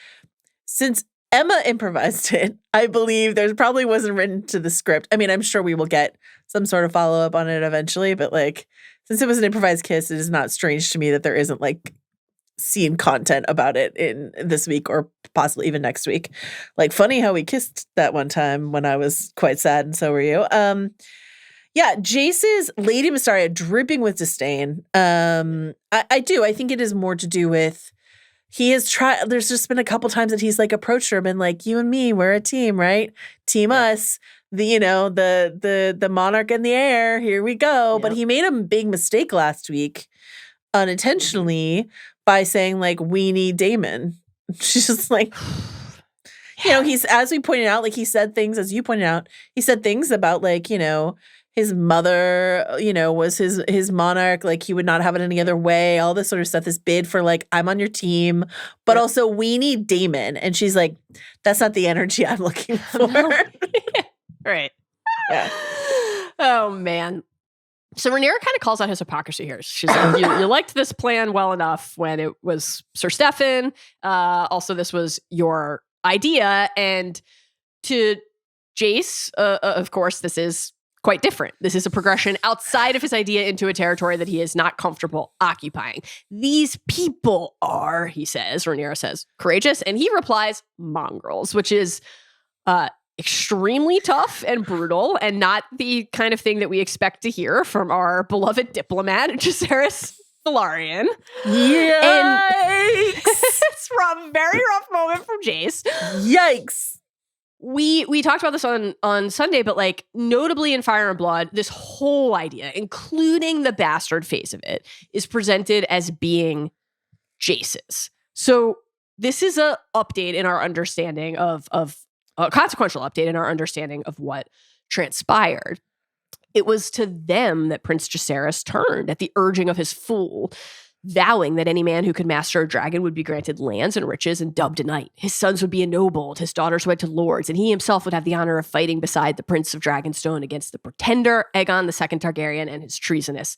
since Emma improvised it, I believe there probably wasn't written to the script. I mean, I'm sure we will get some sort of follow-up on it eventually, but like, since it was an improvised kiss, it is not strange to me that there isn't like seen content about it in this week or possibly even next week. Like, funny how we kissed that one time when I was quite sad, and so were you. Yeah, Jace's Lady Mystaria dripping with disdain. I do. I think it is more to do with he has tried. There's just been a couple times that he's like approached her and been like, "You and me, we're a team, right? Team us." The monarch in the air. Here we go. Yep. But he made a big mistake last week, unintentionally, by saying like, "We need Daemon." She's just like, he's, as we pointed out, like he said things, as you pointed out, he said things about like, his mother, was his monarch, like he would not have it any other way, all this sort of stuff, this bid for like, I'm on your team, but also we need Daemon. And she's like, that's not the energy I'm looking for. Right. Yeah. Oh, man. So Rhaenyra kind of calls out his hypocrisy here. She's like, you liked this plan well enough when it was Sir Stefan. Also, this was your idea. And to Jace, of course, this is quite different. This is a progression outside of his idea into a territory that he is not comfortable occupying. These people are, he says, Rhaenyra says, courageous. And he replies, mongrels, which is extremely tough and brutal and not the kind of thing that we expect to hear from our beloved diplomat, Jacaerys Velaryon. Yikes! It's a very rough moment from Jace. Yikes! We talked about this on Sunday, but like notably in Fire and Blood, this whole idea, including the bastard phase of it, is presented as being Jace's. So this is a update in our understanding of a consequential update in our understanding of what transpired. It was to them that Prince Jacaerys turned at the urging of his fool, vowing that any man who could master a dragon would be granted lands and riches and dubbed a knight. His sons would be ennobled, his daughters wed to lords, and he himself would have the honor of fighting beside the Prince of Dragonstone against the pretender Aegon II Targaryen and his treasonous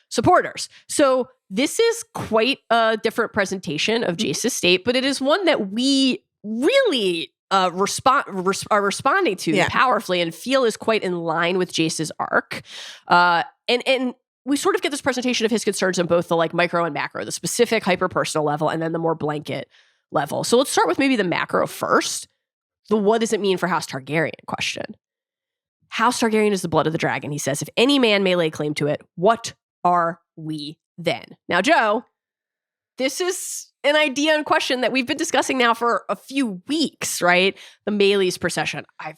supporters. So this is quite a different presentation of Jace's state, but it is one that we really are responding to powerfully and feel is quite in line with Jace's arc. And we sort of get this presentation of his concerns on both the like micro and macro, the specific hyper-personal level, and then the more blanket level. So let's start with maybe the macro first. The what does it mean for House Targaryen question. House Targaryen is the blood of the dragon, he says. If any man may lay claim to it, what are we then? Now, Joe, this is an idea and question that we've been discussing now for a few weeks, right? The Melee's procession. I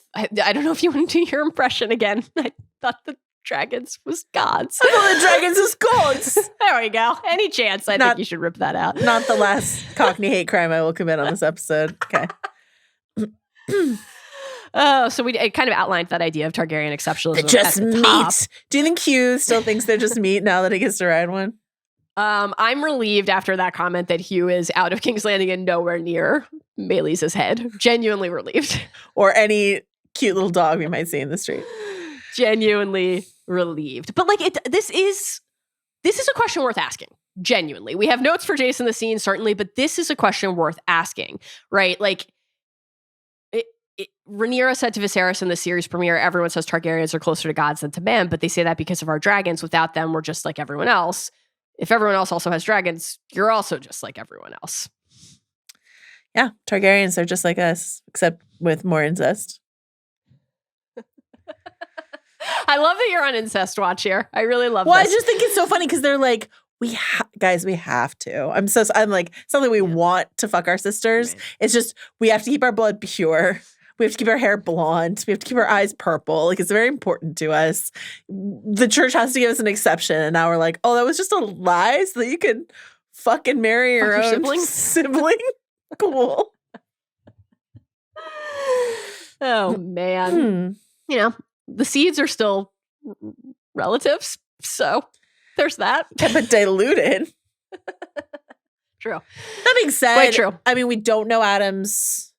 don't know if you want to do your impression again. I thought the dragons was gods. I thought the dragons was gods. There we go. Any chance, I think you should rip that out. Not the last Cockney hate crime I will commit on this episode. Okay. Oh, so we kind of outlined that idea of Targaryen exceptionalism. They're just at the meat. top. Do you think Hugh still thinks they're just meat now that he gets to ride one? I'm relieved after that comment that Hugh is out of King's Landing and nowhere near Melee's head. Genuinely relieved. Or any cute little dog we might see in the street. Genuinely relieved. But like this is a question worth asking. Genuinely. We have notes for Jason the scene, certainly, but this is a question worth asking, right? Like Rhaenyra said to Viserys in the series premiere, everyone says Targaryens are closer to gods than to men, but they say that because of our dragons. Without them, we're just like everyone else. If everyone else also has dragons, you're also just like everyone else. Yeah, Targaryens are just like us, except with more incest. I love that you're on incest watch here. I really love this. I just think it's so funny because they're like, guys, we have to. I'm like, it's not that we want to fuck our sisters. Right. It's just, we have to keep our blood pure. We have to keep our hair blonde. We have to keep our eyes purple. Like, it's very important to us. The church has to give us an exception. And now we're like, oh, that was just a lie so that you could fucking marry your own sibling? Cool. Oh, man. You know, the seeds are still relatives. So there's that. But diluted. True. That being said, quite true. I mean, we don't know Adam's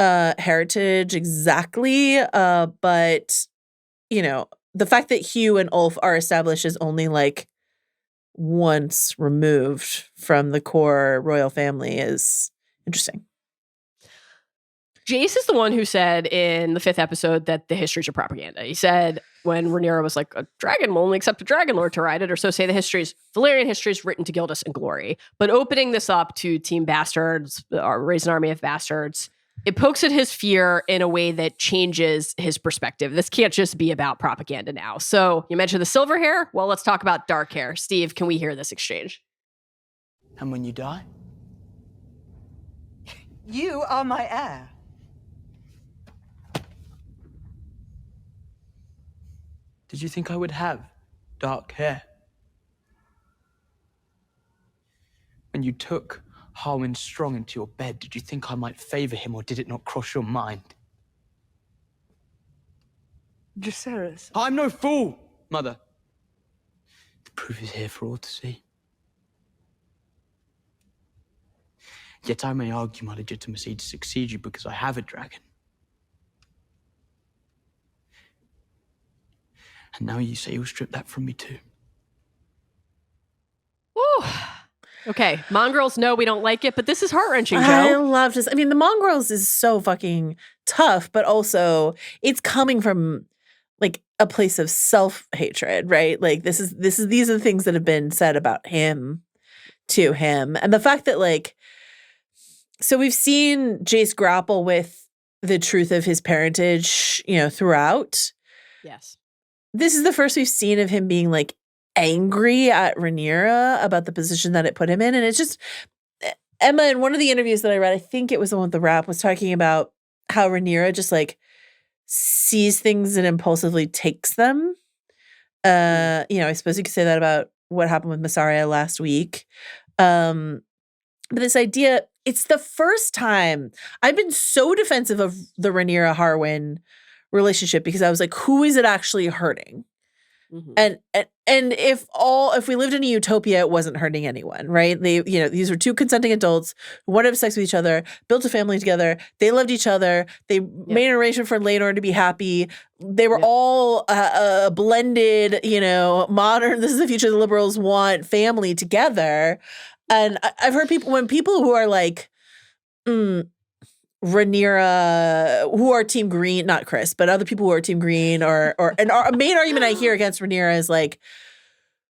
heritage exactly, but you know, the fact that Hugh and Ulf are established as only like once removed from the core royal family is interesting. Jace is the one who said in the 5th episode that the histories are propaganda. He said when Rhaenyra was like, a dragon will only accept a dragon lord to ride it, or so say the histories. Valyrian histories written to gild us in glory. But opening this up to Team Bastards, or raise an army of bastards, it pokes at his fear in a way that changes his perspective. This can't just be about propaganda now. So you mentioned the silver hair. Well, let's talk about dark hair. Steve, can we hear this exchange? And when you die? You are my heir. Did you think I would have dark hair? When you took Harwin Strong into your bed, did you think I might favor him, or did it not cross your mind? Jacaerys. I'm no fool, Mother. The proof is here for all to see. Yet I may argue my legitimacy to succeed you because I have a dragon. And now you say you'll strip that from me too. Ooh. Okay, Mongrels, no, we don't like it, but this is heart-wrenching, Joe. I love this. I mean, the Mongrels is so fucking tough, but also it's coming from like a place of self-hatred, right? Like these are the things that have been said about him to him. And the fact that like, so we've seen Jace grapple with the truth of his parentage, throughout. Yes. This is the first we've seen of him being like angry at Rhaenyra about the position that it put him in. And it's just, Emma, in one of the interviews that I read, I think it was the one with the rap, was talking about how Rhaenyra just like sees things and impulsively takes them. I suppose you could say that about what happened with Massaria last week. But this idea, it's the first time I've been so defensive of the Rhaenyra Harwin relationship because I was like, who is it actually hurting? Mm-hmm. And if we lived in a utopia, it wasn't hurting anyone, right? These were two consenting adults who wanted to have sex with each other, built a family together. They loved each other. They made an arrangement for Laenor to be happy. They were all blended, modern. This is the future the liberals want, family together. And I've heard people who are like, Rhaenyra, who are Team Green, not Chris, but other people who are Team Green, or a main argument I hear against Rhaenyra is like,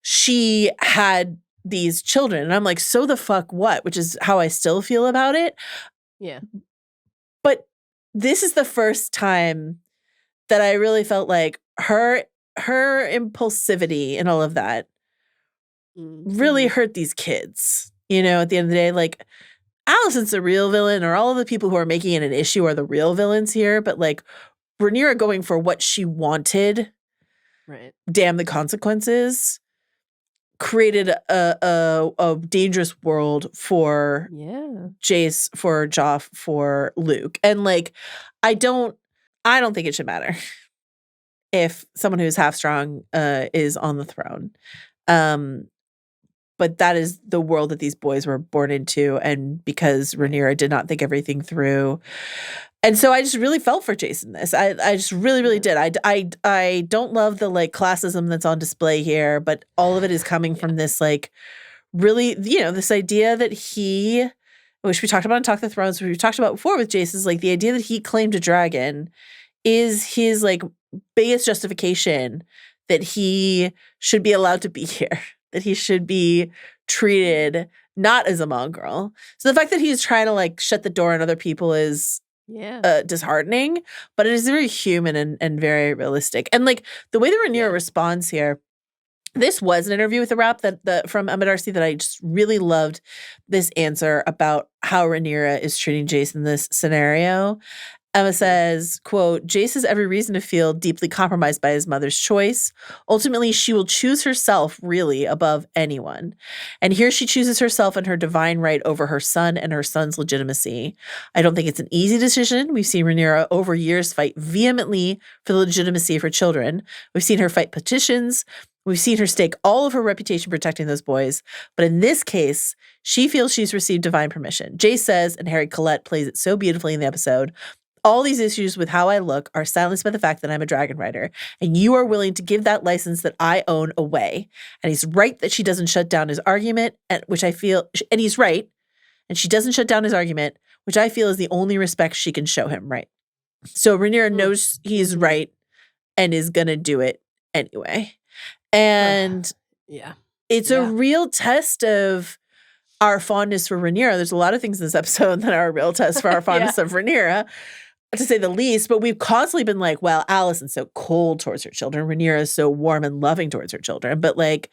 she had these children. And I'm like, so the fuck what? Which is how I still feel about it. Yeah. But this is the first time that I really felt like her impulsivity and all of that really hurt these kids. At the end of the day, like, Allison's the real villain, or all of the people who are making it an issue are the real villains here. But like Rhaenyra going for what she wanted, right? Damn the consequences, created a dangerous world for Jace, for Joff, for Luke, and like I don't think it should matter if someone who's half strong is on the throne. But that is the world that these boys were born into, and because Rhaenyra did not think everything through. And so I just really felt for Jace in this. I just really, really did. I don't love the like classism that's on display here, but all of it is coming from this like really, this idea that he, which we talked about in Talk the Thrones, which we talked about before with Jace, is like the idea that he claimed a dragon is his like biggest justification that he should be allowed to be here. That he should be treated not as a mongrel. So the fact that he's trying to like shut the door on other people is disheartening, but it is very human and very realistic. And like the way that Rhaenyra responds here, this was an interview with the Wrap from Emma Darcy that I just really loved this answer about how Rhaenyra is treating Jace in this scenario. Emma says, quote, Jace has every reason to feel deeply compromised by his mother's choice. Ultimately, she will choose herself, really, above anyone. And here she chooses herself and her divine right over her son and her son's legitimacy. I don't think it's an easy decision. We've seen Rhaenyra over years fight vehemently for the legitimacy of her children. We've seen her fight petitions. We've seen her stake all of her reputation protecting those boys. But in this case, she feels she's received divine permission. Jace says, and Harry Collette plays it so beautifully in the episode, all these issues with how I look are silenced by the fact that I'm a dragon rider, and you are willing to give that license that I own away. And he's right that she doesn't shut down his argument, and he's right, and she doesn't shut down his argument, which I feel is the only respect she can show him, right? So Rhaenyra knows he's right, and is going to do it anyway. And Yeah. it's a real test of our fondness for Rhaenyra. There's a lot of things in this episode that are a real test for our fondness of Rhaenyra, to say the least. But we've constantly been like, well, Allison's so cold towards her children. Rhaenyra is so warm and loving towards her children. But like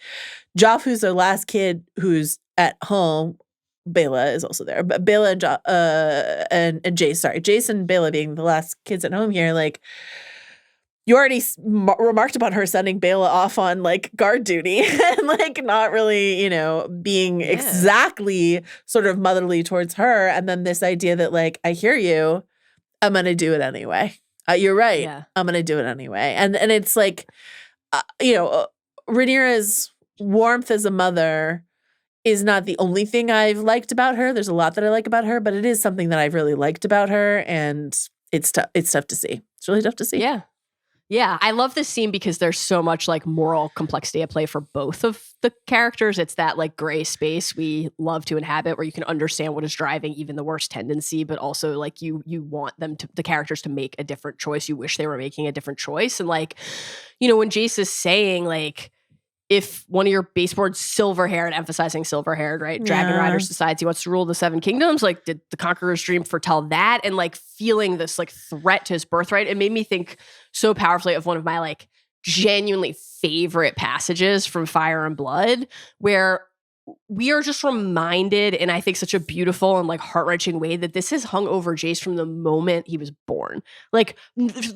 Joffrey's their last kid who's at home. Bela is also there. But Bela and Jace, sorry. Jace and Bela being the last kids at home here, like, you already remarked upon her sending Bela off on like guard duty and like not really, you know, being exactly sort of motherly towards her. And then this idea that like, I hear you, I'm going to do it anyway. You're right. Yeah. I'm going to do it anyway. And it's like, you know, Rhaenyra's warmth as a mother is not the only thing I've liked about her. There's a lot that I like about her, but it is something that I've really liked about her. And it's tough to see. It's really tough to see. Yeah. Yeah, I love this scene because there's so much like moral complexity at play for both of the characters. It's that like gray space we love to inhabit where you can understand what is driving even the worst tendency, but also like you want them to, the characters, to make a different choice. You wish they were making a different choice. And like, you know, when Jace is saying like, if one of your baseboards silver-haired, emphasizing silver-haired, right? Dragon Riders decides he wants to rule the Seven Kingdoms. Like, did the Conqueror's dream foretell that? And like feeling this like threat to his birthright, it made me think so powerfully of one of my like genuinely favorite passages from Fire and Blood, where we are just reminded, in I think such a beautiful and like heart-wrenching way, that this has hung over Jace from the moment he was born. Like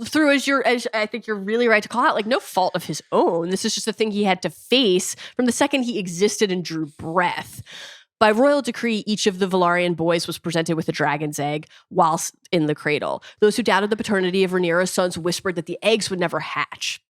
through, as I think you're really right to call out, like no fault of his own. This is just a thing he had to face from the second he existed and drew breath. By royal decree, each of the Velaryon boys was presented with a dragon's egg whilst in the cradle. Those who doubted the paternity of Rhaenyra's sons whispered that the eggs would never hatch.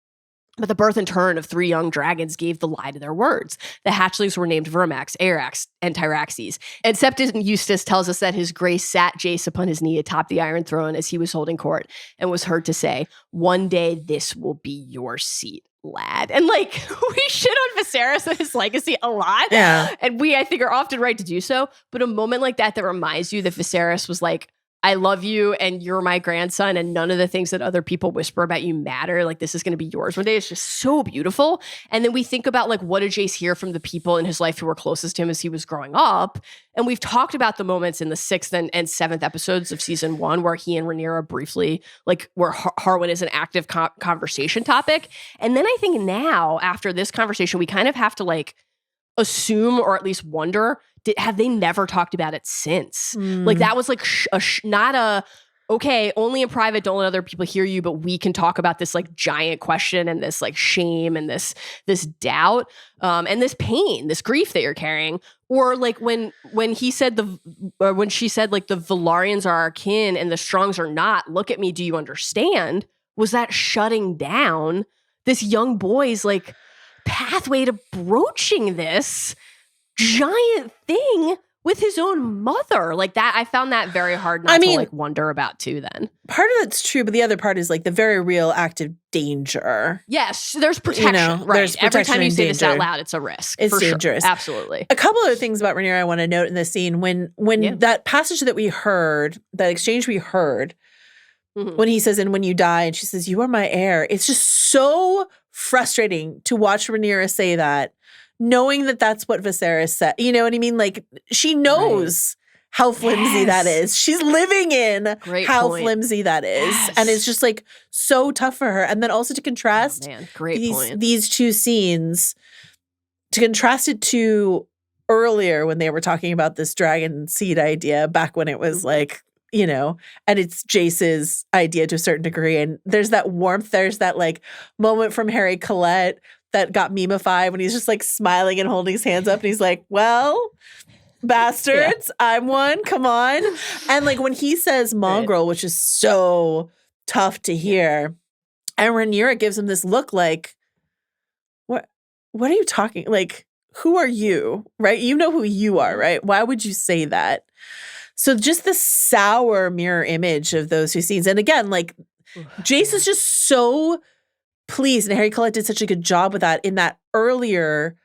But the birth and turn of 3 young dragons gave the lie to their words. The hatchlings were named Vermax, Arax, and Tyraxes. And Septon Eustace tells us that his grace sat Jace upon his knee atop the Iron Throne as he was holding court and was heard to say, "One day this will be your seat, lad." And like, we shit on Viserys and his legacy a lot. Yeah. And we, I think, are often right to do so. But a moment like that reminds you that Viserys was like, I love you and you're my grandson and none of the things that other people whisper about you matter. Like, this is going to be yours one day. It's just so beautiful. And then we think about like, what did Jace hear from the people in his life who were closest to him as he was growing up? And we've talked about the moments in the 6th and 7th episodes of season 1 where he and Rhaenyra briefly, like where Harwin is an active conversation topic. And then I think now after this conversation, we kind of have to like assume or at least wonder, have they never talked about it since? Like that was like not a, okay, only in private, don't let other people hear you, but we can talk about this like giant question and this like shame and this doubt and this pain, this grief that you're carrying. Or like when he said when she said like the Velaryons are our kin and the Strongs are not, look at me, do you understand? Was that shutting down this young boy's like pathway to broaching this giant thing with his own mother? Like that, I found that very hard not to like wonder about too then. Part of that's true, but the other part is like the very real active danger. Yes, there's protection, right? There's protection. Every time you say danger. this out loud, it's a risk. It's for dangerous. Sure. Absolutely. A couple other things about Rhaenyra I want to note in this scene. When that passage that we heard, that exchange we heard, when he says, "And when you die," and she says, "You are my heir," it's just so frustrating to watch Rhaenyra say that, knowing that that's what Viserys said. You know what I mean? Like, she knows how flimsy that is. She's living in how flimsy that is. And it's just like so tough for her. And then also to contrast these two scenes, to contrast it to earlier when they were talking about this dragon seed idea, back when it was like, you know, and it's Jace's idea to a certain degree. And there's that warmth. There's that like moment from Harry Collette that got meme-ified when he's just like smiling and holding his hands up and he's like, "Well, bastards, I'm one, come on." And like when he says mongrel, which is so tough to hear, and Rhaenyra gives him this look like, what are you talking? Like, who are you? Right? You know who you are, right? Why would you say that? So just the sour mirror image of those two scenes. And again, like Jace is just so pleased, and Harry Collette did such a good job with that in that earlier,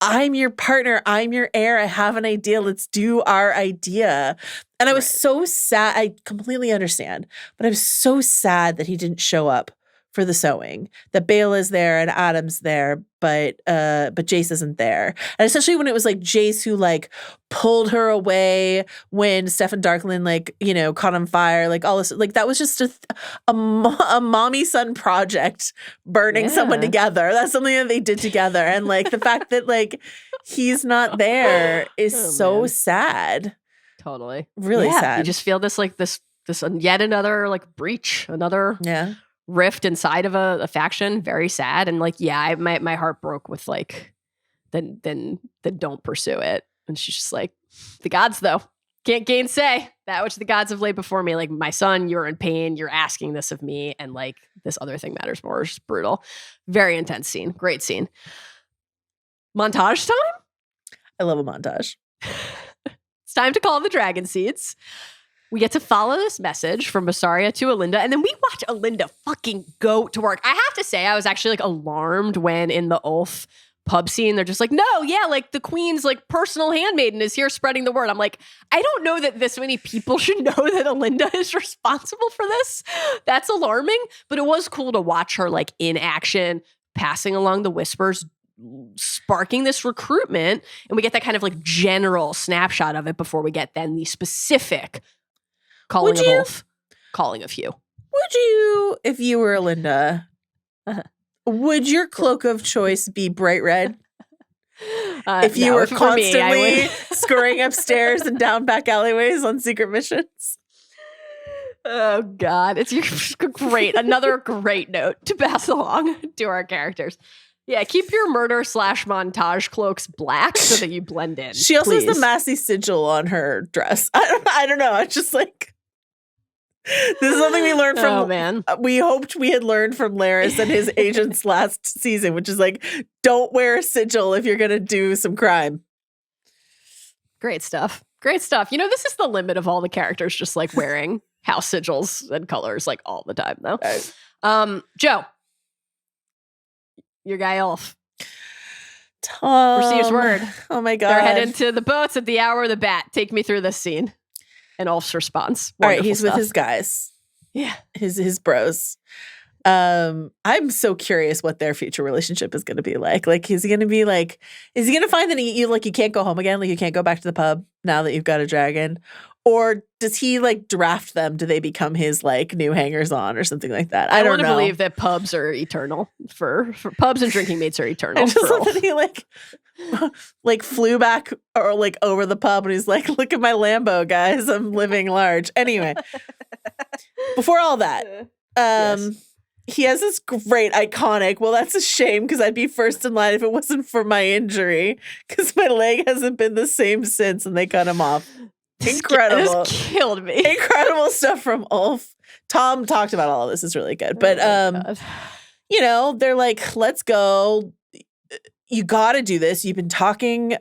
I'm your partner, I'm your heir, I have an idea, let's do our idea. And I was so sad. I completely understand, but I was so sad that he didn't show up for the sowing. That Bale is there and Adam's there, but Jace isn't there. And especially when it was like Jace who like pulled her away when Stefan Darklin like, you know, caught on fire, like all this, like that was just a mommy son project burning someone together. That's something that they did together. And like the fact that like he's not there is so sad. Totally. Really sad. You just feel this like this yet another like breach, another rift inside of a faction. Very sad. And like, my heart broke with like, then don't pursue it. And she's just like, the gods though, can't gainsay that which the gods have laid before me. Like, my son, you're in pain. You're asking this of me. And like, this other thing matters more. It's just brutal. Very intense scene. Great scene. Montage time? I love a montage. It's time to call the dragon seeds. We get to follow this message from Mysaria to Alinda, and then we watch Alinda fucking go to work. I have to say, I was actually like alarmed when in the Ulf pub scene, they're just like, no, yeah, like the queen's like personal handmaiden is here spreading the word. I'm like, I don't know that this many people should know that Alinda is responsible for this. That's alarming, but it was cool to watch her like in action, passing along the whispers, sparking this recruitment, and we get that kind of like general snapshot of it before we get then the specific calling of Ulf, calling of Hugh. Would you, if you were Alinda, would your cloak of choice be bright red? If you were constantly scurrying upstairs and down back alleyways on secret missions? Oh God, it's great. Another great note to pass along to our characters. Yeah, keep your murder / montage cloaks black so that you blend in. She also has the Massey sigil on her dress. I don't know. It's just like, this is something we learned from. Oh man, we hoped we had learned from Laris and his agents last season, which is like, don't wear a sigil if you're gonna do some crime. Great stuff. Great stuff. You know, this is the limit of all the characters just like wearing house sigils and colors like all the time, though. Right. Joe. Your guy Ulf receives word. Oh my God. They're heading to the boats at the hour of the bat. Take me through this scene. And Ulf's response. All right, he's with his guys. Yeah. His bros. I'm so curious what their future relationship is going to be like. Like, is he going to find that you can't go home again? Like, you can't go back to the pub now that you've got a dragon? Or does he like draft them? Do they become his like new hangers on or something like that? I don't know. I want to believe that pubs are eternal for pubs and drinking mates are eternal. I just love that he like flew back or like over the pub and he's like, look at my Lambo, guys. I'm living large. Anyway, before all that, he has this great iconic, well, that's a shame because I'd be first in line if it wasn't for my injury because my leg hasn't been the same since and they cut him off. Incredible. This killed me. Incredible stuff from Ulf. Tom talked about all of this. It's really good. But, you know, they're like, let's go. You got to do this. You've been talking,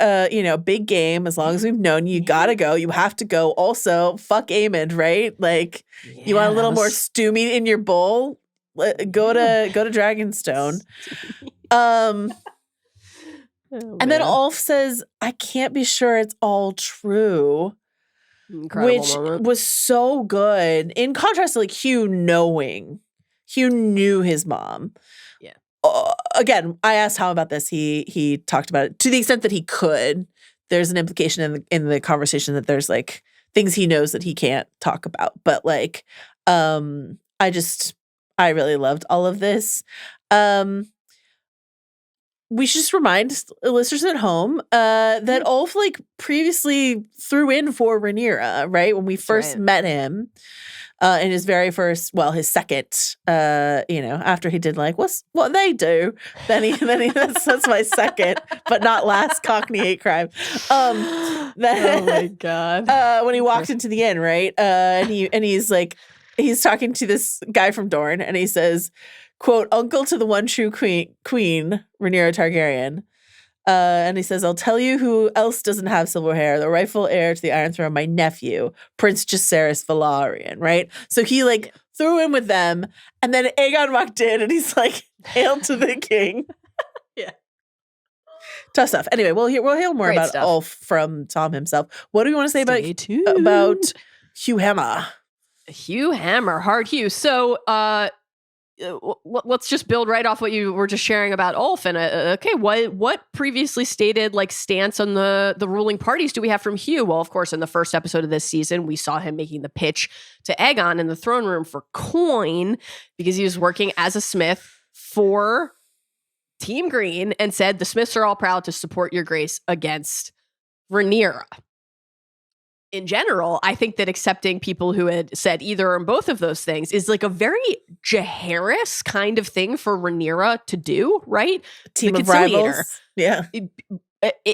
big game. As long as we've known you got to go. You have to go. Also, fuck Aemond, right? Like, you want a little more stew meat in your bowl? Go to Dragonstone. And then Ulf says, I can't be sure it's all true. Incredible which moment. Was so good. In contrast to like Hugh knowing. Hugh knew his mom. Yeah. Again, I asked Tom about this. He talked about it to the extent that he could. There's an implication in the conversation that there's like things he knows that he can't talk about. But like, I really loved all of this. We should just remind listeners at home that Ulf like previously threw in for Rhaenyra, right? When we first met him in his very first, his second, after he did like what they do, then he that's my second, but not last Cockney hate crime. Oh my God. When he walked into the inn, right? And he's like, he's talking to this guy from Dorne, and he says, quote, uncle to the one true queen, Rhaenyra Targaryen. And he says, I'll tell you who else doesn't have silver hair, the rightful heir to the Iron Throne, my nephew, Prince Jacaerys Velaryon, right? So he like threw in with them, and then Aegon walked in, and he's like, hail to the king. Yeah. Tough stuff. Anyway, we'll hear more Great about stuff. Ulf from Tom himself. What do we want to say about Hugh Hammer? Hugh Hammer, hard Hugh. So let's just build right off what you were just sharing about Ulf. And okay, what previously stated like stance on the ruling parties do we have from Hugh? Well, of course, in the first episode of this season, we saw him making the pitch to Aegon in the throne room for coin because he was working as a smith for Team Green and said the Smiths are all proud to support your grace against Rhaenyra. In general, I think that accepting people who had said either or both of those things is like a very Jaehaerys kind of thing for Rhaenyra to do, right? Team the of rivals. Yeah.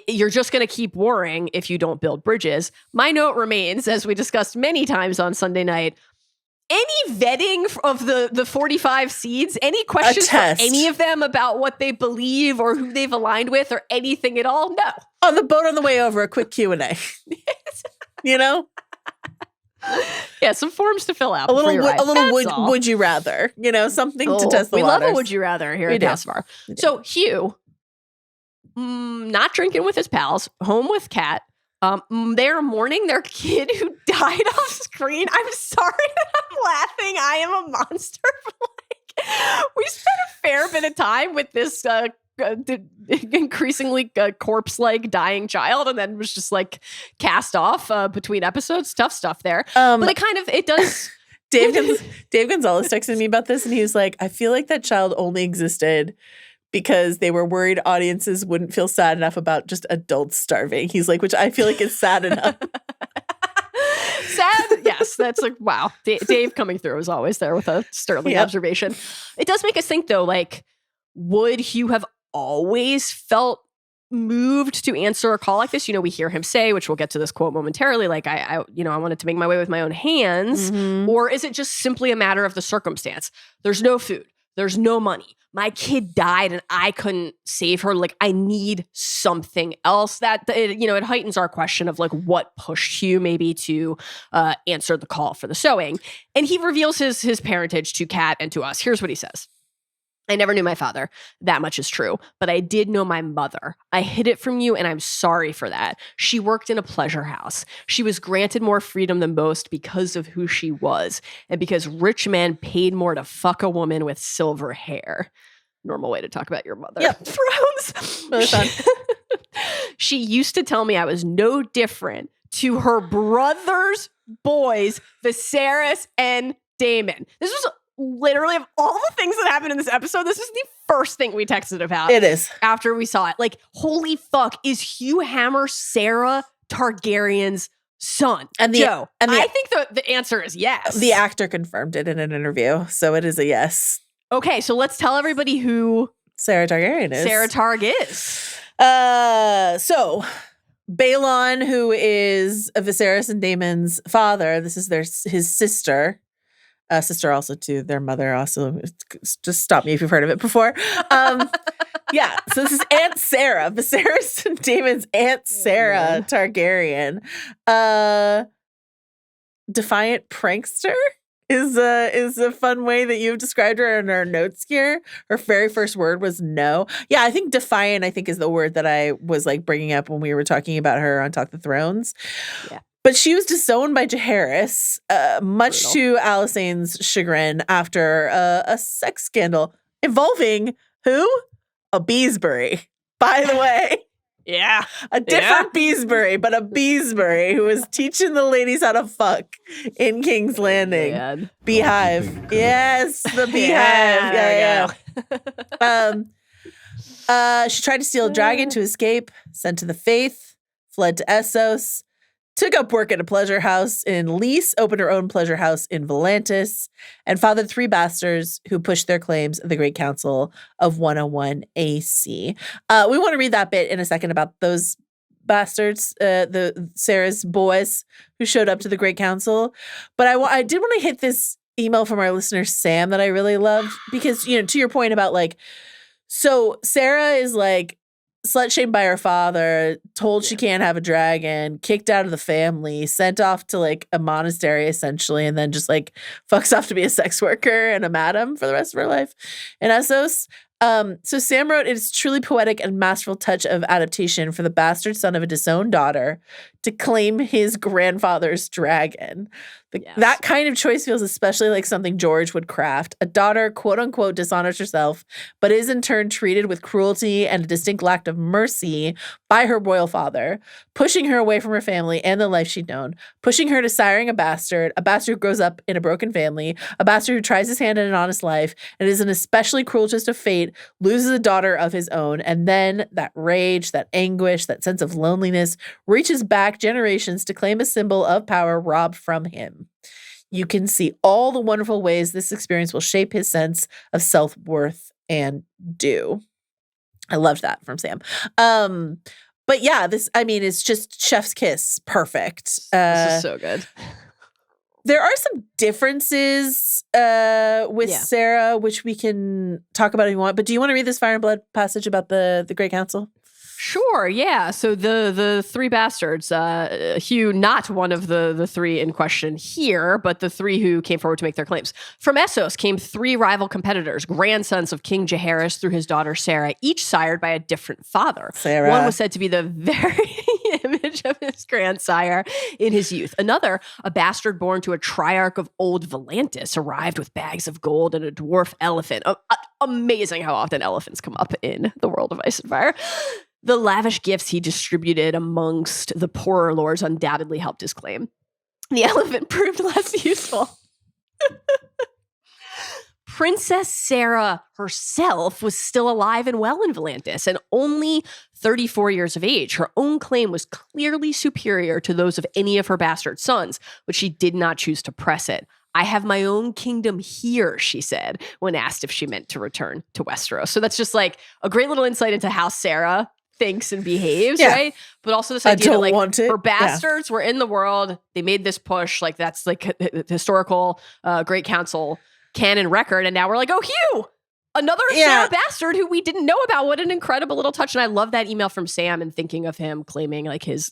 You're just going to keep warring if you don't build bridges. My note remains, as we discussed many times on Sunday night, any vetting of the 45 seeds, any questions for any of them about what they believe or who they've aligned with or anything at all? No. On the boat on the way over, a quick Q&A. You know? Yeah, some forms to fill out. A little would you rather, you know, something to test the waters. We love a would you rather here at Gasvar. So Hugh, not drinking with his pals, home with Kat. They're mourning their kid who died off screen. I'm sorry that I'm laughing. I am a monster. We spent a fair bit of time with this increasingly corpse-like dying child, and then was just like cast off between episodes. Tough stuff there. But it does. Dave Gonzalez texted me about this, and he was like, I feel like that child only existed because they were worried audiences wouldn't feel sad enough about just adults starving. He's like, which I feel like is sad enough. Sad? Yes. That's like, wow. Dave coming through as always there with a sterling observation. It does make us think though, like, would Hugh have always felt moved to answer a call like this? You know, we hear him say, which we'll get to this quote momentarily, like, I wanted to make my way with my own hands. Mm-hmm. Or is it just simply a matter of the circumstance? There's no food. There's no money. My kid died and I couldn't save her. Like, I need something else. It heightens our question of like what pushed Hugh maybe to answer the call for the sowing. And he reveals his parentage to Kat and to us. Here's what he says. I never knew my father. That much is true. But I did know my mother. I hid it from you, and I'm sorry for that. She worked in a pleasure house. She was granted more freedom than most because of who she was, and because rich men paid more to fuck a woman with silver hair. Normal way to talk about your mother. Yep. Thrones. Really fun. She used to tell me I was no different to her brother's boys, Viserys and Daemon. This was literally, of all the things that happened in this episode, this is the first thing we texted about. It is. After we saw it. Like, holy fuck, is Hugh Hammer Sarah Targaryen's son? I think the answer is yes. The actor confirmed it in an interview, so it is a yes. Okay, so let's tell everybody who Sarah Targaryen is. Sarah Targ is. So Balon, who is Viserys and Daemon's father, this is his sister. Sister also to their mother also. Just stop me if you've heard of it before. Yeah, so this is Aunt Sarah, Viserys and Daemon's Aunt Sarah Targaryen. Defiant prankster is a fun way that you've described her in our notes here. Her very first word was no. Yeah, I think defiant, is the word that I was like bringing up when we were talking about her on Talk the Thrones. Yeah. But she was disowned by Jaehaerys, much to Allison's chagrin after a sex scandal involving who? A Beesbury, by the way. Yeah. A different Beesbury, but a Beesbury who was teaching the ladies how to fuck in King's Landing. Man. Beehive. Yes, the Beehive. Yeah. She tried to steal a dragon to escape, sent to the Faith, fled to Essos, took up work at a pleasure house in Lys, opened her own pleasure house in Volantis, and fathered 3 bastards who pushed their claims at the Great Council of 101 AC. We want to read that bit in a second about those bastards, the Sarah's boys who showed up to the Great Council. But I did want to hit this email from our listener, Sam, that I really loved because, to your point about like, so Sarah is like, slut-shamed by her father, told she can't have a dragon, kicked out of the family, sent off to like a monastery essentially, and then just like fucks off to be a sex worker and a madam for the rest of her life in Essos. So Sam wrote, "It is truly poetic and masterful touch of adaptation for the bastard son of a disowned daughter to claim his grandfather's dragon. Yes. That kind of choice feels especially like something George would craft. A daughter, quote unquote, dishonors herself, but is in turn treated with cruelty and a distinct lack of mercy by her royal father, pushing her away from her family and the life she'd known, pushing her to siring a bastard who grows up in a broken family, a bastard who tries his hand at an honest life and is an especially cruel twist of fate, loses a daughter of his own, and then that rage, that anguish, that sense of loneliness reaches back generations to claim a symbol of power robbed from him. You can see all the wonderful ways this experience will shape his sense of self-worth and due. I loved that from Sam. But yeah, it's just chef's kiss. Perfect. This is so good. There are some differences with Sarah, which we can talk about if you want. But do you want to read this Fire and Blood passage about the Great Council? Sure, yeah. So the three bastards, Hugh, not one of the three in question here, but the three who came forward to make their claims. From Essos came three rival competitors, grandsons of King Jaehaerys through his daughter Sarah, each sired by a different father. Sarah. One was said to be the very image of his grandsire in his youth. Another, a bastard born to a triarch of old Volantis, arrived with bags of gold and a dwarf elephant. Amazing how often elephants come up in the world of Ice and Fire. The lavish gifts he distributed amongst the poorer lords undoubtedly helped his claim. The elephant proved less useful. Princess Sarah herself was still alive and well in Volantis, and only 34 years of age. Her own claim was clearly superior to those of any of her bastard sons, but she did not choose to press it. I have my own kingdom here, she said, when asked if she meant to return to Westeros. So that's just like a great little insight into how Sarah thinks and behaves, right? But also this idea that like her bastards were in the world, they made this push, like that's like a historical Great Council canon record, and now we're like, oh, Hugh, another Sarah bastard who we didn't know about. What an incredible little touch. And I love that email from Sam and thinking of him claiming like his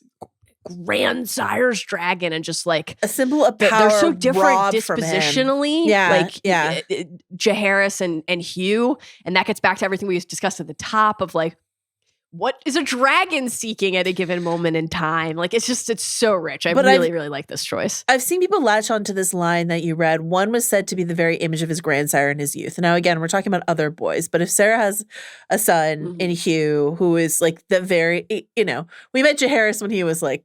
grandsire's dragon and just like a symbol of power. They're so different dispositionally. Jaehaerys and Hugh, and that gets back to everything we discussed at the top of like, what is a dragon seeking at a given moment in time? Like, it's so rich. I really like this choice. I've seen people latch onto this line that you read. One was said to be the very image of his grandsire in his youth. Now, again, we're talking about other boys, but if Sarah has a son in Hugh who is like the very, we met Jaehaerys when he was like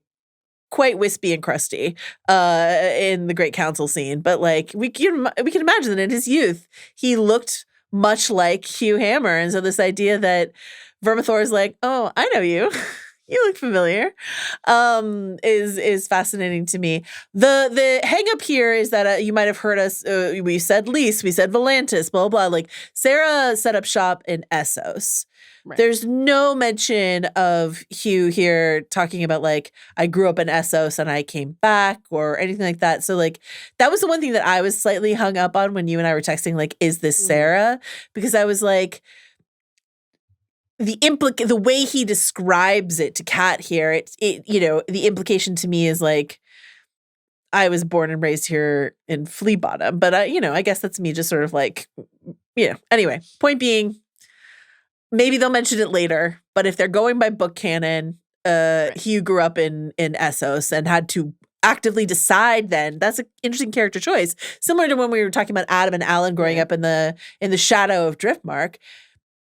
quite wispy and crusty in the Great Council scene, but like we can imagine that in his youth he looked much like Hugh Hammer, and so this idea that Vermithor is like, oh, I know you. You look familiar. Is fascinating to me. The hang up here is that you might have heard us. We said Lys, we said Volantis, blah blah. Like Sarah set up shop in Essos. Right. There's no mention of Hugh here talking about like I grew up in Essos and I came back or anything like that. So like that was the one thing that I was slightly hung up on when you and I were texting. Like, is this Sarah? Because I was like, the way he describes it to Kat here, the implication to me is like, I was born and raised here in Flea Bottom, but I guess that's me just sort of like, Anyway, point being, maybe they'll mention it later, but if they're going by book canon, Hugh grew up in Essos and had to actively decide then. That's an interesting character choice. Similar to when we were talking about Adam and Alan growing up in the shadow of Driftmark.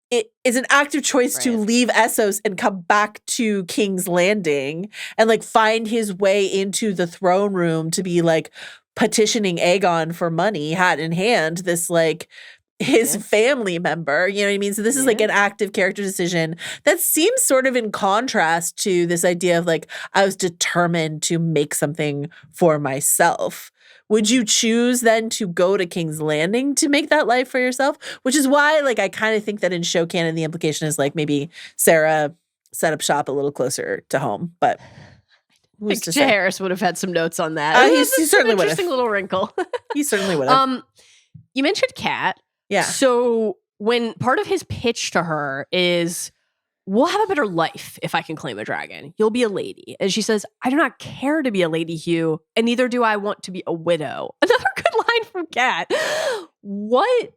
It is an active choice to leave Essos and come back to King's Landing and like find his way into the throne room to be like petitioning Aegon for money, hat in hand, this like his family member, you know what I mean? So this is like an active character decision that seems sort of in contrast to this idea of like, I was determined to make something for myself. Would you choose then to go to King's Landing to make that life for yourself? Which is why, like, I kind of think that in show canon, the implication is like maybe Sarah set up shop a little closer to home. But who's to say? Jaehaerys would have had some notes on that. He certainly would have. Interesting little wrinkle. He certainly would have. You mentioned Kat. Yeah. So when part of his pitch to her is, we'll have a better life if I can claim a dragon. You'll be a lady. And she says, I do not care to be a lady, Hugh, and neither do I want to be a widow. Another good line from Kat. What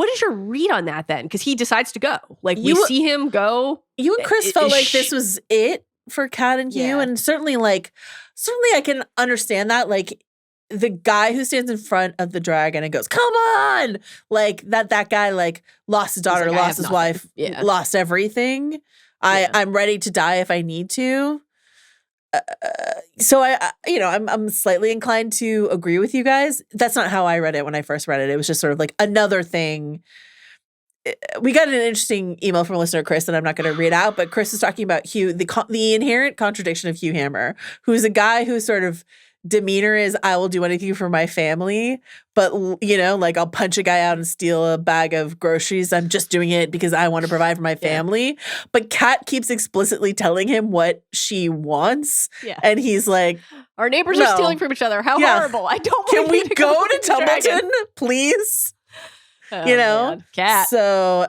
is your read on that then? Because he decides to go. Like, we see him go. You and Chris felt like this was it. for Kat and Hugh. Yeah. And certainly I can understand that. Like the guy who stands in front of the dragon and goes, come on, like that guy like lost his daughter, like, I have lost his nothing. wife, Yeah. lost everything. I'm ready to die if I need to. So I'm slightly inclined to agree with you guys. That's not how I read it when I first read it. It was just sort of like another thing. We got an interesting email from listener Chris that I'm not going to read out, but Chris is talking about Hugh, the inherent contradiction of Hugh Hammer, who's a guy whose sort of demeanor is, I will do anything for my family, but like I'll punch a guy out and steal a bag of groceries. I'm just doing it because I want to provide for my family. Yeah. But Kat keeps explicitly telling him what she wants. Yeah. And he's like, our neighbors are stealing from each other. How horrible. I don't want Can we go to Tumbleton, please? Oh, man. Cat. So,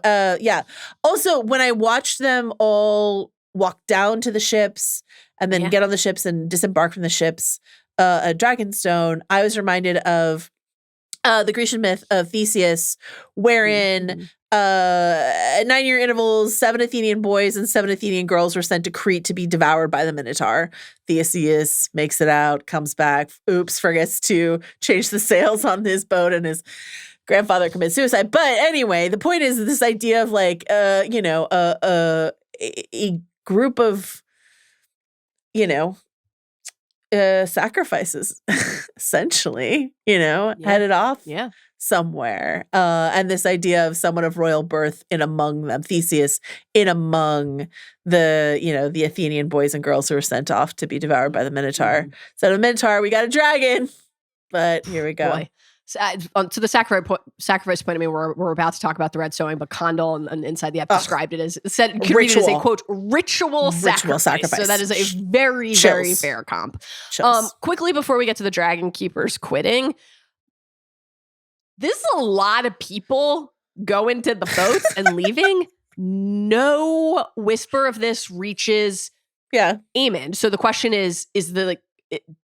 Also, when I watched them all walk down to the ships and then get on the ships and disembark from the ships at Dragonstone, I was reminded of the Grecian myth of Theseus, wherein 9-year intervals, 7 Athenian boys and 7 Athenian girls were sent to Crete to be devoured by the Minotaur. Theseus makes it out, comes back, forgets to change the sails on his boat, and his grandfather commits suicide. But anyway, the point is this idea of like, a group of, sacrifices, essentially, headed off somewhere. And this idea of someone of royal birth in among them, Theseus in among the Athenian boys and girls who were sent off to be devoured by the Minotaur. So the Minotaur, we got a dragon, but here we go. Boy. To the sacrifice point, I mean, we're about to talk about the Red Sowing, but Condell and inside the app described it as could read it as a quote ritual sacrifice. So that is a very very fair comp. Quickly before we get to the Dragon Keepers quitting, this is a lot of people going to the boats and leaving. No whisper of this reaches Ahlman. So the question is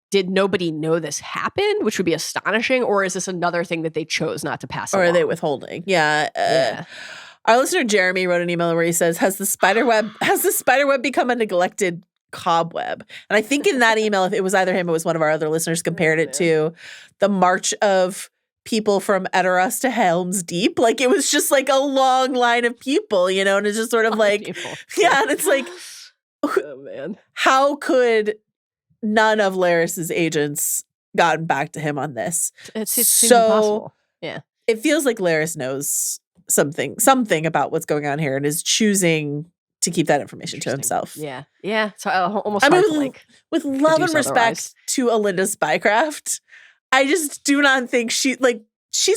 did nobody know this happened, which would be astonishing, or is this another thing that they chose not to pass along? Or are they withholding? Yeah. Our listener Jeremy wrote an email where he says, has the spider web become a neglected cobweb? And I think in that email, if it was either him or it was one of our other listeners, compared it to the march of people from Edoras to Helm's Deep. Like it was just like a long line of people, and it's just sort of like, and it's like, oh man, how could none of Larys's agents gotten back to him on this? It seems impossible. Yeah. It feels like Larys knows something about what's going on here and is choosing to keep that information to himself. Yeah. Yeah. So almost with love and respect to Alinda's spycraft, I just do not think she's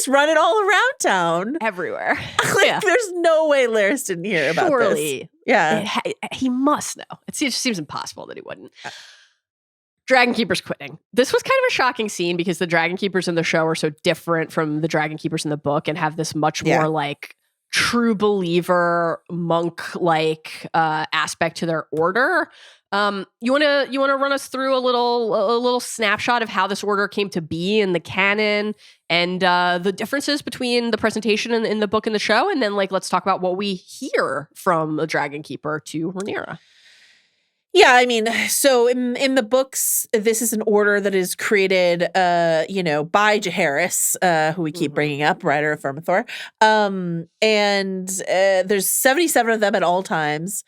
running all around town. Everywhere. There's no way Larys didn't hear about this. Yeah. He must know. It just seems impossible that he wouldn't. Dragon Keepers quitting. This was kind of a shocking scene because the Dragon Keepers in the show are so different from the Dragon Keepers in the book and have this much more like true believer monk like aspect to their order. You want to run us through a little snapshot of how this order came to be in the canon and the differences between the presentation in the book and the show, and then let's talk about what we hear from the Dragon Keeper to Rhaenyra. Yeah, I mean, so in the books, this is an order that is created, by Jaehaerys, who we keep bringing up, Rider of Vermithor. And there's 77 of them at all times.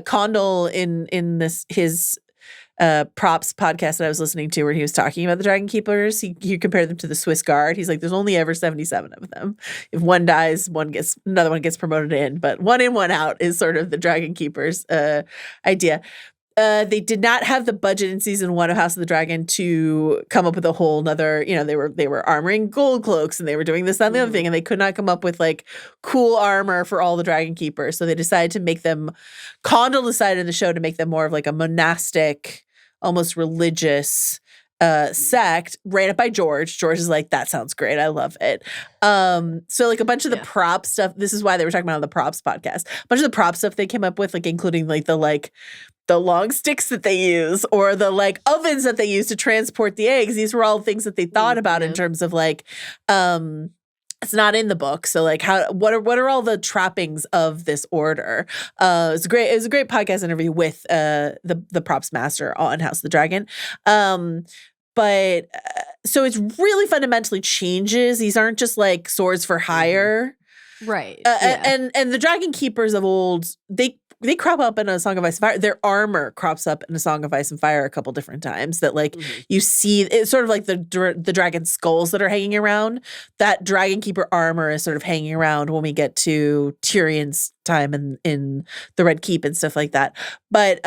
Condell in his props podcast that I was listening to, where he was talking about the Dragon Keepers, he compared them to the Swiss Guard. He's like, there's only ever 77 of them. If one dies, another one gets promoted in, but one in, one out is sort of the Dragon Keepers idea. They did not have the budget in season 1 of House of the Dragon to come up with a whole nother, they were armoring gold cloaks and they were doing this, that, and the other thing. And they could not come up with cool armor for all the Dragon Keepers. So they decided to make them, Condell decided in the show to make them more of a monastic, almost religious sect, ran it by George. George is like, that sounds great. I love it. So a bunch of the prop stuff, this is why they were talking about on the props podcast. A bunch of the prop stuff they came up with, including the long sticks that they use or the ovens that they use to transport the eggs. These were all things that they thought about in terms of It's not in the book. So like what are all the trappings of this order? It was a great podcast interview with the props master on House of the Dragon. But so it's really fundamentally changes. These aren't just like swords for hire. Right. And the Dragon Keepers of old, they crop up in A Song of Ice and Fire. Their armor crops up in A Song of Ice and Fire a couple different times that like you see. It's sort of like the dragon skulls that are hanging around. That Dragon Keeper armor is sort of hanging around when we get to Tyrion's time in the Red Keep and stuff like that. But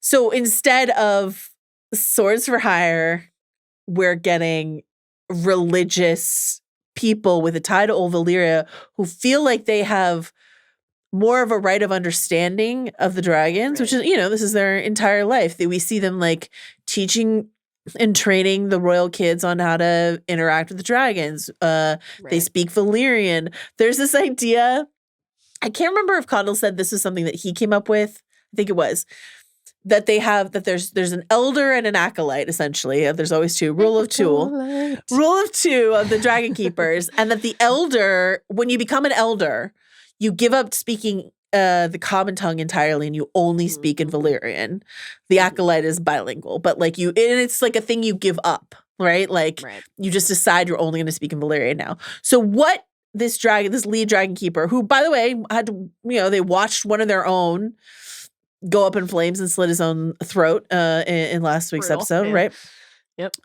so instead of swords for hire, we're getting religious people with a tie to Old Valyria who feel like they have more of a right of understanding of the dragons, which is, this is their entire life. We see them like teaching and training the royal kids on how to interact with the dragons. They speak Valyrian. There's this idea, I can't remember if Condell said this is something that he came up with. I think it was. That there's an elder and an acolyte, essentially. There's always two. Rule of two of the Dragon Keepers. And that the elder, when you become an elder, you give up speaking the common tongue entirely and you only speak in Valyrian. The acolyte is bilingual, but like and it's like a thing you give up, right? Like you just decide you're only going to speak in Valyrian now. So what this lead Dragon Keeper, who by the way had to, they watched one of their own go up in flames and slit his own throat in last week's episode, right? Yep.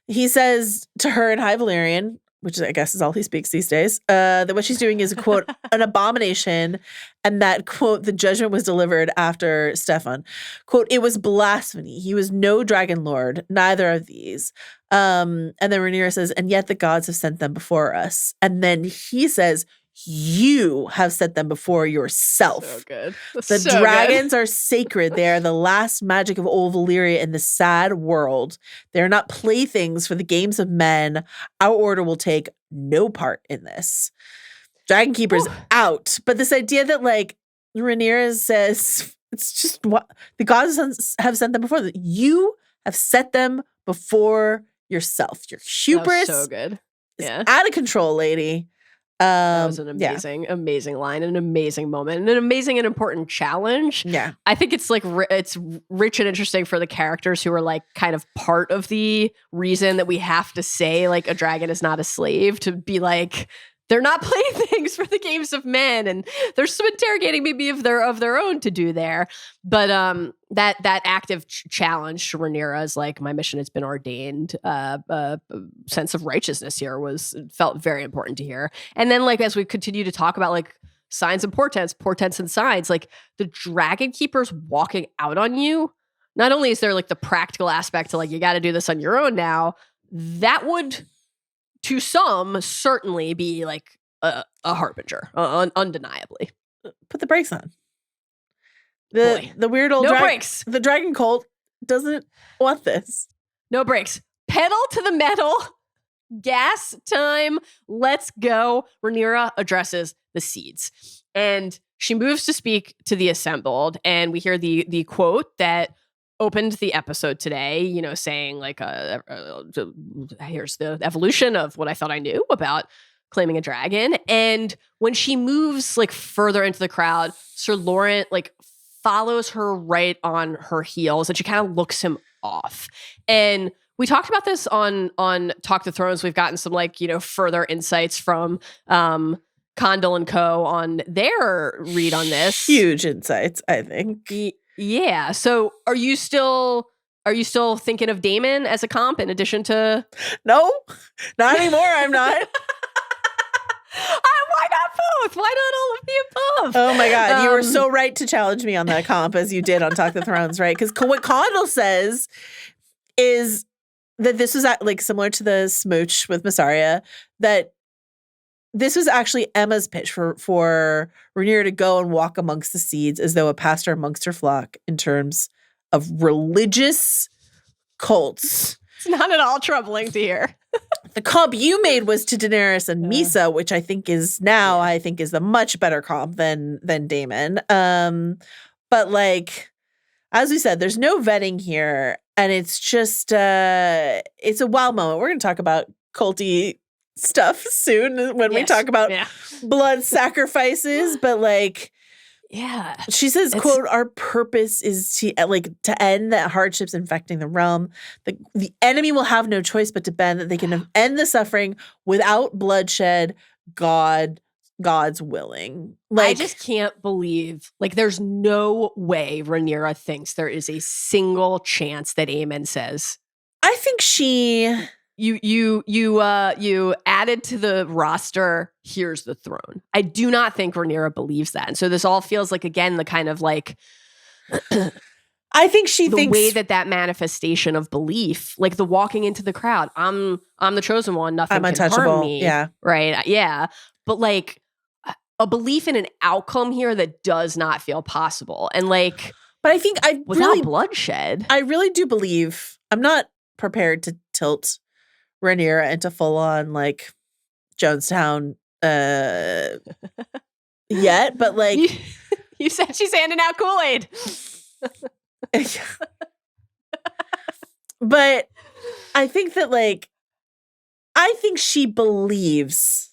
He says to her in High Valyrian, which I guess is all he speaks these days, that what she's doing is, quote, an abomination, and that, quote, the judgment was delivered after Stefan. Quote, it was blasphemy. He was no dragon lord, neither of these. And then Rhaenyra says, and yet the gods have sent them before us. And then he says, you have set them before yourself. So good. The dragons are sacred. They are the last magic of Old Valyria in the sad world. They are not playthings for the games of men. Our order will take no part in this. Dragon Keeper's out. But this idea that like Rhaenyra says, it's just what the gods have sent them before. You have set them before yourself. Your hubris so good. is out of control, lady. That was an amazing line, an amazing moment, and an amazing and important challenge. Yeah. I think it's like it's rich and interesting for the characters who are like kind of part of the reason that we have to say like a dragon is not a slave, to be like they're not playthings for the games of men, and there's some interrogating maybe of their own to do there. But that active challenge to Rhaenyra is like, my mission has been ordained. Sense of righteousness here felt very important to hear. And then like as we continue to talk about like signs and portents and signs, like the Dragon Keepers walking out on you. Not only is there like the practical aspect to like you got to do this on your own now, that would, to some, certainly be like a harbinger, undeniably. Put the brakes on. The weird old brakes. The dragon cult doesn't want this. No brakes. Pedal to the metal. Gas time. Let's go. Rhaenyra addresses the seeds, and she moves to speak to the assembled. And we hear the quote that opened the episode today, saying like, here's the evolution of what I thought I knew about claiming a dragon. And when she moves like further into the crowd, Sir Laurent like follows her right on her heels, and she kind of looks him off. And we talked about this on Talk the Thrones. We've gotten some like, further insights from Condell and Co. on their read on this. Huge insights, I think. Yeah. So are you still thinking of Daemon as a comp in addition to? No, not anymore. I'm not. Why not both? Why not all of the above? Oh my God. You were so right to challenge me on that comp as you did on Talk the Thrones, right? Because what Condell says is that this was like similar to the smooch with Mysaria, that this was actually Emma's pitch for Rhaenyra to go and walk amongst the seeds as though a pastor amongst her flock in terms of religious cults. It's not at all troubling to hear. The comp you made was to Daenerys and Misa, which I think is a much better comp than Daemon. But like, as we said, there's no vetting here, and it's just it's a wow moment. We're going to talk about culty stuff soon when we talk about blood sacrifices, but like, yeah, she says, quote, our purpose is to end the hardships infecting the realm. The enemy will have no choice but to bend that they can end the suffering without bloodshed. God's willing. Like, I just can't believe, like, there's no way Rhaenyra thinks there is a single chance that Aemon says, I think she... You added to the roster, here's the throne. I do not think Rhaenyra believes that. And so this all feels like, again, the kind of like... I think she the thinks... way that manifestation of belief, like the walking into the crowd, I'm the chosen one, nothing I'm can harm untouchable. me. Yeah. Right? Yeah. But like... a belief in an outcome here that does not feel possible. And like, but I think without bloodshed. I really do believe, I'm not prepared to tilt Rhaenyra into full on like Jonestown yet, but like you said she's handing out Kool-Aid. But I think that like, I think she believes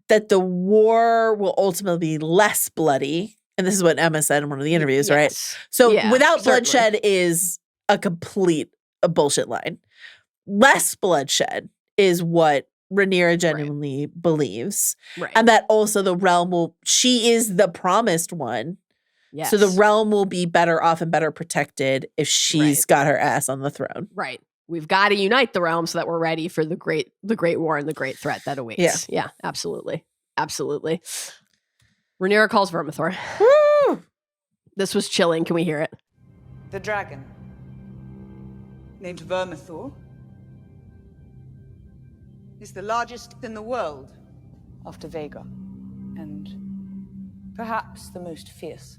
that the war will ultimately be less bloody. And this is what Emma said in one of the interviews, right? So without bloodshed is a complete bullshit line. Less bloodshed is what Rhaenyra genuinely believes. Right. And that also the realm she is the promised one. Yes. So the realm will be better off and better protected if she's got her ass on the throne. Right. We've got to unite the realm so that we're ready for the great war and the great threat that awaits. Yeah, absolutely. Absolutely. Rhaenyra calls Vermithor. Woo! This was chilling. Can we hear it? The dragon, named Vermithor, is the largest in the world after Vhagar, and perhaps the most fierce.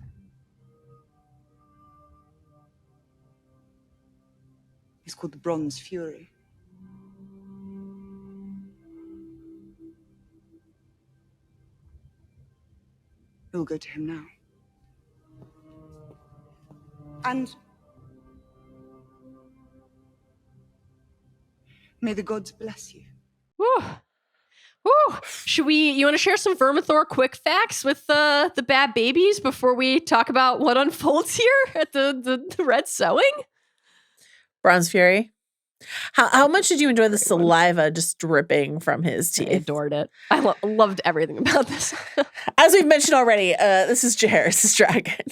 He's called the Bronze Fury. We'll go to him now. And may the gods bless you. Woo. Woo. You want to share some Vermithor quick facts with the bad babies before we talk about what unfolds here at the Red Sowing? Bronze Fury. How much did you enjoy the saliva just dripping from his teeth? I adored it. I loved everything about this. As we've mentioned already, this is Jaehaerys' dragon.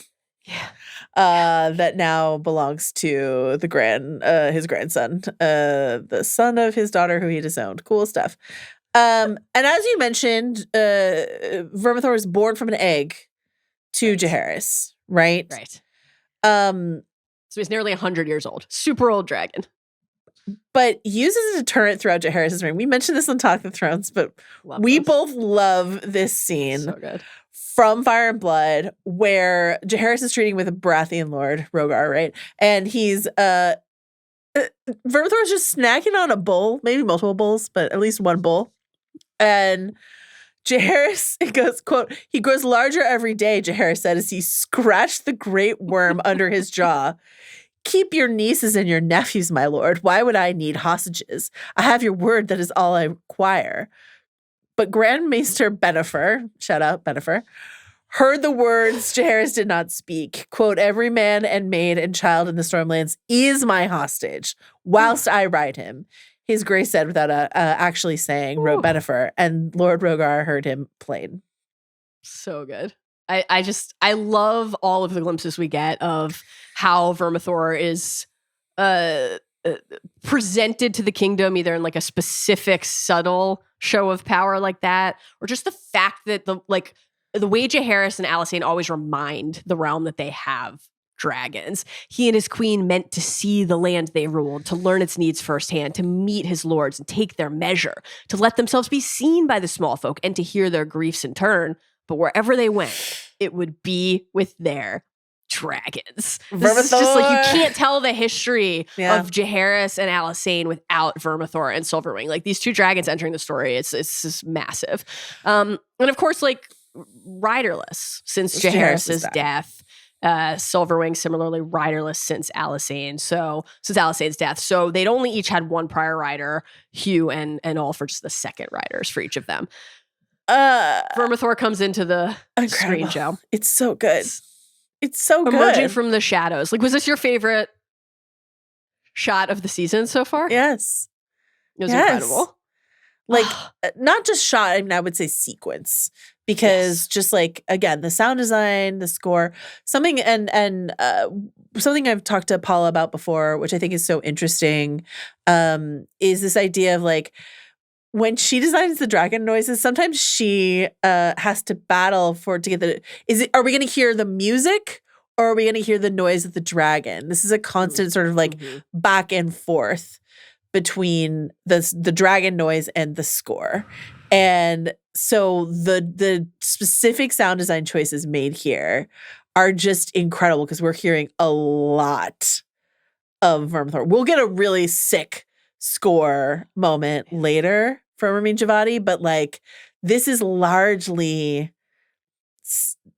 Yeah. That now belongs to his grandson, the son of his daughter who he disowned. Cool stuff. And as you mentioned, Vermithor was born from an egg to Jaehaerys, right? Right. So he's nearly 100 years old. Super old dragon. But used as a deterrent throughout Jaehaerys' reign. We mentioned this on Talk of Thrones, but we both love this scene. So good. From Fire and Blood, where Jaehaerys is treating with a Baratheon lord, Rhaegar, right? And he's Vermithor is just snacking on a bull, maybe multiple bulls, but at least one bull. And Jaehaerys, it goes, quote, he grows larger every day, Jaehaerys said as he scratched the great worm under his jaw. Keep your nieces and your nephews, my lord. Why would I need hostages? I have your word, that is all I require. But Grand Maester Bennifer, shout out Bennifer, heard the words Jaehaerys did not speak. Quote, every man and maid and child in the Stormlands is my hostage, whilst I ride him. His grace said without actually saying, wrote Bennifer, and Lord Rhaegar heard him plain. So good. I love all of the glimpses we get of how Vermithor is presented to the kingdom, either in like a specific subtle show of power like that, or just the fact that the way Jaehaerys and Allison always remind the realm that they have dragons. He and his queen meant to see the land they ruled, to learn its needs firsthand, to meet his lords and take their measure, to let themselves be seen by the small folk and to hear their griefs in turn. But wherever they went, it would be with their dragons. This is just like, you can't tell the history of Jaehaerys and Allison without Vermithor and Silverwing. Like, these two dragons entering the story, it's just massive. And of course, like, riderless since Jaehaerys' death. Silverwing similarly riderless since Alisane's death. So they'd only each had one prior rider, Hugh and Ulfr, just the second riders for each of them. Vermithor comes into the screen, Joe. It's so good. It's so good. Emerging from the shadows. Like, was this your favorite shot of the season so far? Yes. It was incredible. Like, not just shot, I mean, I would say sequence. Because just like, again, the sound design, the score, something something I've talked to Paula about before, which I think is so interesting, is this idea of like, when she designs the dragon noises, sometimes she has to battle to get are we going to hear the music or are we going to hear the noise of the dragon? This is a constant sort of like back and forth between the dragon noise and the score. And so the specific sound design choices made here are just incredible because we're hearing a lot of Vermithor. We'll get a really sick score moment later from Ramin Djawadi, but like this is largely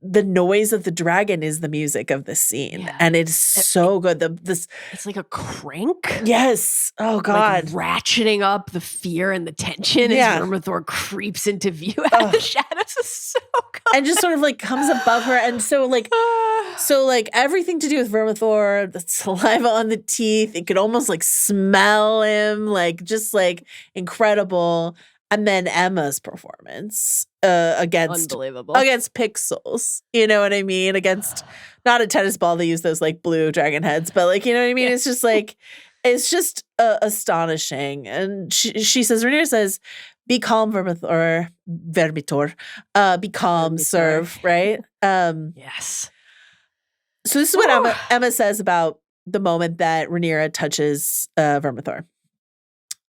the noise of the dragon is the music of the scene, and it's so good. It's like a crank. Yes. Oh God. Like ratcheting up the fear and the tension as Vermithor creeps into view out of the shadows is so good. And just sort of like comes above her, and so like everything to do with Vermithor, the saliva on the teeth, it could almost like smell him, like just like incredible. And then Emma's performance against pixels. You know what I mean? Against not a tennis ball, they use those like blue dragon heads, but like, you know what I mean? It's just like, it's just astonishing. And she says, Rhaenyra says, be calm, Vermithor, be calm, serve, right? Yes. So this is what Emma says about the moment that Rhaenyra touches Vermithor.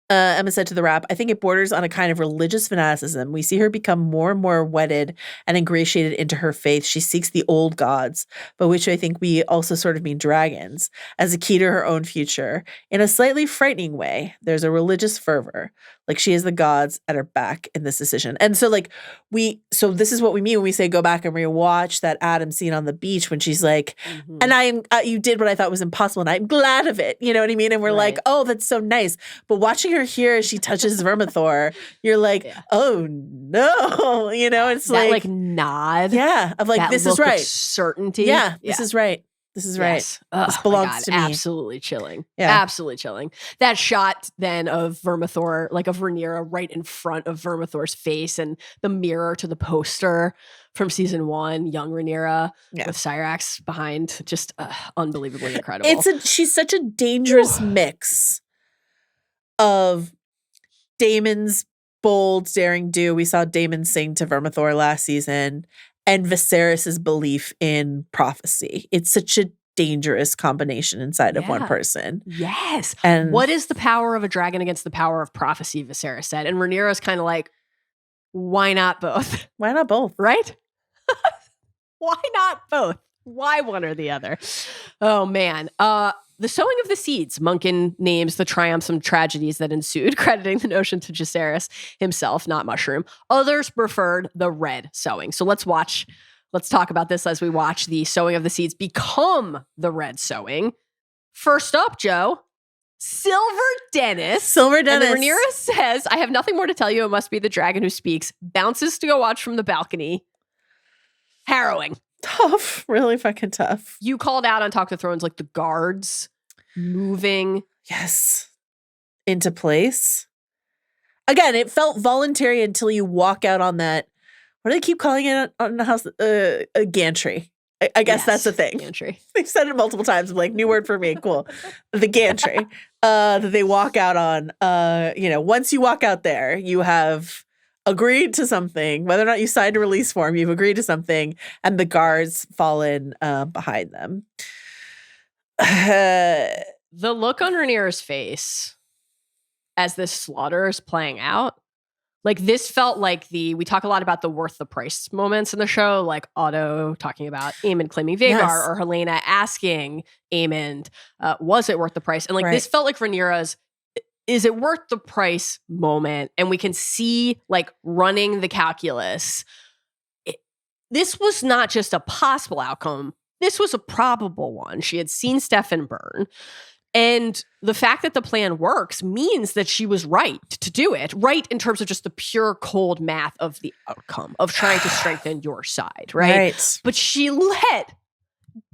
Emma said to the Wrap, I think it borders on a kind of religious fanaticism. We see her become more and more wedded and ingratiated into her faith. She seeks the old gods, by which I think we also sort of mean dragons, as a key to her own future. In a slightly frightening way, there's a religious fervor, like she has the gods at her back in this decision. And so like so this is what we mean when we say go back and rewatch that Adam scene on the beach when she's like, and you did what I thought was impossible and I'm glad of it. You know what I mean? And we're like, oh, that's so nice. But watching her here as she touches Vermithor, you're like, oh no. You know, it's that like nod. Yeah. Of like, this is right. Of certainty. Yeah. This is right. This is right. This belongs to me. Absolutely chilling. Yeah. Absolutely chilling. That shot then of Vermithor, like of Rhaenyra right in front of Vermithor's face and the mirror to the poster from season 1, young Rhaenyra with Syrax behind, just unbelievably incredible. She's such a dangerous mix of Daemon's bold, daring do. We saw Daemon sing to Vermithor last season. And Viserys's belief in prophecy. It's such a dangerous combination inside of one person. Yes. And what is the power of a dragon against the power of prophecy, Viserys said. And Rhaenyra's kind of like, why not both? Why not both? Right? Why not both? Why one or the other? Oh, man. The Sowing of the Seeds, Munkin names the triumphs and tragedies that ensued, crediting the notion to Jacaerys himself, not Mushroom. Others preferred the Red Sowing. So let's talk about this as we watch the Sowing of the Seeds become the Red Sowing. First up, Joe, Silver Dennis. And Rhaenyra says, I have nothing more to tell you. It must be the dragon who speaks. Bounces to go watch from the balcony. Harrowing. Tough, really fucking tough. You called out on Talk of Thrones, like the guards moving. Yes. Into place. Again, it felt voluntary until you walk out on that. What do they keep calling it on the house? A gantry. I guess that's the thing. Gantry. They've said it multiple times. I'm like, new word for me. Cool. The gantry that they walk out on. Once you walk out there, you have agreed to something, whether or not you signed a release form, you've agreed to something, and the guards fall in behind them. The look on Rhaenyra's face as this slaughter is playing out, like this felt like we talk a lot about the worth the price moments in the show, like Otto talking about Aemon claiming Vhagar, or Helena asking Aemon, was it worth the price? And like this felt like Rhaenyra's is it worth the price moment? And we can see like running the calculus. This was not just a possible outcome. this was a probable one. She had seen Stefan burn. And the fact that the plan works means that she was right to do it, right in terms of just the pure cold math of the outcome of trying to strengthen your side, right? But she let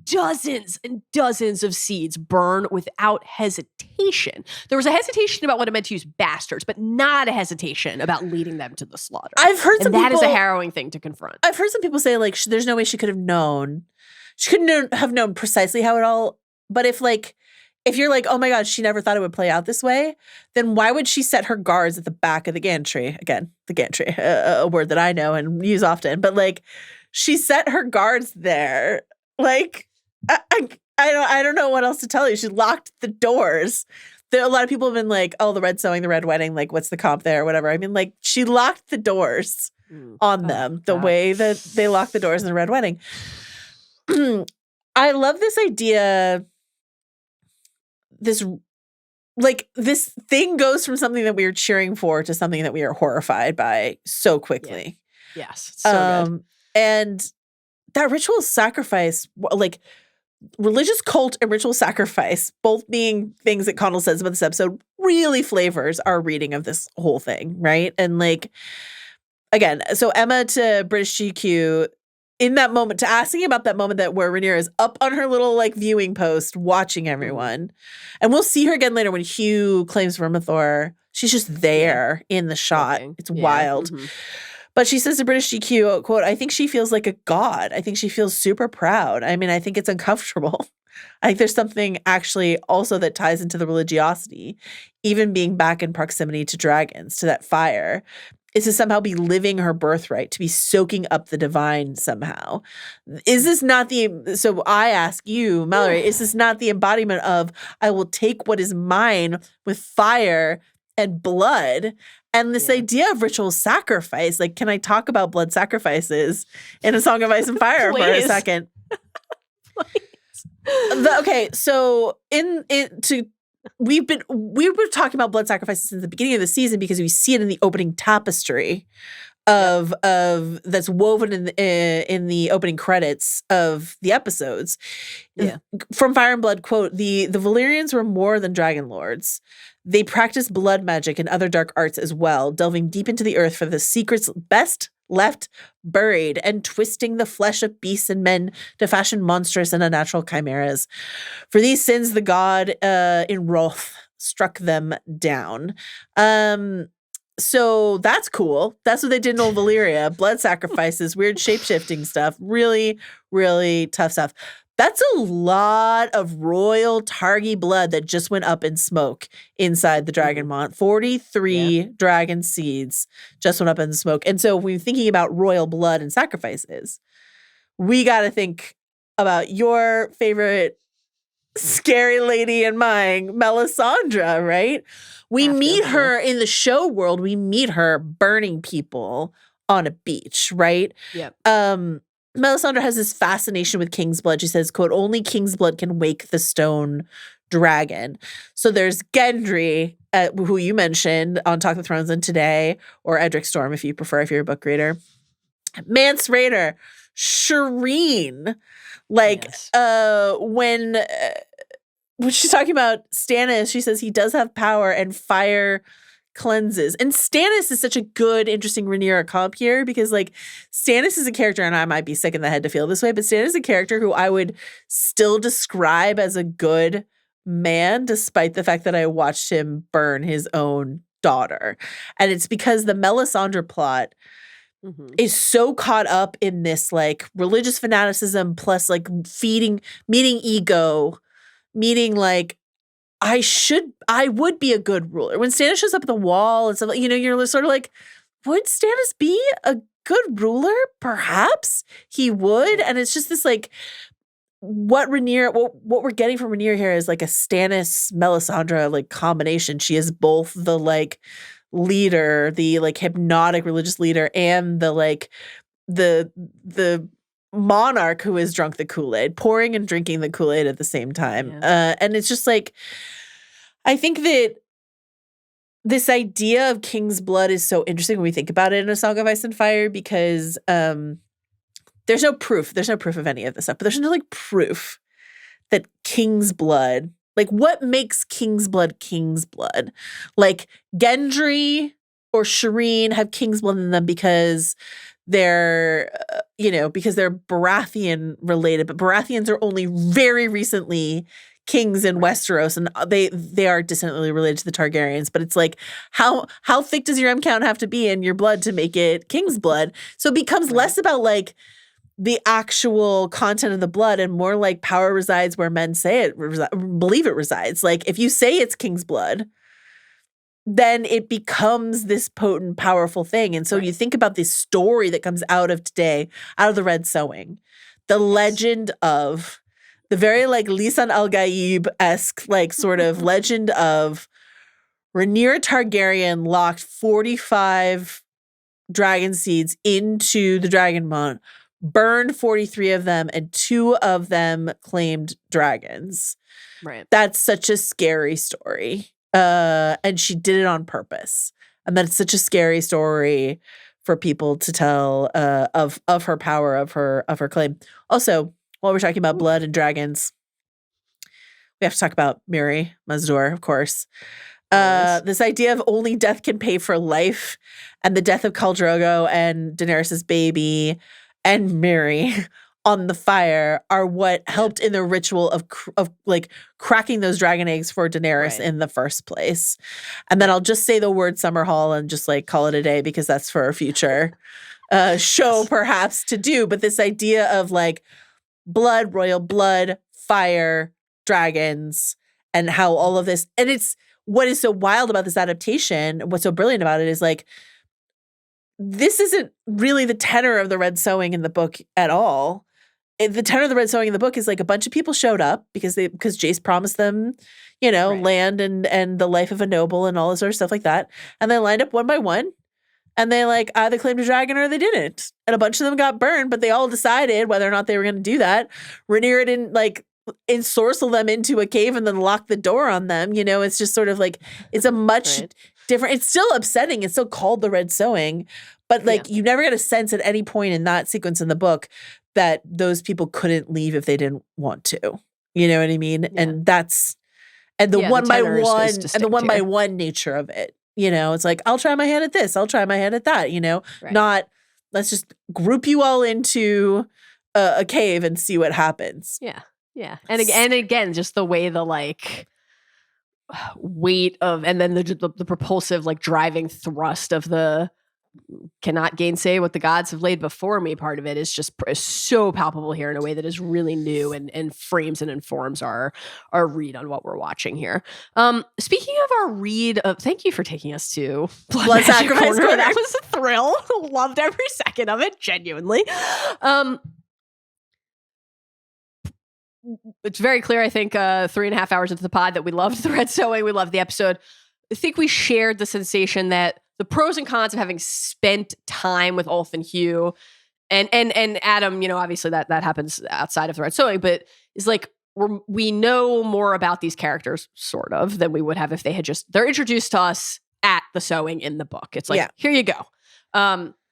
dozens and dozens of seeds burn without hesitation. There was a hesitation about what it meant to use bastards, but not a hesitation about leading them to the slaughter. I've heard some that people, is a harrowing thing to confront. I've heard some people say, like, there's no way she could have known. She couldn't have known precisely how it all, but if you're like, oh my God, she never thought it would play out this way, then why would she set her guards at the back of the gantry? Again, the gantry, a word that I know and use often, but like she set her guards there. Like, I don't know what else to tell you. She locked the doors. A lot of people have been like, oh, the Red Sowing, the Red Wedding, like what's the comp there or whatever. I mean, like she locked the doors on them the way that they locked the doors in the Red Wedding. I love this idea. This thing goes from something that we are cheering for to something that we are horrified by so quickly. Yeah. Yes. It's so good. And that ritual sacrifice, like religious cult and ritual sacrifice, both being things that Connell says about this episode, really flavors our reading of this whole thing, right? And like, again, so Emma to British GQ, in that moment, to asking about that moment that where Rhaenyra is up on her little like viewing post watching everyone. And we'll see her again later when Hugh claims Vermithor. She's just there in the shot. It's wild. Mm-hmm. But she says to British GQ, quote, I think she feels like a god. I think she feels super proud. I mean, I think it's uncomfortable. I think there's something actually also that ties into the religiosity, even being back in proximity to dragons, to that fire, is to somehow be living her birthright, to be soaking up the divine somehow. Is this not so I ask you, Mallory, is this not the embodiment of, I will take what is mine with fire and blood? And this idea of ritual sacrifice, like, can I talk about blood sacrifices in A Song of Ice and Fire for a second? Okay, so we were talking about blood sacrifices since the beginning of the season because we see it in the opening tapestry of that's woven in the opening credits of the episodes. Yeah. From Fire and Blood, quote, the Valyrians were more than dragon lords. They practiced blood magic and other dark arts as well, delving deep into the earth for the secrets best left buried and twisting the flesh of beasts and men to fashion monstrous and unnatural chimeras. For these sins, the god in wrath struck them down. So that's cool. That's what they did in Old Valyria. Blood sacrifices, weird shape-shifting stuff. Really, really tough stuff. That's a lot of royal Targy blood that just went up in smoke inside the Dragonmont. 43 dragon seeds just went up in smoke. And so if we're thinking about royal blood and sacrifices, we got to think about your favorite scary lady and mine, Melisandre, right? We meet her in the show world. We meet her burning people on a beach, right? Yep. Melisandre has this fascination with king's blood. She says, quote, only king's blood can wake the stone dragon. So there's Gendry, who you mentioned on Talk of the Thrones and Today, or Edric Storm if you prefer, if you're a book reader. Mance Rayder, Shireen, like when she's talking about Stannis, she says he does have power and fire cleanses. And Stannis is such a good, interesting Rhaenyra comp here because, like, Stannis is a character, and I might be sick in the head to feel this way, but Stannis is a character who I would still describe as a good man, despite the fact that I watched him burn his own daughter. And it's because the Melisandre plot is so caught up in this, like, religious fanaticism plus, like, meeting ego, meeting, like, I would be a good ruler. When Stannis shows up at the wall and stuff, you know, you're sort of like, would Stannis be a good ruler? Perhaps he would. And it's just this, like, what we're getting from Rhaenyra here is like a Stannis Melisandre like combination. She is both the like leader, the like hypnotic religious leader, and the like the monarch who has drunk the Kool-Aid, pouring and drinking the Kool-Aid at the same time. And it's just like, I think that this idea of king's blood is so interesting when we think about it in A Song of Ice and Fire because there's there's no proof. There's no proof of any of this stuff, but there's no like proof that king's blood, like what makes king's blood? Like Gendry or Shireen have king's blood in them because they're, because they're Baratheon related, but Baratheons are only very recently kings in Westeros, and they are distantly related to the Targaryens. But it's like, how thick does your M count have to be in your blood to make it king's blood? So it becomes less about like the actual content of the blood and more like power resides where men say believe it resides. Like if you say it's king's blood, then it becomes this potent, powerful thing. And so you think about this story that comes out of today, out of the Red Sowing, the legend of the very like Lisan al-Gaib-esque like sort of legend of Rhaenyra Targaryen locked 45 dragon seeds into the Dragonmont, burned 43 of them, and 2 of them claimed dragons. Right. That's such a scary story. And she did it on purpose. And that's such a scary story for people to tell of her power, of her claim. Also, while we're talking about blood and dragons, we have to talk about Miri Mazdur, of course. This idea of only death can pay for life, and the death of Khal Drogo and Daenerys' baby and Miri on the fire are what helped in the ritual of like cracking those dragon eggs for Daenerys in the first place. And then I'll just say the word Summerhall and just like call it a day, because that's for a future show perhaps to do. But this idea of like blood, royal blood, fire, dragons, and how all of this, and it's what is so wild about this adaptation, what's so brilliant about it is like, this isn't really the tenor of the Red Sowing in the book at all. The tenor of the Red Sowing in the book is like a bunch of people showed up because Jace promised them, land and the life of a noble and all this sort of stuff like that. And they lined up one by one, and they like either claimed a dragon or they didn't. And a bunch of them got burned, but they all decided whether or not they were going to do that. Rhaenyra didn't like ensorcel them into a cave and then lock the door on them. It's just sort of like, it's a much different, it's still upsetting. It's still called the Red Sowing, but like you never get a sense at any point in that sequence in the book that those people couldn't leave if they didn't want to. You know what I mean? Yeah. And that's, and the one by one, and the one by one nature of it. It's like, I'll try my hand at this. I'll try my hand at that, not let's just group you all into a cave and see what happens. Yeah. Yeah. And again, just the way the like weight of, and then the propulsive like driving thrust of the cannot gainsay what the gods have laid before me part of it is just so palpable here in a way that is really new and frames and informs our read on what we're watching here. Speaking of our read of, thank you for taking us to Blood Sacrifice Corner. That was a thrill. Loved every second of it, genuinely. It's very clear, I think, 3.5 hours into the pod that we loved the Red Sowing. We loved the episode. I think we shared the sensation that the pros and cons of having spent time with Ulf and Hugh and Adam, obviously that happens outside of the Red Sowing, but it's like we know more about these characters sort of than we would have if they had they're introduced to us at the Sowing in the book. It's like, here you go.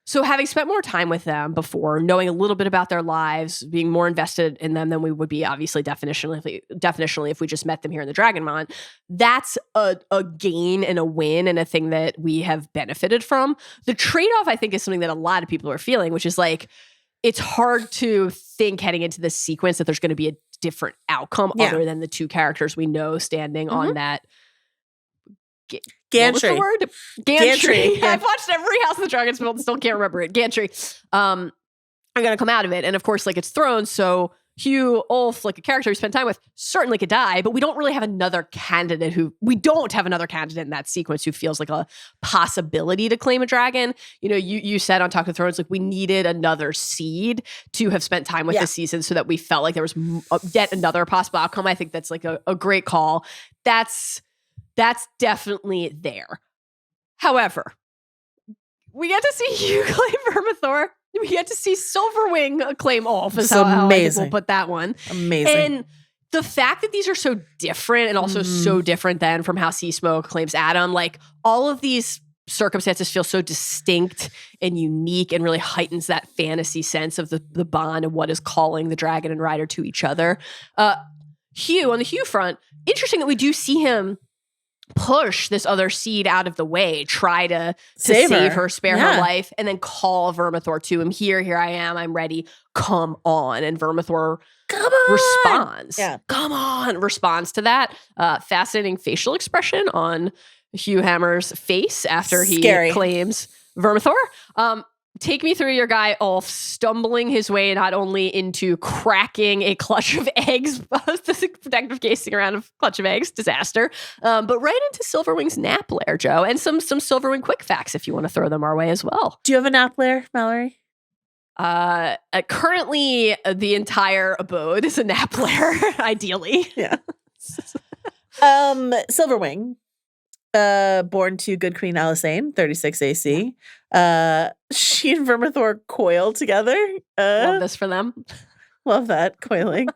So having spent more time with them before, knowing a little bit about their lives, being more invested in them than we would be obviously definitionally if we just met them here in the Dragonmont, that's a gain and a win and a thing that we have benefited from. The trade-off, I think, is something that a lot of people are feeling, which is like, it's hard to think heading into this sequence that there's going to be a different outcome other than the 2 characters we know standing on that Gantry. What was the word? Gantry. I've watched every House of the Dragons film and still can't remember it. Gantry. I'm going to come out of it. And of course, like it's thrones. So Hugh, Ulf, like a character we spent time with, certainly could die, but we don't have another candidate in that sequence who feels like a possibility to claim a dragon. You said on Talk of Thrones, like we needed another seed to have spent time with this season so that we felt like there was yet another possible outcome. I think that's like a great call. That's definitely there. However, we get to see Hugh claim Vermithor. We get to see Silverwing claim Ulf. Is how I think we'll put that one. Amazing. And the fact that these are so different and also so different than from how Sea Smoke claims Adam, like all of these circumstances feel so distinct and unique and really heightens that fantasy sense of the bond and what is calling the dragon and rider to each other. Hugh, on the Hugh front, interesting that we do see him push this other seed out of the way, try to save her, spare her life, and then call Vermithor to him. Here I am, I'm ready, come on. And Vermithor responds. Yeah. Come on, responds to that. Fascinating facial expression on Hugh Hammer's face after he claims Vermithor. Take me through your guy Ulf stumbling his way not only into cracking a clutch of eggs, the protective casing around a clutch of eggs, disaster, but right into Silverwing's nap lair, Joe, and some Silverwing quick facts if you want to throw them our way as well. Do you have a nap lair, Mallory? Currently, the entire abode is a nap lair, ideally. Yeah. Silverwing. Born to good Queen Allison, 36 AC. She and Vermithor coil together. Love this for them. Love that, coiling.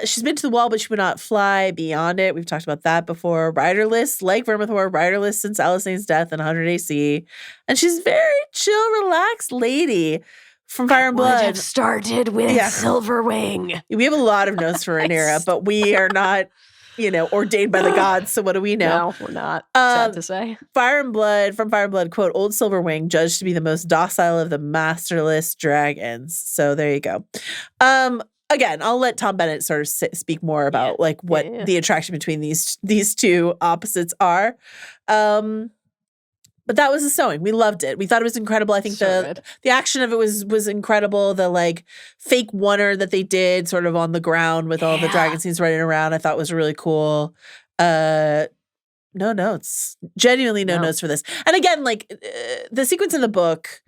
She's been to the wall, but she would not fly beyond it. We've talked about that before. Riderless, like Vermithor, riderless since Allison's death in 100 AC. And she's very chill, relaxed lady from Fire and Blood. Would have started with Silverwing. We have a lot of notes for Rhaenyra, but we are not ordained by the gods, so what do we know? No, we're not. Sad to say. From Fire and Blood, quote, old Silverwing, judged to be the most docile of the masterless dragons. So there you go. Again, I'll let Tom Bennett sort of speak more about what the attraction between these two opposites are. But that was The Sowing. We loved it. We thought it was incredible. I think the action of it was incredible. The fake oneer that they did sort of on the ground with all the dragon scenes running around, I thought was really cool. No notes. Genuinely no notes for this. And again, the sequence in the book,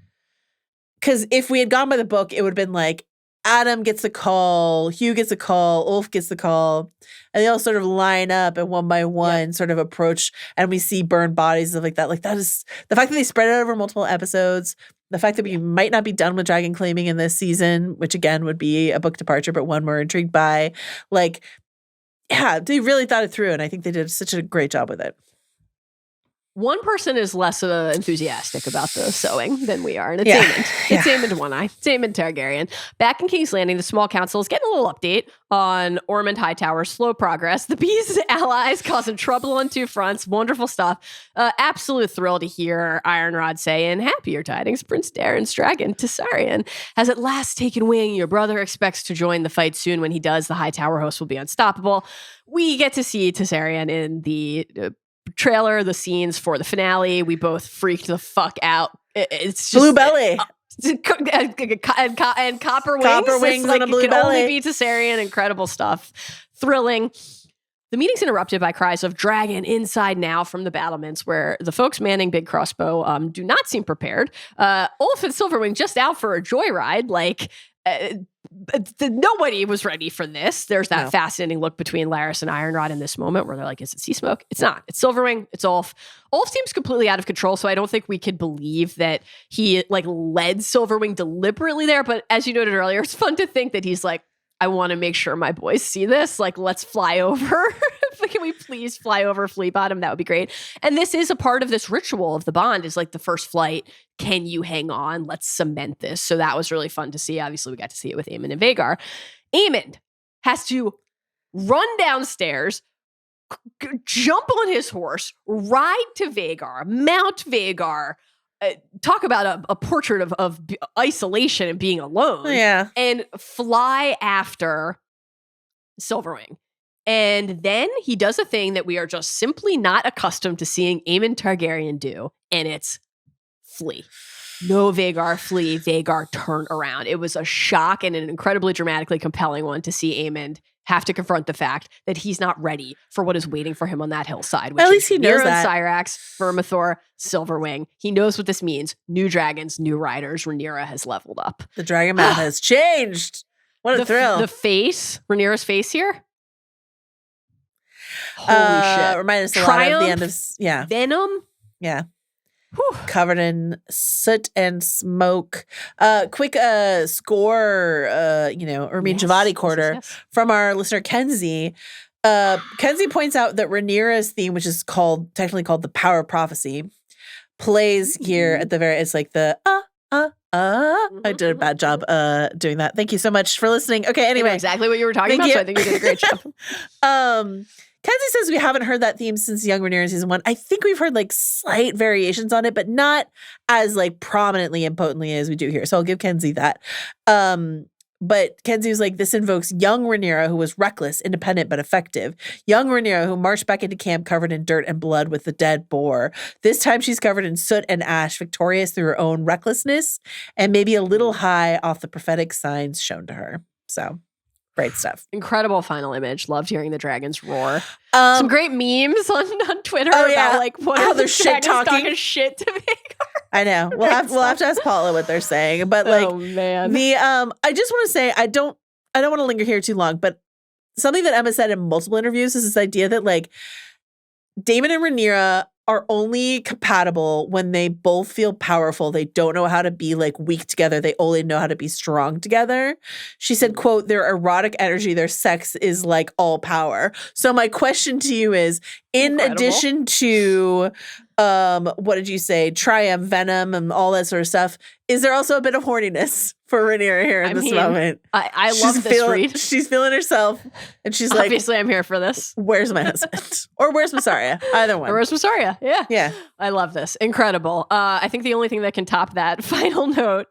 because if we had gone by the book, it would have been Adam gets the call, Hugh gets the call, Ulf gets the call, and they all sort of line up and one by one sort of approach, and we see burned bodies and stuff like that. That is the fact that they spread it over multiple episodes, the fact that we might not be done with dragon claiming in this season, which again would be a book departure, but one we're intrigued by. They really thought it through, and I think they did such a great job with it. One person is less enthusiastic about The Sowing than we are, and it's Aemond. It's Aemond One-Eye. It's Aemond Targaryen. Back in King's Landing, the small council is getting a little update on Ormond Hightower's slow progress. The Bees' allies causing trouble on two fronts. Wonderful stuff. Absolute thrill to hear Ironrod say, in happier tidings, Prince Darren's dragon, Tessarion, has at last taken wing. Your brother expects to join the fight soon. When he does, the Hightower host will be unstoppable. We get to see Tessarion in the trailer, the scenes for the finale. We both freaked the fuck out. It's just blue belly and copper wings on a blue it can belly. only be Tessarion. Incredible stuff. Thrilling. The meeting's interrupted by cries of dragon inside now from the battlements, where the folks manning Big Crossbow do not seem prepared. Ulf and Silverwing just out for a joyride. Nobody was ready for this. There's that fascinating look between Larys and Ironrod in this moment where they're like, is it sea smoke? It's not. It's Silverwing. It's Ulf. Ulf seems completely out of control, so I don't think we could believe that he led Silverwing deliberately there. But as you noted earlier, it's fun to think that he's like, I want to make sure my boys see this. Let's fly over. Can we please fly over Flea Bottom? That would be great. And this is a part of this ritual of the bond, is the first flight. Can you hang on? Let's cement this. So that was really fun to see. Obviously, we got to see it with Aemond and Vhagar. Aemond has to run downstairs, jump on his horse, ride to Vhagar, mount Vhagar, talk about a portrait of isolation and being alone. Yeah. And fly after Silverwing. And then he does a thing that we are just simply not accustomed to seeing Aemond Targaryen do, and it's flee. No Vhagar flee, Vhagar turn around. It was a shock and an incredibly dramatically compelling one to see Aemond have to confront the fact that he's not ready for what is waiting for him on that hillside. Which At least he knows that. Syrax, Vermithor, Silverwing. He knows what this means. New dragons, new riders. Rhaenyra has leveled up. The dragon math has changed. What a thrill. The face, Rhaenyra's face here. Holy shit. Remind us a lot of the end of, Venom. Yeah. Whew. Covered in soot and smoke. Quick score, Javati quarter from our listener Kenzie. Kenzie points out that Rhaenyra's theme, which is technically called the Power Prophecy, plays here at the very, it's like the I did a bad job doing that. Thank you so much for listening. Okay, I know anyway. exactly what you were talking Thank about, you. so I think you did a great job. Kenzie says we haven't heard that theme since Young Rhaenyra in season 1. I think we've heard like slight variations on it, but not as like prominently and potently as we do here. So I'll give Kenzie that. But Kenzie was like, this invokes young Rhaenyra, who was reckless, independent, but effective. Young Rhaenyra, who marched back into camp covered in dirt and blood with the dead boar. This time she's covered in soot and ash, victorious through her own recklessness, and maybe a little high off the prophetic signs shown to her. So, great stuff. Incredible final image. Loved hearing the dragons roar. Some great memes on Twitter about like what how are they're the shit dragons talking shit to make. I know. We'll have to ask Paula what they're saying. But like oh man. the I just want to say I don't want to linger here too long, but something that Emma said in multiple interviews is this idea that like Daemon and Rhaenyra are only compatible when they both feel powerful. They don't know how to be like weak together. They only know how to be strong together. She said, quote, their erotic energy, their sex is like all power. So my question to you is, in addition to what did you say? Triumph, Venom, and all that sort of stuff. Is there also a bit of horniness for Rhaenyra here in this moment? I love this read. She's feeling herself, and she's like, obviously, I'm here for this. Where's my husband? Or where's Massaria? Either one. Or where's Massaria? Yeah. Yeah. I love this. Incredible. I think the only thing that can top that final note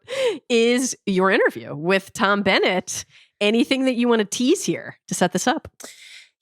is your interview with Tom Bennett. Anything that you want to tease here to set this up?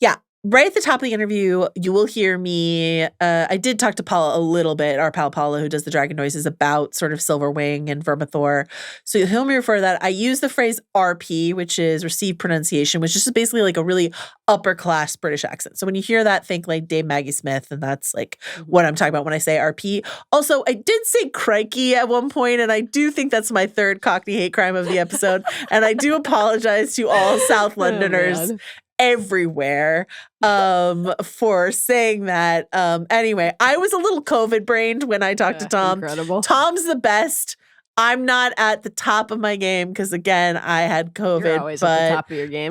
Yeah. Right at the top of the interview, you will hear me. I did talk to Paula a little bit, our pal Paula, who does the dragon noises, about sort of Silverwing and Vermithor. So you'll hear me refer to that. I use the phrase RP, which is received pronunciation, which is just basically like a really upper class British accent. So when you hear that, think like Dame Maggie Smith, and that's like what I'm talking about when I say RP. Also, I did say crikey at one point, and I do think that's my third Cockney hate crime of the episode. And I do apologize to all South Londoners everywhere for saying that. Anyway, I was a little COVID brained when I talked to Tom. Incredible. Tom's the best. I'm not at the top of my game because again, I had COVID. You're always but at the top of your game.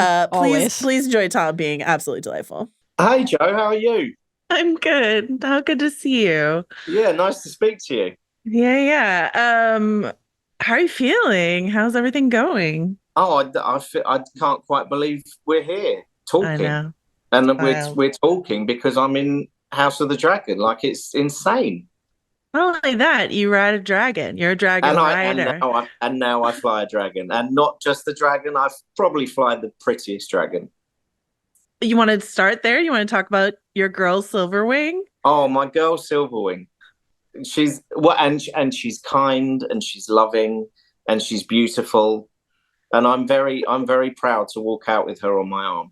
Please enjoy Tom being absolutely delightful. Hi Joe, how are you? I'm good. How good to see you. Yeah, nice to speak to you. Yeah. How are you feeling? How's everything going? Oh, I can't quite believe we're here talking. I know. And we're talking because I'm in House of the Dragon. Like, it's insane. Not only that, you ride a dragon. You're a dragon rider. And now I fly a dragon. And not just the dragon, I probably fly the prettiest dragon. You want to start there? You want to talk about your girl Silverwing? Oh, my girl Silverwing. She's and she's kind and she's loving and she's beautiful. And I'm very proud to walk out with her on my arm.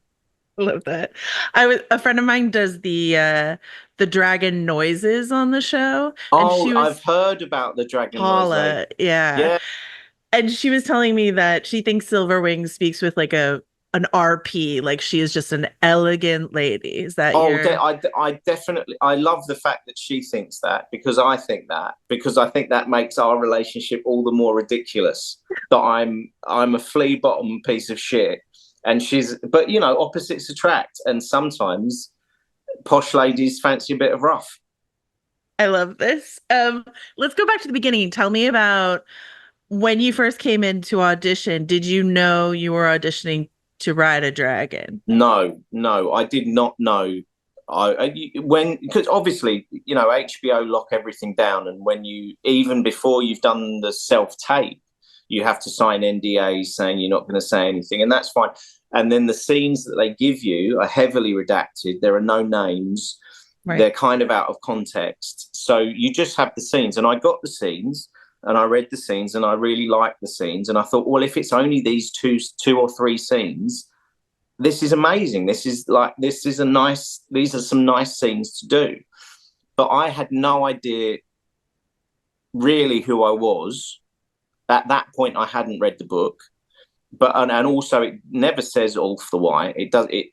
Love that. A friend of mine does the dragon noises on the show. Oh, I've heard about the dragon Paula, noise. yeah. And she was telling me that she thinks Silverwing speaks with like an RP, like she is just an elegant lady. Is that I definitely love the fact that she thinks that, because I think that makes our relationship all the more ridiculous. That I'm a flea bottom piece of shit, and but you know, opposites attract, and sometimes posh ladies fancy a bit of rough. I love this. Let's go back to the beginning. Tell me about when you first came into audition. Did you know you were auditioning to ride a dragon? No, I did not know. Because obviously, you know, HBO lock everything down, and even before you've done the self-tape, you have to sign NDAs saying you're not going to say anything, and that's fine. And then the scenes that they give you are heavily redacted. There are no names. Right. They're kind of out of context. So you just have the scenes, and I got the scenes, and I read the scenes, and I really liked the scenes. And I thought, well, if it's only these two or three scenes, this is amazing. These are some nice scenes to do. But I had no idea really who I was. At that point, I hadn't read the book. But and also it never says Ulf the White.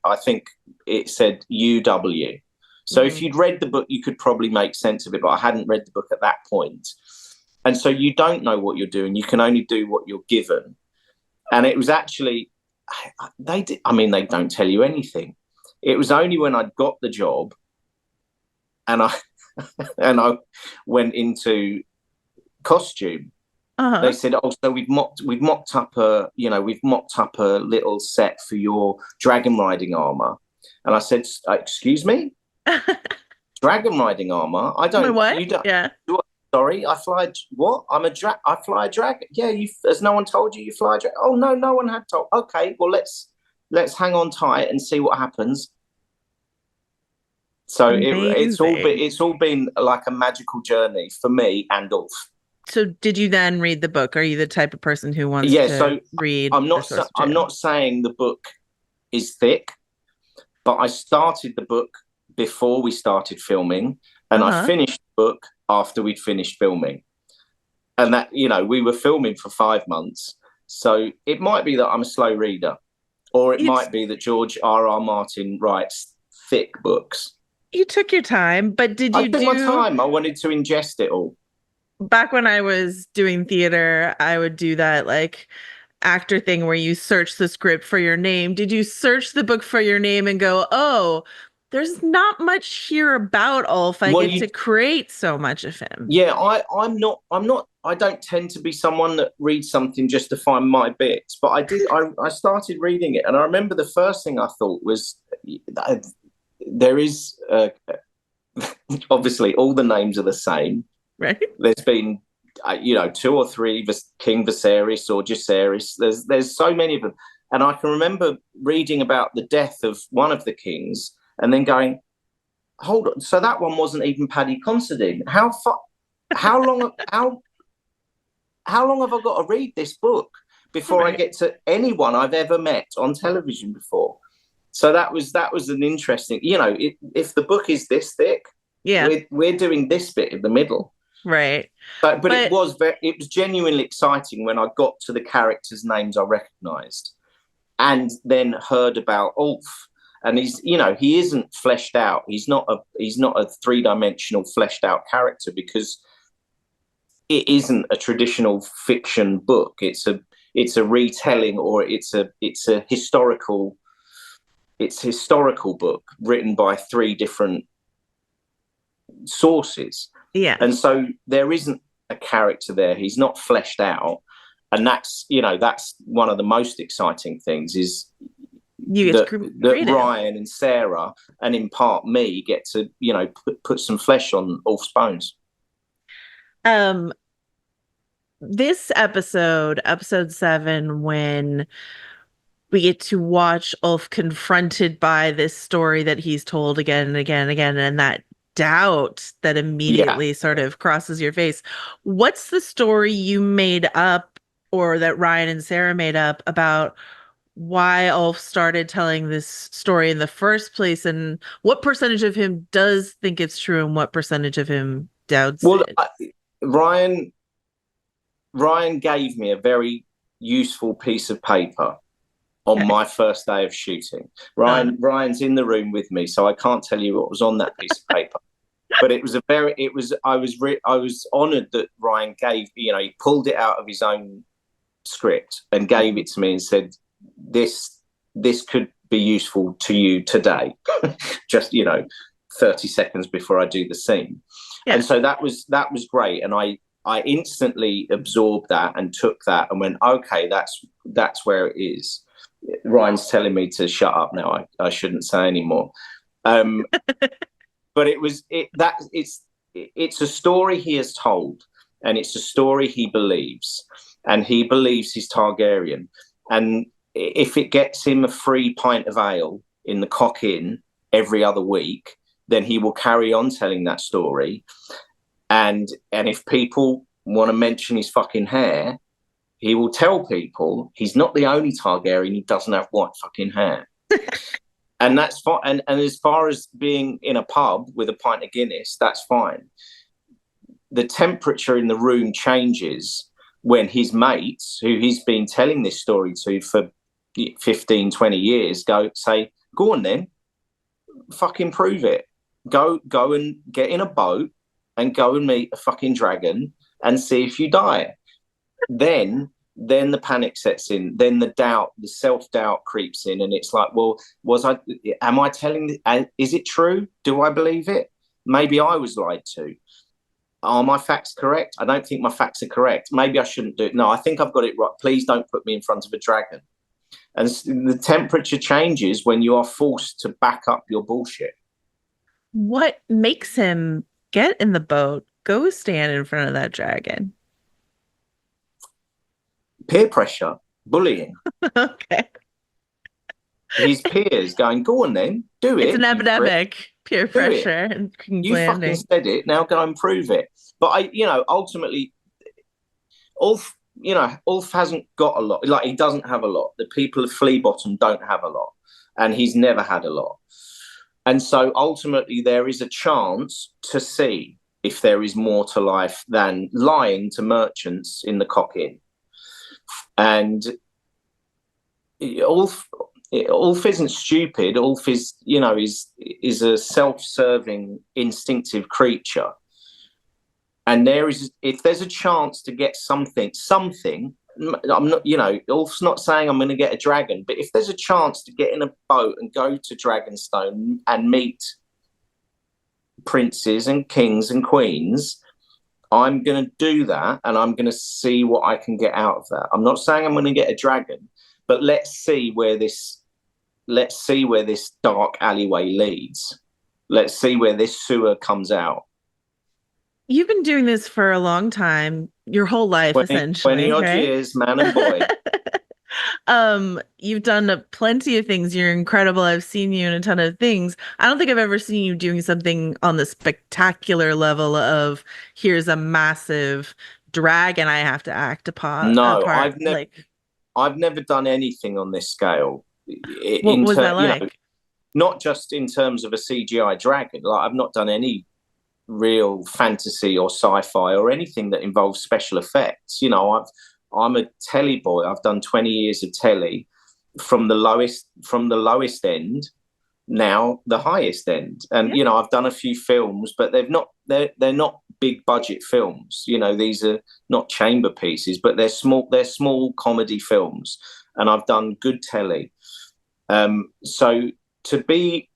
I think it said UW. So if you'd read the book, you could probably make sense of it, but I hadn't read the book at that point. And so you don't know what you're doing. You can only do what you're given. And it was actually, they don't tell you anything. It was only when I'd got the job and and I went into costume. They said, "Oh, so we've mocked up a little set for your dragon riding armor." And I said, "Excuse me, dragon riding armor? I don't. What? You don't. Yeah. Sorry, I fly. What? I fly a dragon. Yeah. Has no one told you fly a dragon? Oh no, no one had told. Okay, well let's hang on tight and see what happens." So it's all been like a magical journey for me and Ulf. So did you then read the book? Are you the type of person who wants to read? I'm not saying the book is thick, but I started the book before we started filming, and I finished the book after we'd finished filming. And that, we were filming for 5 months. So it might be that I'm a slow reader, or it might be that George R.R. Martin writes thick books. You took your time, but did you I took my time. I wanted to ingest it all. Back when I was doing theater, I would do that like actor thing where you search the script for your name. Did you search the book for your name and go, oh, there's not much here about Ulf. I get to create so much of him. Yeah, I'm not. I don't tend to be someone that reads something just to find my bits. But I started reading it, and I remember the first thing I thought was, there is obviously all the names are the same. Right. There's been 2 or 3 King Viserys or Jacaerys. There's so many of them, and I can remember reading about the death of one of the kings, and then going, hold on, so that one wasn't even Paddy Considine. How long have I got to read this book before I get to anyone I've ever met on television before? So that was an interesting, if the book is this thick, we're doing this bit in the middle. Right. But it was genuinely exciting when I got to the characters' names I recognized, and then heard about Ulf. And he isn't fleshed out. He's not a 3-dimensional fleshed out character, because it isn't a traditional fiction book. It's a retelling, or it's a historical book written by 3 different sources. Yeah. And so there isn't a character there. He's not fleshed out. And that's one of the most exciting things, is that Ryan and Sarah, and in part me, get to put some flesh on Ulf's bones. This episode 7, when we get to watch Ulf confronted by this story that he's told again and again and again, and that doubt that immediately sort of crosses your face. What's the story you made up, or that Ryan and Sarah made up, about why Ulf started telling this story in the first place, and what percentage of him does think it's true and what percentage of him doubts it? Ryan gave me a very useful piece of paper on my first day of shooting. Ryan's in the room with me, so I can't tell you what was on that piece of paper. But I was honored that Ryan gave, he pulled it out of his own script and gave it to me and said, this could be useful to you today. Just 30 seconds before I do the scene. And so that was great, and I instantly absorbed that and took that and went, okay, that's where it is. Ryan's telling me to shut up now. I shouldn't say anymore. But it's a story he has told, and it's a story he believes, and he believes he's Targaryen. And if it gets him a free pint of ale in the Cock Inn every other week, then he will carry on telling that story. And if people want to mention his fucking hair, he will tell people he's not the only Targaryen who doesn't have white fucking hair. And that's fine. And as far as being in a pub with a pint of Guinness, that's fine. The temperature in the room changes when his mates, who he's been telling this story to for 15, 20 years, say, go on then, fucking prove it. Go and get in a boat and go and meet a fucking dragon and see if you die. Then the panic sets in. Then the doubt, the self-doubt creeps in, and it's like, well, am I telling? Is it true? Do I believe it? Maybe I was lied to. Are my facts correct? I don't think my facts are correct. Maybe I shouldn't do it. No, I think I've got it right. Please don't put me in front of a dragon. And the temperature changes when you are forced to back up your bullshit. What makes him get in the boat, go stand in front of that dragon? Peer pressure, bullying. Okay. His peers going, go on then, do it. It's an epidemic, peer pressure in King's Landing. You fucking said it, now go and prove it. But ultimately, Ulf hasn't got a lot. Like, he doesn't have a lot. The people of Flea Bottom don't have a lot. And he's never had a lot. And so ultimately there is a chance to see if there is more to life than lying to merchants in the Cock Inn. And Ulf isn't stupid. Ulf is a self-serving, instinctive creature. And if there's a chance to get something, I'm not, Ulf's not saying I'm going to get a dragon, but if there's a chance to get in a boat and go to Dragonstone and meet princes and kings and queens, I'm going to do that, and I'm going to see what I can get out of that. I'm not saying I'm going to get a dragon, but let's see where this dark alleyway leads. Let's see where this sewer comes out. You've been doing this for a long time, your whole life, 20 essentially. 20 odd right? years, man and boy. You've done plenty of things. You're incredible. I've seen you in a ton of things. I don't think I've ever seen you doing something on the spectacular level of here's a massive dragon I have to act upon. No, I've never done anything on this scale. What was that like? Not just in terms of a CGI dragon. Like, I've not done any real fantasy or sci-fi or anything that involves special effects. I'm a telly boy. I've done 20 years of telly, from the lowest end, now the highest end. And I've done a few films, but they're not big budget films. These are not chamber pieces, but they're small comedy films, and I've done good telly. So to be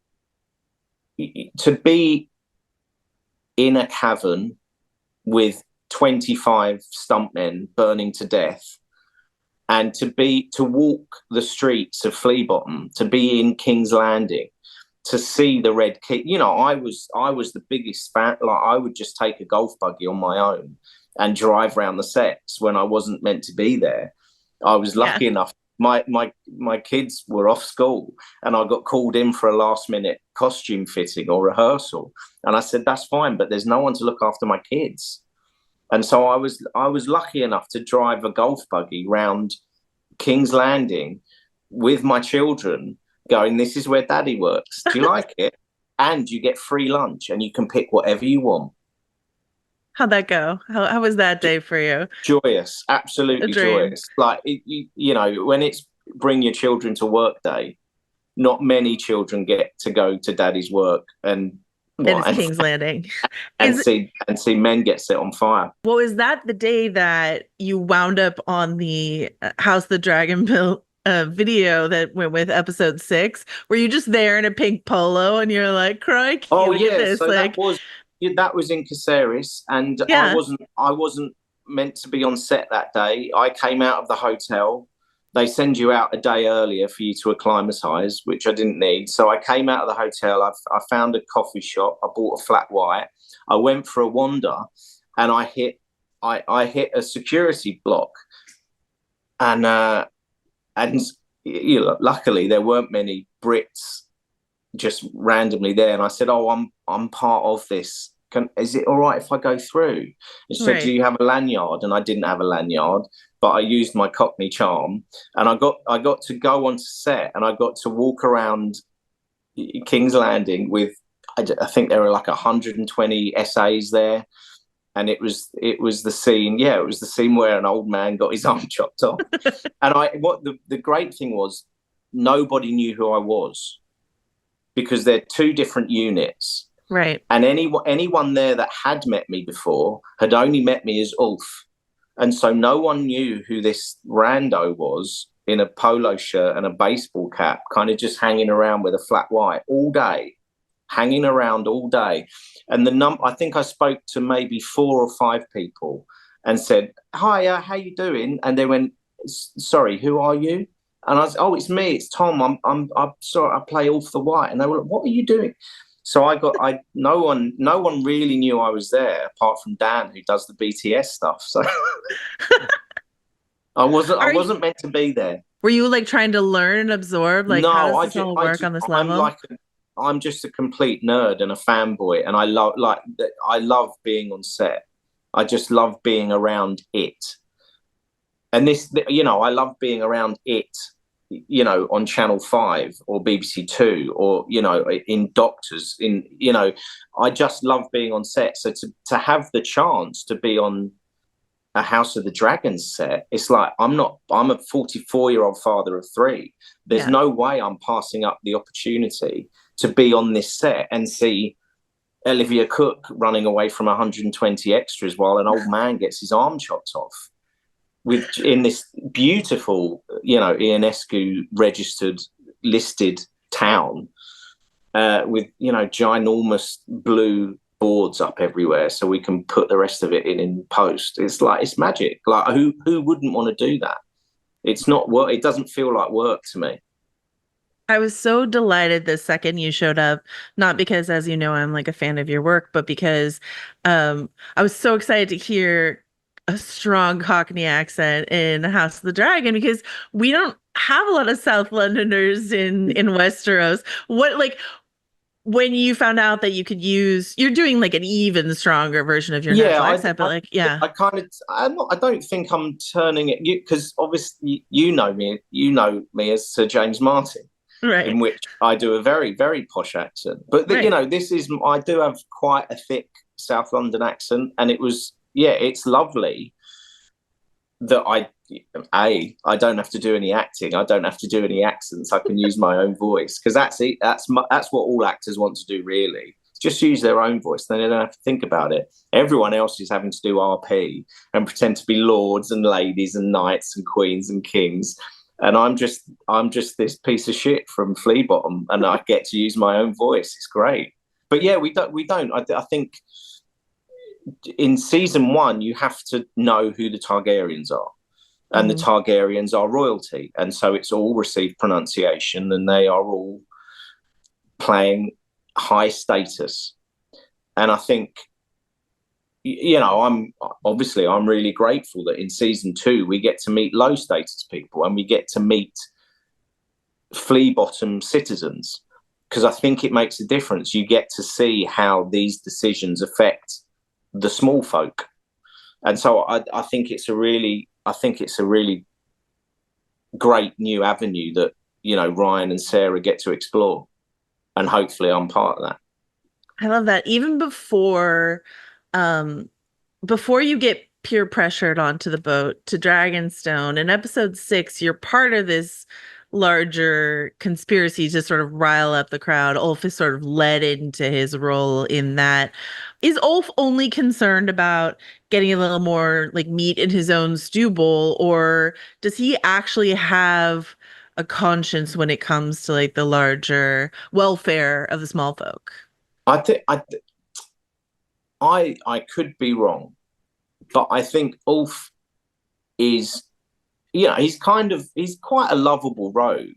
in a cavern with 25 stuntmen burning to death, and to walk the streets of Flea Bottom, to be in King's Landing, to see the Red King. I was the biggest fan. Like, I would just take a golf buggy on my own and drive around the sets when I wasn't meant to be there. I was lucky enough. My kids were off school, and I got called in for a last minute costume fitting or rehearsal, and I said, that's fine, but there's no one to look after my kids. And so I was lucky enough to drive a golf buggy round King's Landing with my children, going, this is where Daddy works. Do you like it? And you get free lunch, and you can pick whatever you want. How'd that go? How was that day for you? Joyous, absolutely joyous. Like, when it's bring your children to work day, not many children get to go to Daddy's work and King's Landing see men get set on fire. Well, is that the day that you wound up on the House the Dragon Built video that went with episode 6? Were you just there in a pink polo and you're like, crikey, look at this? So that was in Caceres, and I wasn't meant to be on set that day. I came out of the hotel. They send you out a day earlier for you to acclimatise, which I didn't need. So I came out of the hotel. I found a coffee shop. I bought a flat white. I went for a wander, and I hit a security block. And luckily there weren't many Brits just randomly there. And I said, "Oh, I'm part of this. Is it all right if I go through?" And she said, "Do you have a lanyard?" And I didn't have a lanyard, but I used my Cockney charm, and I got to go onto set, and I got to walk around King's Landing with, I think there were like 120 SAs there, and it was the scene. Yeah, it was the scene where an old man got his arm chopped off, and the great thing was, nobody knew who I was, because they're two different units. Right. And anyone there that had met me before had only met me as Ulf. And so no one knew who this rando was in a polo shirt and a baseball cap, kind of just hanging around with a flat white all day. hanging around all day. And I think I spoke to maybe 4 or 5 people and said, "Hi, how you doing?" And they went, "Sorry, who are you?" And I was, "Oh, it's me, it's Tom. I'm sorry, I play All for the White." And they were like, "What are you doing?" So no one really knew I was there apart from Dan, who does the BTS stuff. So I wasn't meant to be there. Were you like trying to learn and absorb? Like, no, how does this all work on this level? I'm just a complete nerd and a fanboy, and I love being on set. I just love being around it. And this, I love being around it, on Channel 5 or BBC 2 or, in Doctors, I just love being on set. So to have the chance to be on a House of the Dragons set, it's like, I'm a 44-year-old father of 3. There's no way I'm passing up the opportunity to be on this set and see Olivia Cook running away from 120 extras while an old man gets his arm chopped off in this beautiful, Ionescu registered, listed town with, ginormous blue boards up everywhere so we can put the rest of it in post. It's like, it's magic. Like, who wouldn't want to do that? It's not work. It doesn't feel like work to me. I was so delighted the second you showed up, not because, as you know, I'm like a fan of your work, but because I was so excited to hear a strong Cockney accent in House of the Dragon, because we don't have a lot of South Londoners in Westeros. When you found out that you could you're doing like an even stronger version of your natural accent, but I don't think I'm turning it, because obviously you know me as Sir James Martin. Right. In which I do a very, very posh accent. But, I do have quite a thick South London accent. And it's lovely that I don't have to do any acting. I don't have to do any accents. I can use my own voice, because that's it. That's what all actors want to do, really. Just use their own voice. Then they don't have to think about it. Everyone else is having to do RP and pretend to be lords and ladies and knights and queens and kings. And I'm just this piece of shit from Flea Bottom, and I get to use my own voice. It's great. But yeah, we don't. I think in season 1 you have to know who the Targaryens are, and the Targaryens are royalty, and so it's all received pronunciation, and they are all playing high status. And I think, I'm really grateful that in season 2 we get to meet low status people, and we get to meet flea bottom citizens, because I think it makes a difference. You get to see how these decisions affect the small folk, and so I think it's a really great new avenue that Ryan and Sarah get to explore, and hopefully I'm part of that. I love that. Even before you get peer pressured onto the boat to Dragonstone, in episode 6, you're part of this larger conspiracy to sort of rile up the crowd. Ulf is sort of led into his role in that. Is Ulf only concerned about getting a little more like meat in his own stew bowl, or does he actually have a conscience when it comes to like the larger welfare of the small folk? I could be wrong, but I think Ulf is, he's quite a lovable rogue,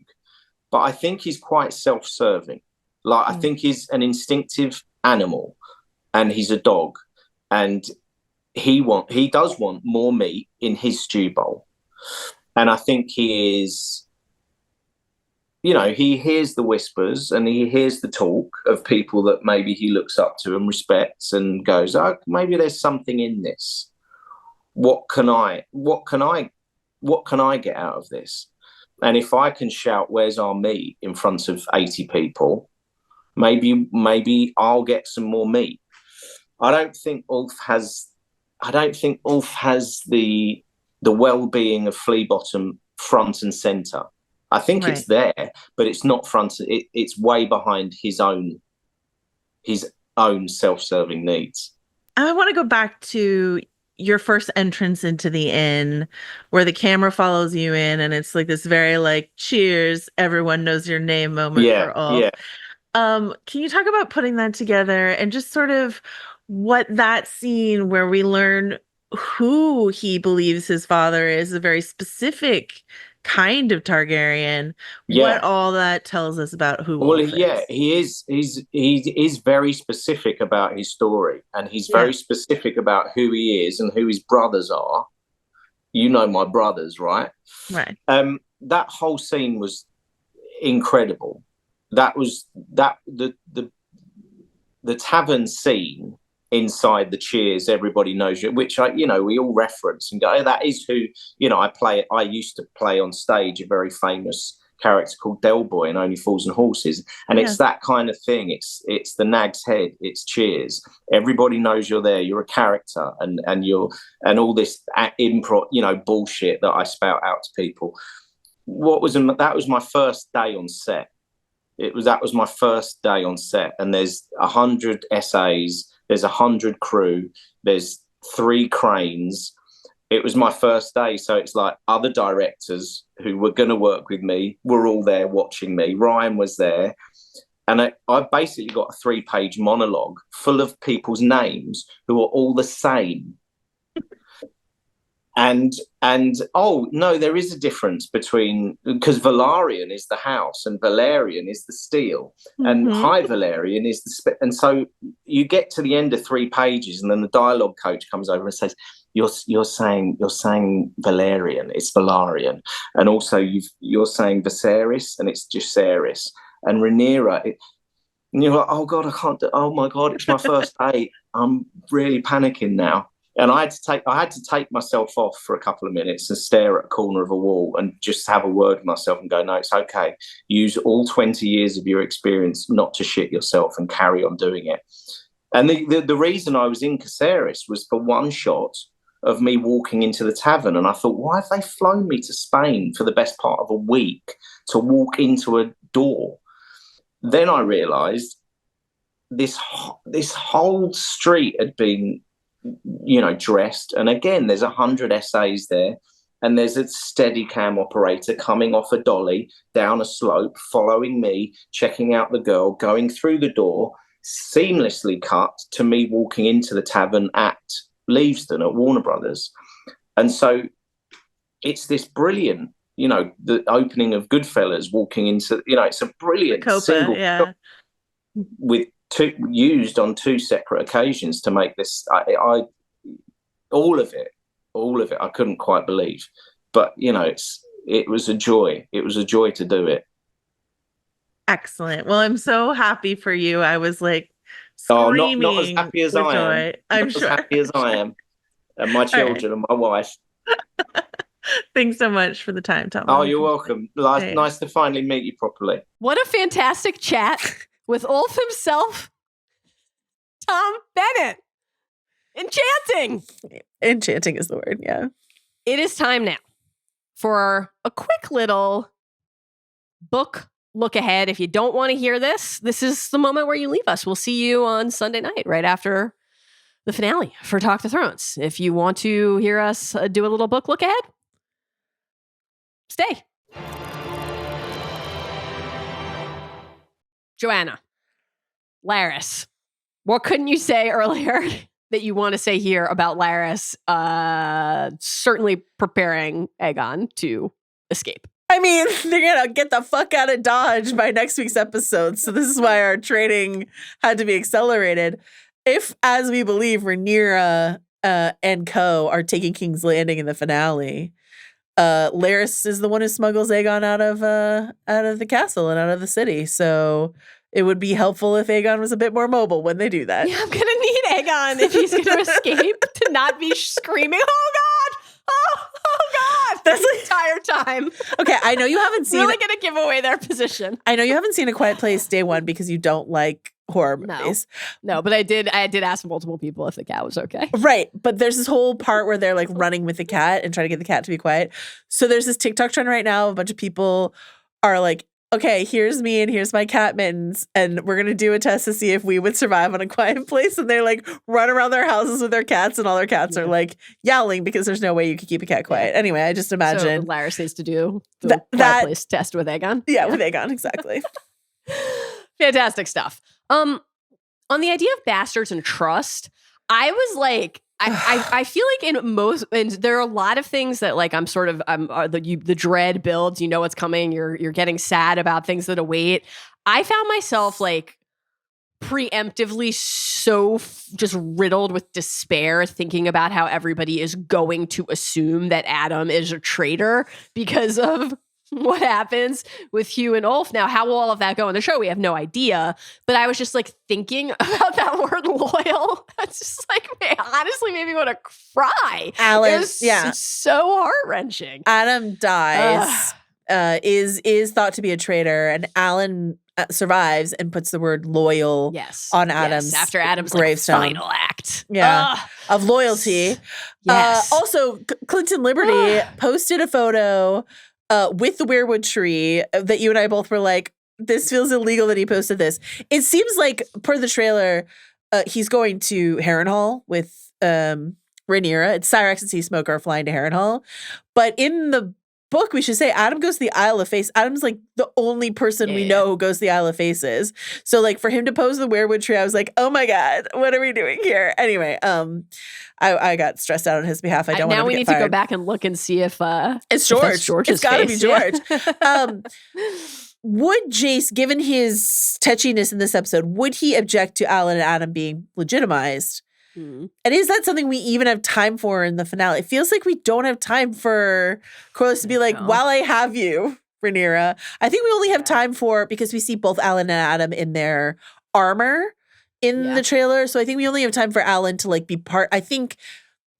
but I think he's quite self-serving. Like, I think he's an instinctive animal, and he's a dog, and he does want more meat in his stew bowl. And I think he is, he hears the whispers and he hears the talk of people that maybe he looks up to and respects, and goes, "Oh, maybe there's something in this. What can I get out of this? And if I can shout, 'Where's our meat?' in front of 80 people, maybe I'll get some more meat." I don't think Ulf has the well-being of Flea Bottom front and center. I think it's there, but it's not front. It's way behind his own self-serving needs. I want to go back to your first entrance into the inn, where the camera follows you in, and it's like this very like, cheers, everyone knows your name moment for Ulf. Yeah. Can you talk about putting that together and just sort of what that scene where we learn who he believes his father is, a very specific kind of Targaryen, what all that tells us about who Well, Wolf is? he is very specific about his story, and he's very specific about who he is and who his brothers are. You know my brothers, right? Right. That whole scene was incredible. That was the tavern scene inside the Cheers, everybody knows you, which we all reference and go, oh, that is who, I used to play on stage a very famous character called Del Boy in Only Fools and Horses. And it's that kind of thing. It's the Nag's Head, it's Cheers. Everybody knows you're there, you're a character, and all this improv, bullshit that I spout out to people. That was my first day on set. That was my first day on set, and there's 100 SAs, there's 100 crew, there's 3 cranes. It was my first day, so it's like other directors who were going to work with me were all there watching me. Ryan was there, and I basically got a 3-page monologue full of people's names who are all the same. And oh no, there is a difference because Valarian is the house and Valerian is the steel, and High Valerian is the and so you get to the end of 3 pages, and then the dialogue coach comes over and says, You're saying Valerian, it's Valarian, and also you're saying Viserys, and it's Jacaerys, and Rhaenyra. And you're like, oh god, I can't. Oh my god, it's my first day. I'm really panicking now. And I had to take myself off for a couple of minutes and stare at a corner of a wall and just have a word with myself and go, no, it's okay. Use all 20 years of your experience not to shit yourself and carry on doing it. And the reason I was in Caceres was for one shot of me walking into the tavern. And I thought, why have they flown me to Spain for the best part of a week to walk into a door? Then I realized this whole street had been dressed, and again there's 100 SAs there, and there's a steady cam operator coming off a dolly down a slope, following me, checking out the girl, going through the door, seamlessly cut to me walking into the tavern at Leavesden at Warner Brothers. And so it's this brilliant, the opening of Goodfellas, walking into, it's a brilliant single shot with used on 2 separate occasions to make this. I all of it I couldn't quite believe, but it was a joy. It was a joy to do it. Excellent. Well, I'm so happy for you. I was like screaming. Not as happy as I am. I'm sure. As happy as I am, and my children and my wife. Thanks so much for the time, Tom. Oh, you're welcome. Nice to finally meet you properly. What a fantastic chat with Ulf himself, Tom Bennett. Enchanting is the word, yeah. It is time now for a quick little book look ahead. If you don't want to hear this is the moment where you leave us. We'll see you on Sunday night, right after the finale for Talk the Thrones. If you want to hear us do a little book look ahead, stay. Joanna, Larys, what couldn't you say earlier that you want to say here about Larys certainly preparing Aegon to escape? I mean, they're going to get the fuck out of Dodge by next week's episode. So this is why our training had to be accelerated. If, as we believe, Rhaenyra and co are taking King's Landing in the finale, Larys is the one who smuggles Aegon out of the castle and out of the city. So it would be helpful if Aegon was a bit more mobile when they do that. Yeah, I'm going to need Aegon if he's going to escape to not be screaming, oh God! Oh God! That's the entire time. Okay, I know you haven't seen... Really going to give away their position. I know you haven't seen A Quiet Place day one because you don't like horror movies. No, but I did ask multiple people if the cat was okay. Right, but there's this whole part where they're like running with the cat and trying to get the cat to be quiet. So there's this TikTok trend right now. A bunch of people are like, okay, here's me and here's my cat Mittens, and we're going to do a test to see if we would survive on A Quiet Place. And they like run around their houses with their cats, and all their cats are like yowling because there's no way you could keep a cat quiet. Anyway, I just imagine. So Larys needs to do the Quiet Place test with Aegon. Yeah, with Aegon, exactly. Fantastic stuff. On the idea of bastards and trust, I was like, I feel like and there are a lot of things that like the dread builds. You know what's coming. You're getting sad about things that await. I found myself like preemptively just riddled with despair, thinking about how everybody is going to assume that Adam is a traitor because of what happens with Hugh and Ulf. Now, how will all of that go in the show? We have no idea. But I was just like thinking about that word loyal. That's just like, man, honestly made me want to cry. Alice, it's so heart-wrenching. Adam dies, is thought to be a traitor, and Alan survives and puts the word loyal on Adam's after Adam's gravestone. Like, final act. Of loyalty. Yes. Also, Clinton Liberty posted a photo with the weirwood tree that you and I both were like, this feels illegal that he posted this. It seems like, per the trailer, he's going to Harrenhal with Rhaenyra. It's Cyrex and Sea Smoker flying to Harrenhal. But in the book, we should say Adam goes to the Isle of Faces. Adam's like the only person we know who goes to the Isle of Faces. So like for him to pose the weirwood tree, I was like, oh my God, what are we doing here? Anyway, I got stressed out on his behalf. I don't want to get fired. Now we need to go back and look and see if it's George. If George's it's got to be George. Yeah. Would Jace, given his tetchiness in this episode, would he object to Alan and Adam being legitimized? And is that something we even have time for in the finale? It feels like we don't have time for Corlys to be like, while I have you, Rhaenyra. I think we only have time for, because we see both Alan and Adam in their armor in the trailer. So I think we only have time for Alan to like be part. I think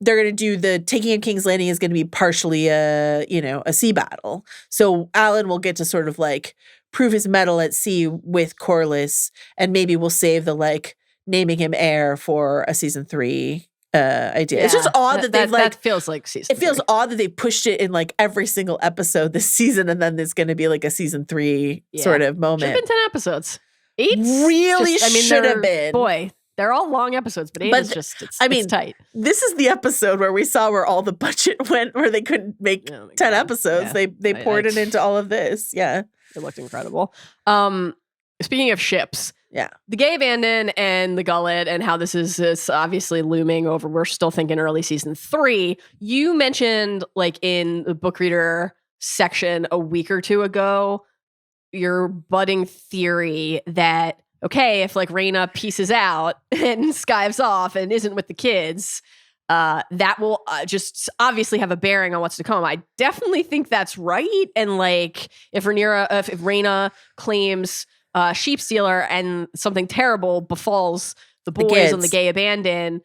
they're going to do the taking of King's Landing is going to be partially a sea battle. So Alan will get to sort of like prove his mettle at sea with Corlys, and maybe we'll save the like naming him heir for a season 3 idea. Yeah. It's just odd that they've like, that feels like season. It feels odd that they pushed it in like every single episode this season, and then there's going to be like a season 3 sort of moment. Should have been 10 episodes. 8 really should have been. Boy, they're all long episodes, but 8 is just it's tight. This is the episode where we saw where all the budget went, where they couldn't make 10 episodes. Yeah. They poured it into all of this. Yeah. It looked incredible. Speaking of ships, the Gay Abandon and the Gullet, and how this is obviously looming over. We're still thinking early season 3. You mentioned like in the book reader section a week or two ago, your budding theory that, okay, if like Rhaena pieces out and skives off and isn't with the kids, that will just obviously have a bearing on what's to come. I definitely think that's right. And like if Rhaena claims sheep stealer and something terrible befalls the boys on the Gay Abandon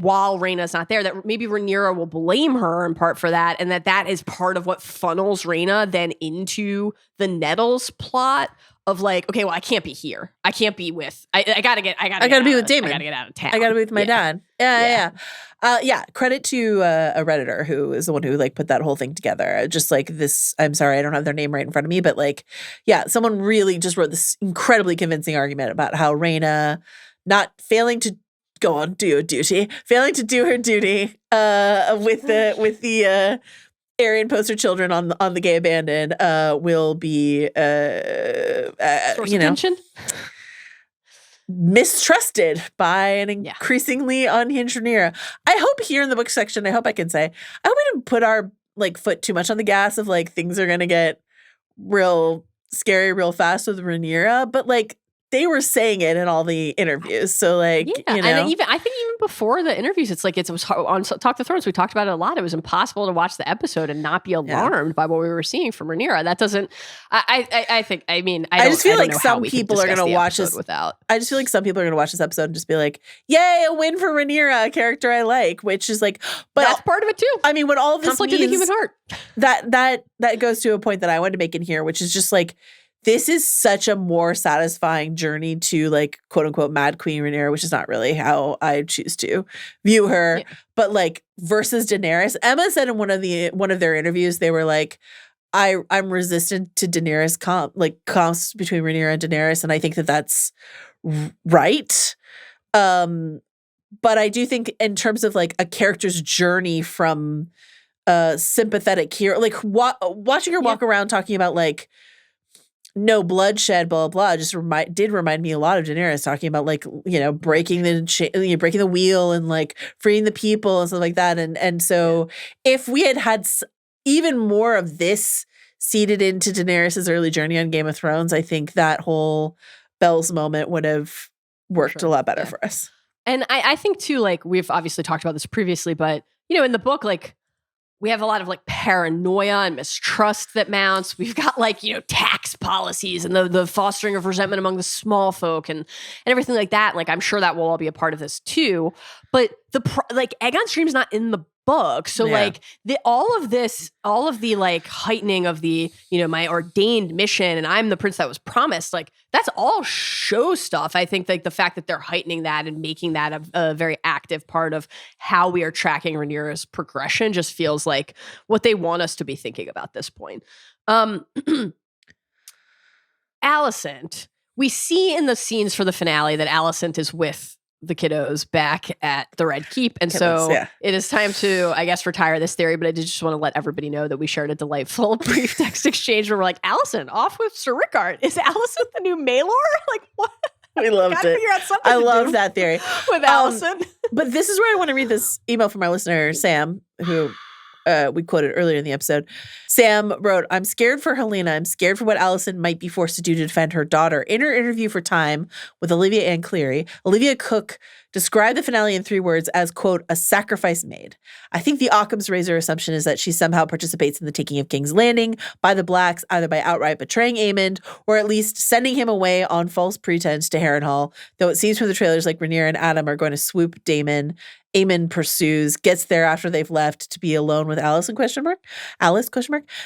while Rhaena's not there, that maybe Rhaenyra will blame her in part for that, and that is part of what funnels Rhaena then into the Nettles plot of like, okay, well, I can't be here. I can't be with. I gotta be with Damon. I gotta get out of town. I gotta be with my dad. Yeah. Credit to a Redditor who is the one who like put that whole thing together. Just like this. I'm sorry, I don't have their name right in front of me, but like, someone really just wrote this incredibly convincing argument about how Rhaena not failing to go on failing to do her duty with the Aryan poster children on the Gay Abandon will be mistrusted by an increasingly unhinged Rhaenyra. I hope here in the book section, I hope we didn't put our like foot too much on the gas of like things are gonna get real scary real fast with Rhaenyra, but like they were saying it in all the interviews. So like, and I think even before the interviews, it's like it was on Talk the Thrones. We talked about it a lot. It was impossible to watch the episode and not be alarmed by what we were seeing from Rhaenyra. That doesn't. I just feel like some people are going to watch this without. I just feel like some people are going to watch this episode and just be like, "Yay, a win for Rhaenyra, a character I like." Which is like, but that's part of it too. I mean, when all of this conflict in the human heart, that goes to a point that I wanted to make in here, which is just like, this is such a more satisfying journey to like quote unquote Mad Queen Rhaenyra, which is not really how I choose to view her, but like versus Daenerys. Emma said in one of their interviews, they were like, I'm resistant to Daenerys comps between Rhaenyra and Daenerys, and I think that's right. But I do think in terms of like a character's journey from sympathetic hero, like watching her walk around talking about like no bloodshed, blah, blah, blah, just did remind me a lot of Daenerys talking about like, breaking breaking the wheel and like freeing the people and stuff like that. And so if we had even more of this seeded into Daenerys' early journey on Game of Thrones, I think that whole Belle's moment would have worked a lot better for us. And I think too, like we've obviously talked about this previously, but in the book, like we have a lot of like paranoia and mistrust that mounts. We've got like, tax policies and the fostering of resentment among the small folk and everything like that. Like I'm sure that will all be a part of this too. But like Aegon's Dream's not in the book. So like all of the like heightening of the, my ordained mission and I'm the prince that was promised, like that's all show stuff. I think like the fact that they're heightening that and making that a very active part of how we are tracking Rhaenyra's progression just feels like what they want us to be thinking about this point. Alicent, we see in the scenes for the finale that Alicent is with the kiddos back at the Red Keep. And it is time to, I guess, retire this theory, but I did just want to let everybody know that we shared a delightful brief text exchange where we're like, Allison, off with Sir Rickard. Is Allison the new Maelor? Like, what? We loved it. I love that theory. With Allison. But this is where I want to read this email from our listener, Sam, who we quoted earlier in the episode. Sam wrote, I'm scared for Helena. I'm scared for what Allison might be forced to do to defend her daughter. In her interview for Time with Olivia Ann Cleary, Olivia Cook described the finale in 3 words as, quote, a sacrifice made. I think the Occam's razor assumption is that she somehow participates in the taking of King's Landing by the Blacks, either by outright betraying Aemond or at least sending him away on false pretense to Harrenhal, though it seems from the trailers like Rhaenyra and Adam are going to swoop Daemon. Aemond pursues, gets there after they've left to be alone with Alice? Alice?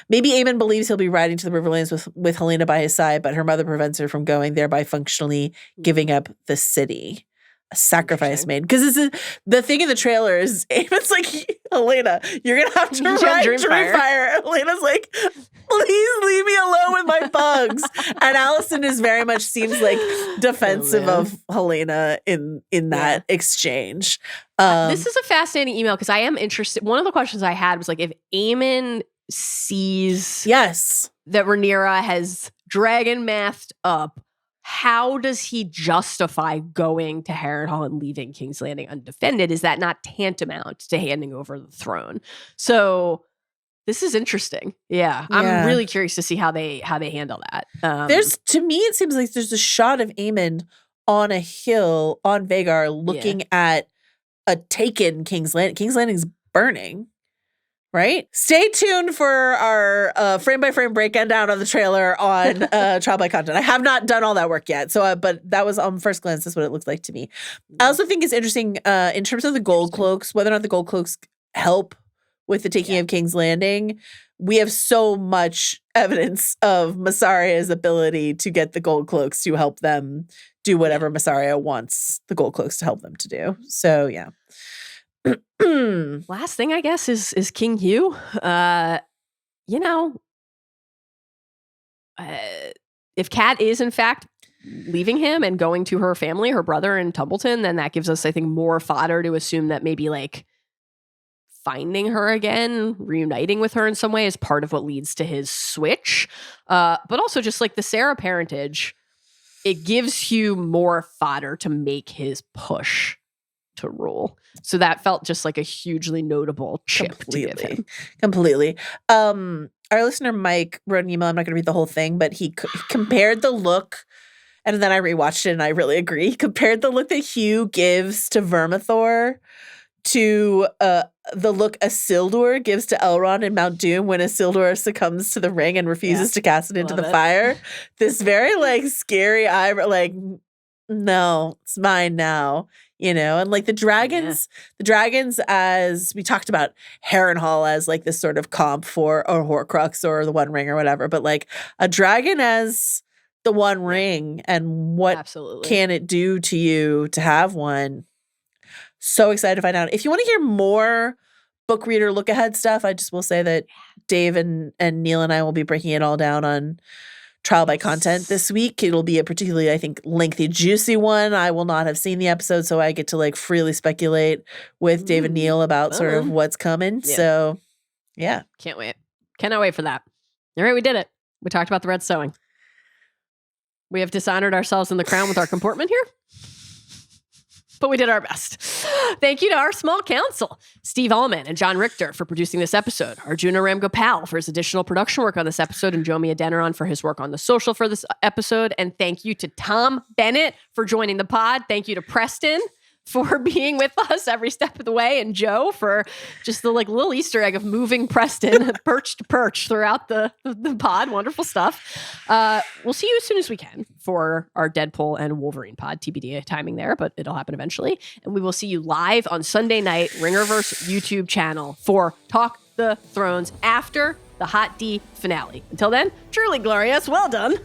Maybe Aemond believes he'll be riding to the Riverlands with Helena by his side, but her mother prevents her from going, thereby functionally giving up the city. A sacrifice made. Because the thing in the trailer is Aemond's like, Helena, you're going to have to ride Dreamfire. Helena's like, please leave me alone with my bugs. And Allison is very much seems like defensive of Helena in that exchange. This is a fascinating email because I am interested. One of the questions I had was like, if Aemond sees that Rhaenyra has dragon mathed up, how does he justify going to Harrenhal and leaving King's Landing undefended? Is that not tantamount to handing over the throne? So this is interesting. Yeah. I'm really curious to see how they handle that. To me, it seems like there's a shot of Aemond on a hill on Vhagar looking at a taken King's Landing. King's Landing's burning. Right? Stay tuned for our frame-by-frame breakdown down of the trailer on Trial by Content. I have not done all that work yet, so but that was on first glance. That's what it looks like to me. I also think it's interesting in terms of the gold cloaks, whether or not the gold cloaks help with the taking of King's Landing. We have so much evidence of Myssaria's ability to get the gold cloaks to help them do whatever Mysaria wants the gold cloaks to help them to do. So, yeah. Last thing, I guess, is King Hugh. If Kat is in fact leaving him and going to her family, her brother in Tumbleton, then that gives us, I think, more fodder to assume that maybe like finding her again, reuniting with her in some way is part of what leads to his switch. But also just like the Sarah parentage, it gives Hugh more fodder to make his push to rule. So that felt just like a hugely notable chip to give him. Completely. Our listener Mike wrote an email. I'm not going to read the whole thing, but he compared the look, and then I rewatched it and I really agree. He compared the look that Hugh gives to Vermithor to the look Isildur gives to Elrond in Mount Doom when Isildur succumbs to the ring and refuses to cast it into the fire. This very like scary eye, like, no, it's mine now. And like the dragons, as we talked about Harrenhal as like this sort of comp for a Horcrux or the One Ring or whatever, but like a dragon as the One Ring and what can it do to you to have one? So excited to find out. If you want to hear more book reader look ahead stuff, I just will say that Dave and Neil and I will be breaking it all down on Trial by Content this week. It'll be a particularly, I think, lengthy, juicy one. I will not have seen the episode, so I get to like freely speculate with Dave and Neil about sort of what's coming. Yeah. So, yeah. Can't wait. Cannot wait for that. All right, we did it. We talked about the Red Sowing. We have dishonored ourselves in the crown with our comportment here, but we did our best. Thank you to our small council, Steve Ahlman and John Richter, for producing this episode, Arjuna Ramgopal for his additional production work on this episode, and Jomi Adeniran for his work on the social for this episode. And thank you to Tom Bennett for joining the pod. Thank you to Preston for being with us every step of the way, and Joe for just the like little Easter egg of moving Preston perch to perch throughout the pod. Wonderful stuff. We'll see you as soon as we can for our Deadpool and Wolverine pod. TBD timing there, but it'll happen eventually. And we will see you live on Sunday night, Ringerverse YouTube channel for Talk the Thrones after the Hot D finale. Until then, truly glorious. Well done.